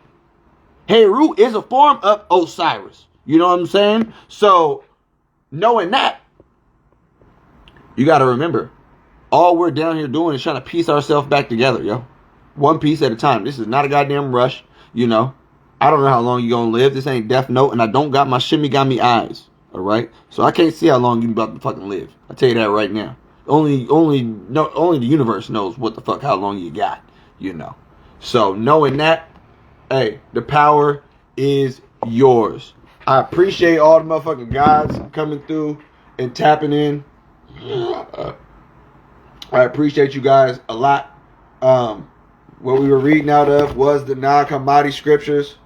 Heru is a form of Osiris. You know what I'm saying? So, knowing that, you got to remember, all we're down here doing is trying to piece ourselves back together, yo. One piece at a time. This is not a goddamn rush, you know. I don't know how long you going to live. This ain't Death Note, and I don't got my shimigami eyes, all right? So, I can't see how long you about to fucking live. I'll tell you that right now. Only the universe knows what the fuck, how long you got, you know. So, knowing that, hey, the power is yours. I appreciate all the motherfucking guys coming through and tapping in. I appreciate you guys a lot. What we were reading out of was the non-commodity scriptures.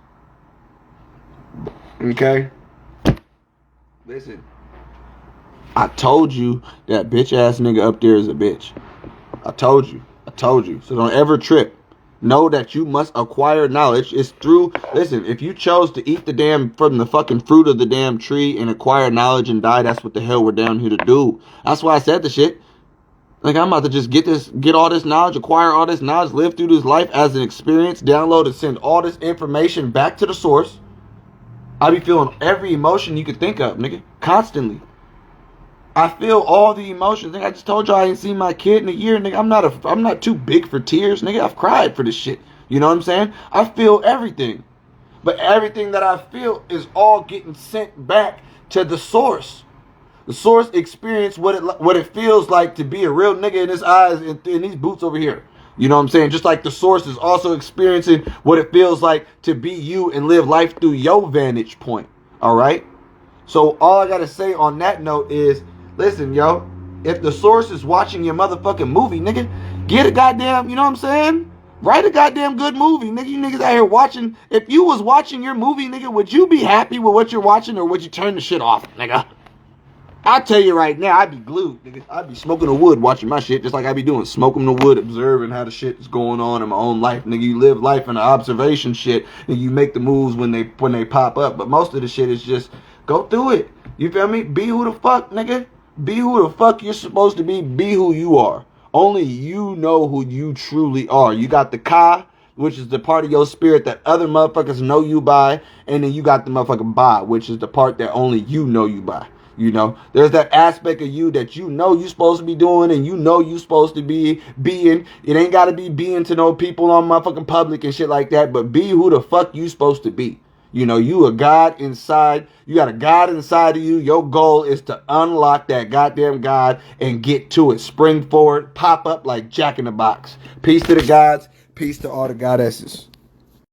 Okay? Listen. I told you that bitch ass nigga up there is a bitch. I told you. So don't ever trip. Know that you must acquire knowledge. It's through, listen, if you chose to eat the damn, from the fucking fruit of the damn tree and acquire knowledge and die, that's what the hell we're down here to do. That's why I said the shit. Like, I'm about to just get all this knowledge, acquire all this knowledge, live through this life as an experience, download and send all this information back to the source. I be feeling every emotion you could think of, nigga. Constantly. I feel all the emotions. Nigga, I just told you I ain't seen my kid in a year. Nigga, I'm not too big for tears. Nigga, I've cried for this shit. You know what I'm saying? I feel everything. But everything that I feel is all getting sent back to the source. The source experience what it feels like to be a real nigga in his eyes in these boots over here. You know what I'm saying? Just like the source is also experiencing what it feels like to be you and live life through your vantage point. All right? So all I got to say on that note is, listen, yo, if the source is watching your motherfucking movie, nigga, get a goddamn, you know what I'm saying? Write a goddamn good movie, nigga. You niggas out here watching. If you was watching your movie, nigga, would you be happy with what you're watching, or would you turn the shit off, nigga? I'll tell you right now, I'd be glued, nigga. I'd be smoking the wood watching my shit, just like I be doing. Smoking the wood, observing how the shit is going on in my own life, nigga. You live life in the observation shit, and you make the moves when they pop up. But most of the shit is just go through it. You feel me? Be who the fuck, nigga. Be who the fuck you're supposed to be. Be who you are. Only you know who you truly are. You got the Ka, which is the part of your spirit that other motherfuckers know you by. And then you got the motherfucking Ba, which is the part that only you know you by. You know, there's that aspect of you that you know you're supposed to be doing and you know you're supposed to be being. It ain't got to be being to no people on motherfucking public and shit like that. But be who the fuck you supposed to be. You know, you a God inside. You got a God inside of you. Your goal is to unlock that goddamn God and get to it. Spring forward, pop up like Jack in the Box. Peace to the gods. Peace to all the goddesses.